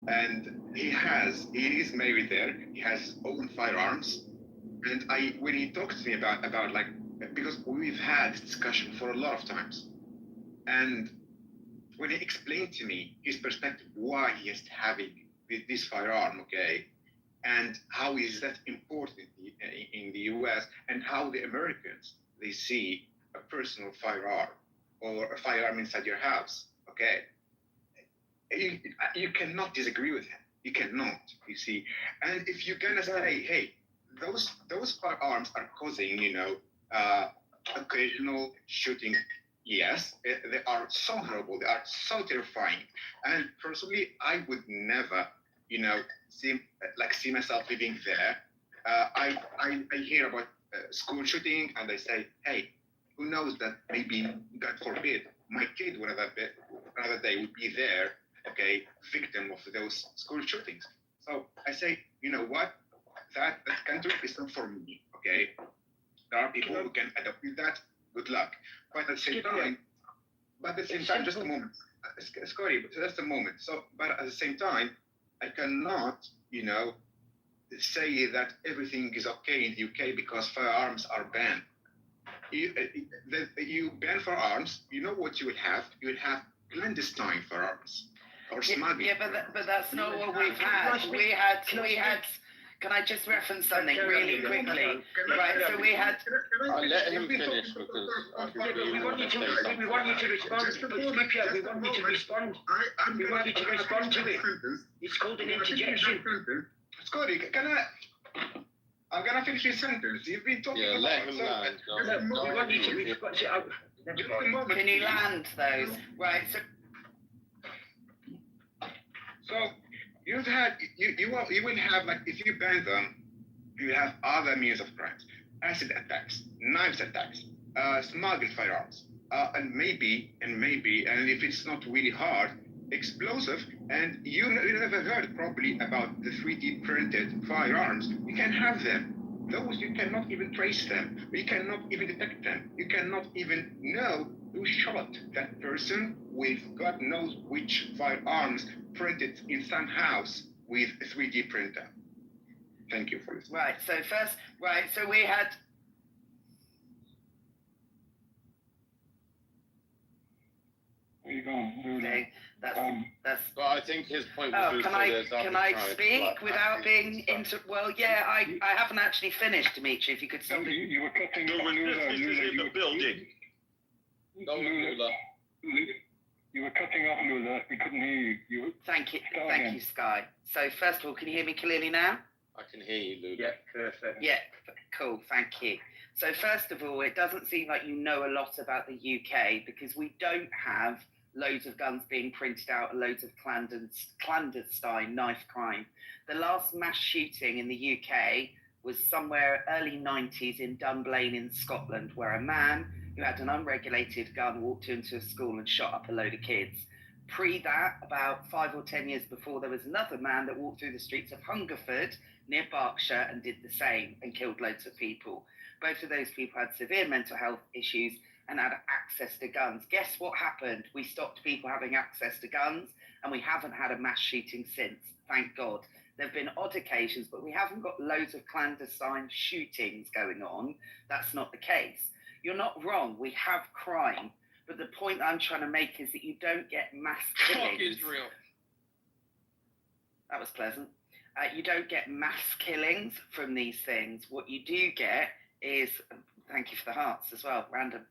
And he is married there. He has his own firearms. And when he talks to me about because we've had this discussion for a lot of times. And when he explained to me his perspective, why he is having this firearm, okay, and how is that important in the US, and how the Americans, they see a personal firearm or a firearm inside your house, okay. You cannot disagree with him. You cannot, you see. And if you're gonna say, hey, those firearms are causing, occasional shooting, yes, they are so horrible, they are so terrifying. And personally, I would never, see myself living there. I hear about school shooting, and I say, hey, who knows that maybe, God forbid, my kid another day would be there, okay, victim of those school shootings. So I say, you know what? That country is not for me, okay? There are people who can adapt with that. Good luck. But at the same time, just a moment. Scotty, just a moment. So, but at the same time, I cannot, say that everything is okay in the UK because firearms are banned. You ban firearms, you know what you would have? You would have clandestine firearms or smuggling. Yeah, but that's not what we've had. We had Can I just reference something really quickly? Right, so we had. I'll let him finish because we want you to respond. We want you to respond. We want you to respond to it. It's called an interjection. Scotty, I'm gonna finish this sentence. You've been talking about. Let him land. We want you to respond. Can you land those? Right, so. So you will have, like, if you ban them, you have other means of crimes: acid attacks, knives attacks, smuggled firearms, and maybe, and if it's not really hard, explosive. And you never heard probably about the 3D printed firearms. You can have them. Those you cannot even trace them. You cannot even detect them. You cannot even know who shot that person with God knows which firearms printed in some house with a 3D printer. Thank you for listening. Right, so we had. Where you going? Okay, that's. But I think his point was. Oh, can I speak without being into? Well, yeah, I haven't actually finished, Dimitri. If you could stop. You were cutting over in the building. You were cutting off, Lula. We couldn't hear you. Thank you, Sky. So first of all, can you hear me clearly now? I can hear you, Lula. Yeah, perfect. Yeah, cool. Thank you. So first of all, it doesn't seem like you know a lot about the UK because we don't have loads of guns being printed out and loads of clandestine knife crime. The last mass shooting in the UK was somewhere early 90s in Dunblane in Scotland, where a man who had an unregulated gun walked into a school and shot up a load of kids. Pre that, about 5 or 10 years before, there was another man that walked through the streets of Hungerford near Berkshire and did the same and killed loads of people. Both of those people had severe mental health issues and had access to guns. Guess what happened? We stopped people having access to guns and we haven't had a mass shooting since, thank God. There have been odd occasions, but we haven't got loads of clandestine shootings going on. That's not the case. You're not wrong, we have crime. But the point I'm trying to make is that you don't get mass killings. Fuck Israel. That was pleasant. You don't get mass killings from these things. What you do get is, thank you for the hearts as well, random.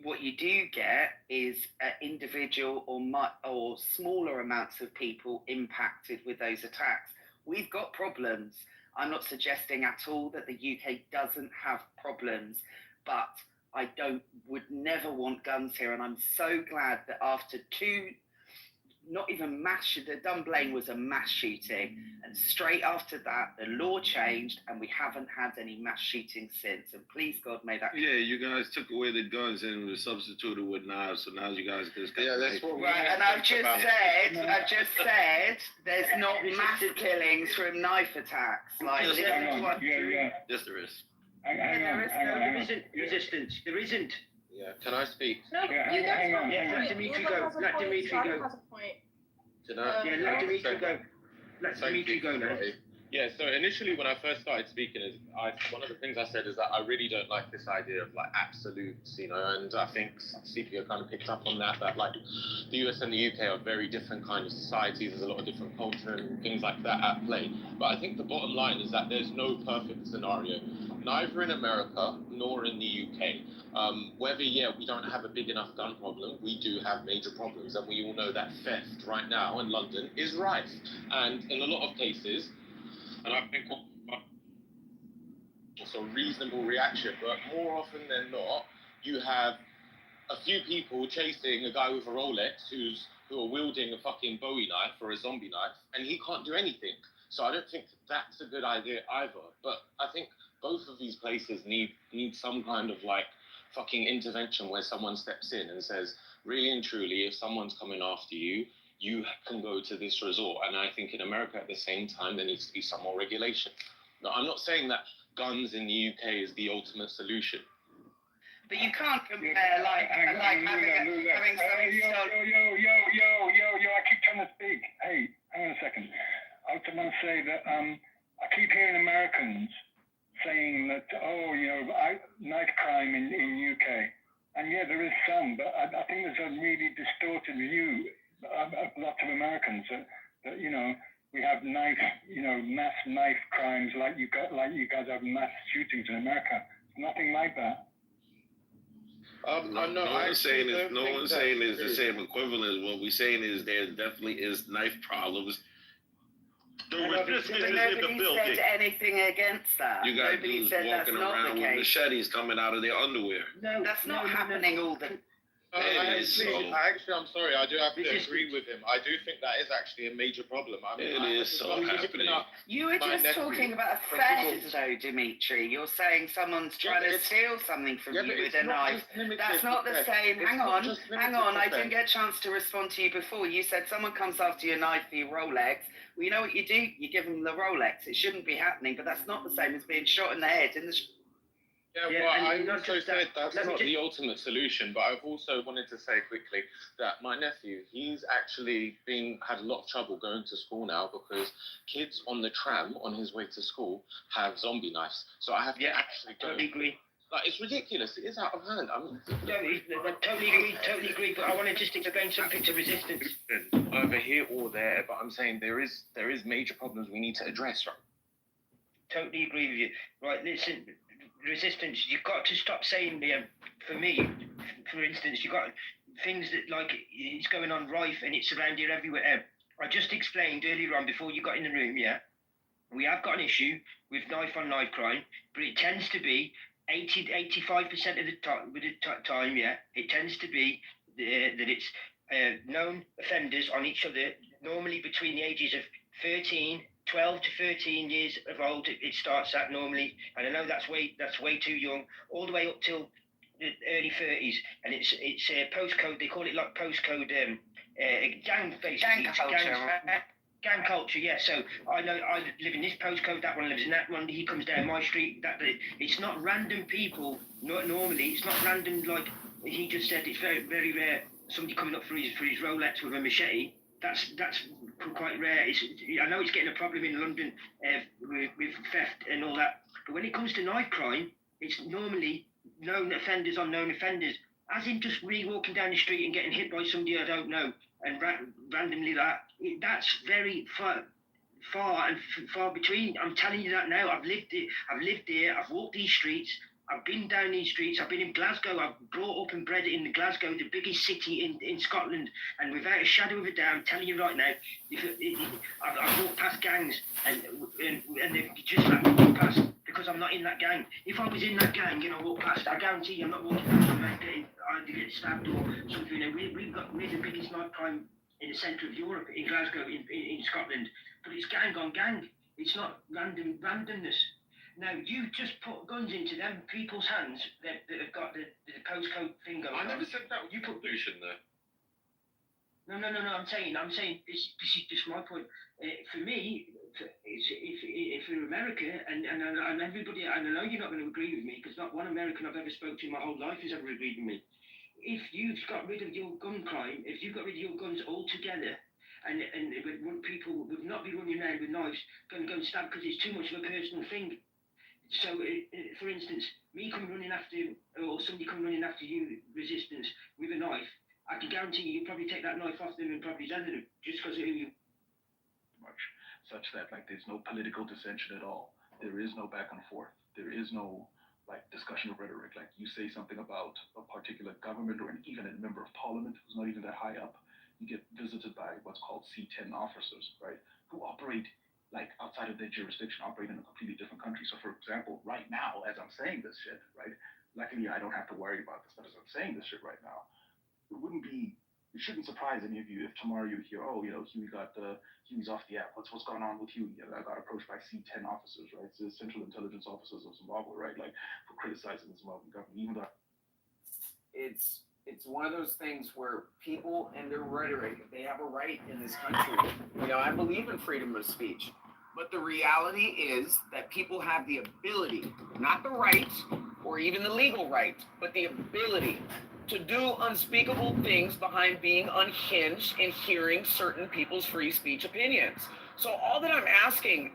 What you do get is individual or smaller amounts of people impacted with those attacks. We've got problems. I'm not suggesting at all that the UK doesn't have problems, but I would never want guns here. And I'm so glad that after the Dunblane was a mass shooting, and straight after that, the law changed, and we haven't had any mass shootings since. And please God, may that. Yeah, you guys took away the guns and it was substituted with knives, so now you guys just got. Yeah, that's what. Right, and I've just said, there's not mass killings from knife attacks. Like Yes, there is. There isn't resistance. There isn't. Yeah, can I speak? No, you hang on. guys Let Dimitri go. Let Dimitri go. Can I? Yeah, let Dimitri go. Let Dimitri go now. Yeah, so initially when I first started speaking, one of the things I said is that I really don't like this idea of like absolutes, and I think CPO kind of picked up on that like the US and the UK are very different kind of societies. There's a lot of different culture and things like that at play. But I think the bottom line is that there's no perfect scenario, neither in America nor in the UK. Whether, we don't have a big enough gun problem, we do have major problems. And we all know that theft right now in London is rife. And in a lot of cases, and I think it's a reasonable reaction, but more often than not, you have a few people chasing a guy with a Rolex who are wielding a fucking Bowie knife or a zombie knife, and he can't do anything. So I don't think that's a good idea either. But I think both of these places need some kind of like fucking intervention where someone steps in and says, really and truly, if someone's coming after you, you can go to this resort. And I think in America at the same time, there needs to be some more regulation. Now, I'm not saying that guns in the UK is the ultimate solution. But you can't compare having something Yo, I keep trying to speak. Hey, hang on a second. I was going to say that I keep hearing Americans saying that, knife crime in UK. And yeah, there is some, but I think there's a really distorted view of lots of Americans that we have mass knife crimes like you guys have mass shootings in America. Nothing like that. No one's saying is the same equivalent. What we're saying is there definitely is knife problems. The resistance is in the Nobody building. said anything against that. You got Nobody dudes said that's walking not around the with case. machetes coming out of their underwear. No, that's not happening all the. I'm sorry. I do have to agree with him. I do think that is actually a major problem. I mean, It is so happening. You were just talking about a theft, though, Dimitri. You're saying someone's trying to steal something from you with a knife. That's not the same. Hang on. I didn't get a chance to respond to you before. You said someone comes after your knife for your Rolex. Well, you know what you do? You give them the Rolex. It shouldn't be happening, but that's not the same as being shot in the head in the. I also said that's not the ultimate solution, but I've also wanted to say quickly that my nephew, he's actually had a lot of trouble going to school now because kids on the tram on his way to school have zombie knives. So I have to actually go. Totally agree. Like, it's ridiculous. It is out of hand. I mean, Totally agree. But I want to just explain something to resistance. Over here or there, but I'm saying there is major problems we need to address. Right? Totally agree with you. Right, listen. Resistance, you've got to stop saying, for me, for instance, you've got things that, like, it's going on rife and it's around here everywhere. I just explained earlier on, before you got in the room, we have got an issue with knife-on-knife crime, but it tends to be 85% of the time, it tends to be that it's known offenders on each other, normally between the ages of 12 to 13 years of old, it starts at normally, and I know that's way too young, all the way up till the early 30s, and it's postcode. They call it like postcode gang, basically. Gang culture, yeah. So I know I live in this postcode, that one lives in that one. He comes down my street. It's not random people. Normally, it's not random. Like he just said, it's very very rare. Somebody coming up for his Rolex with a machete. That's quite rare. I know it's getting a problem in London with theft and all that, but when it comes to knife crime, it's normally known offenders on known offenders, as in just me walking down the street and getting hit by somebody I don't know, and randomly that's very far between. I'm telling you that now. I've lived here. I've walked these streets. I've been down these streets. I've been in Glasgow. I've brought up and bred in Glasgow, the biggest city in Scotland. And without a shadow of a doubt, I'm telling you right now, I've walked past gangs and they've just let me walk past because I'm not in that gang. If I was in that gang and I walk past, I guarantee you I'm not walking past and either get stabbed or something. We're the biggest knife crime in the centre of Europe, in Glasgow, in Scotland. But it's gang on gang. It's not randomness. Now, you just put guns into them people's hands that have got the postcode thing going on. I never said that. You put pollution there. No. I'm saying this is just my point. For me, if you're America and everybody, and I know you're not going to agree with me because not one American I've ever spoken to in my whole life has ever agreed with me. If you've got rid of your gun crime, if you've got rid of your guns altogether, and people would not be running around with knives, going to stab because it's too much of a personal thing. So, for instance, me coming running after, or somebody coming running after you, resistance, with a knife, I can guarantee you'd probably take that knife off them and probably leather them, just because of who you... Much, such that, like, there's no political dissension at all. There is no back and forth. There is no, like, discussion of rhetoric. Like, you say something about a particular government or even a member of parliament who's not even that high up, you get visited by what's called C10 officers, right, who operate like outside of their jurisdiction, operate in a completely different country. So for example, right now, as I'm saying this shit, right, luckily I don't have to worry about this, but as I'm saying this shit right now, it shouldn't surprise any of you if tomorrow you hear, oh, Huey's off the app. What's going on with Huey? I got approached by C10 officers, right? It's the Central Intelligence Officers of Zimbabwe, right? Like for criticizing the Zimbabwean government, even though it's one of those things where people and their rhetoric, they have a right in this country. I believe in freedom of speech. But the reality is that people have the ability, not the right or even the legal right, but the ability to do unspeakable things behind being unhinged and hearing certain people's free speech opinions. So all that I'm asking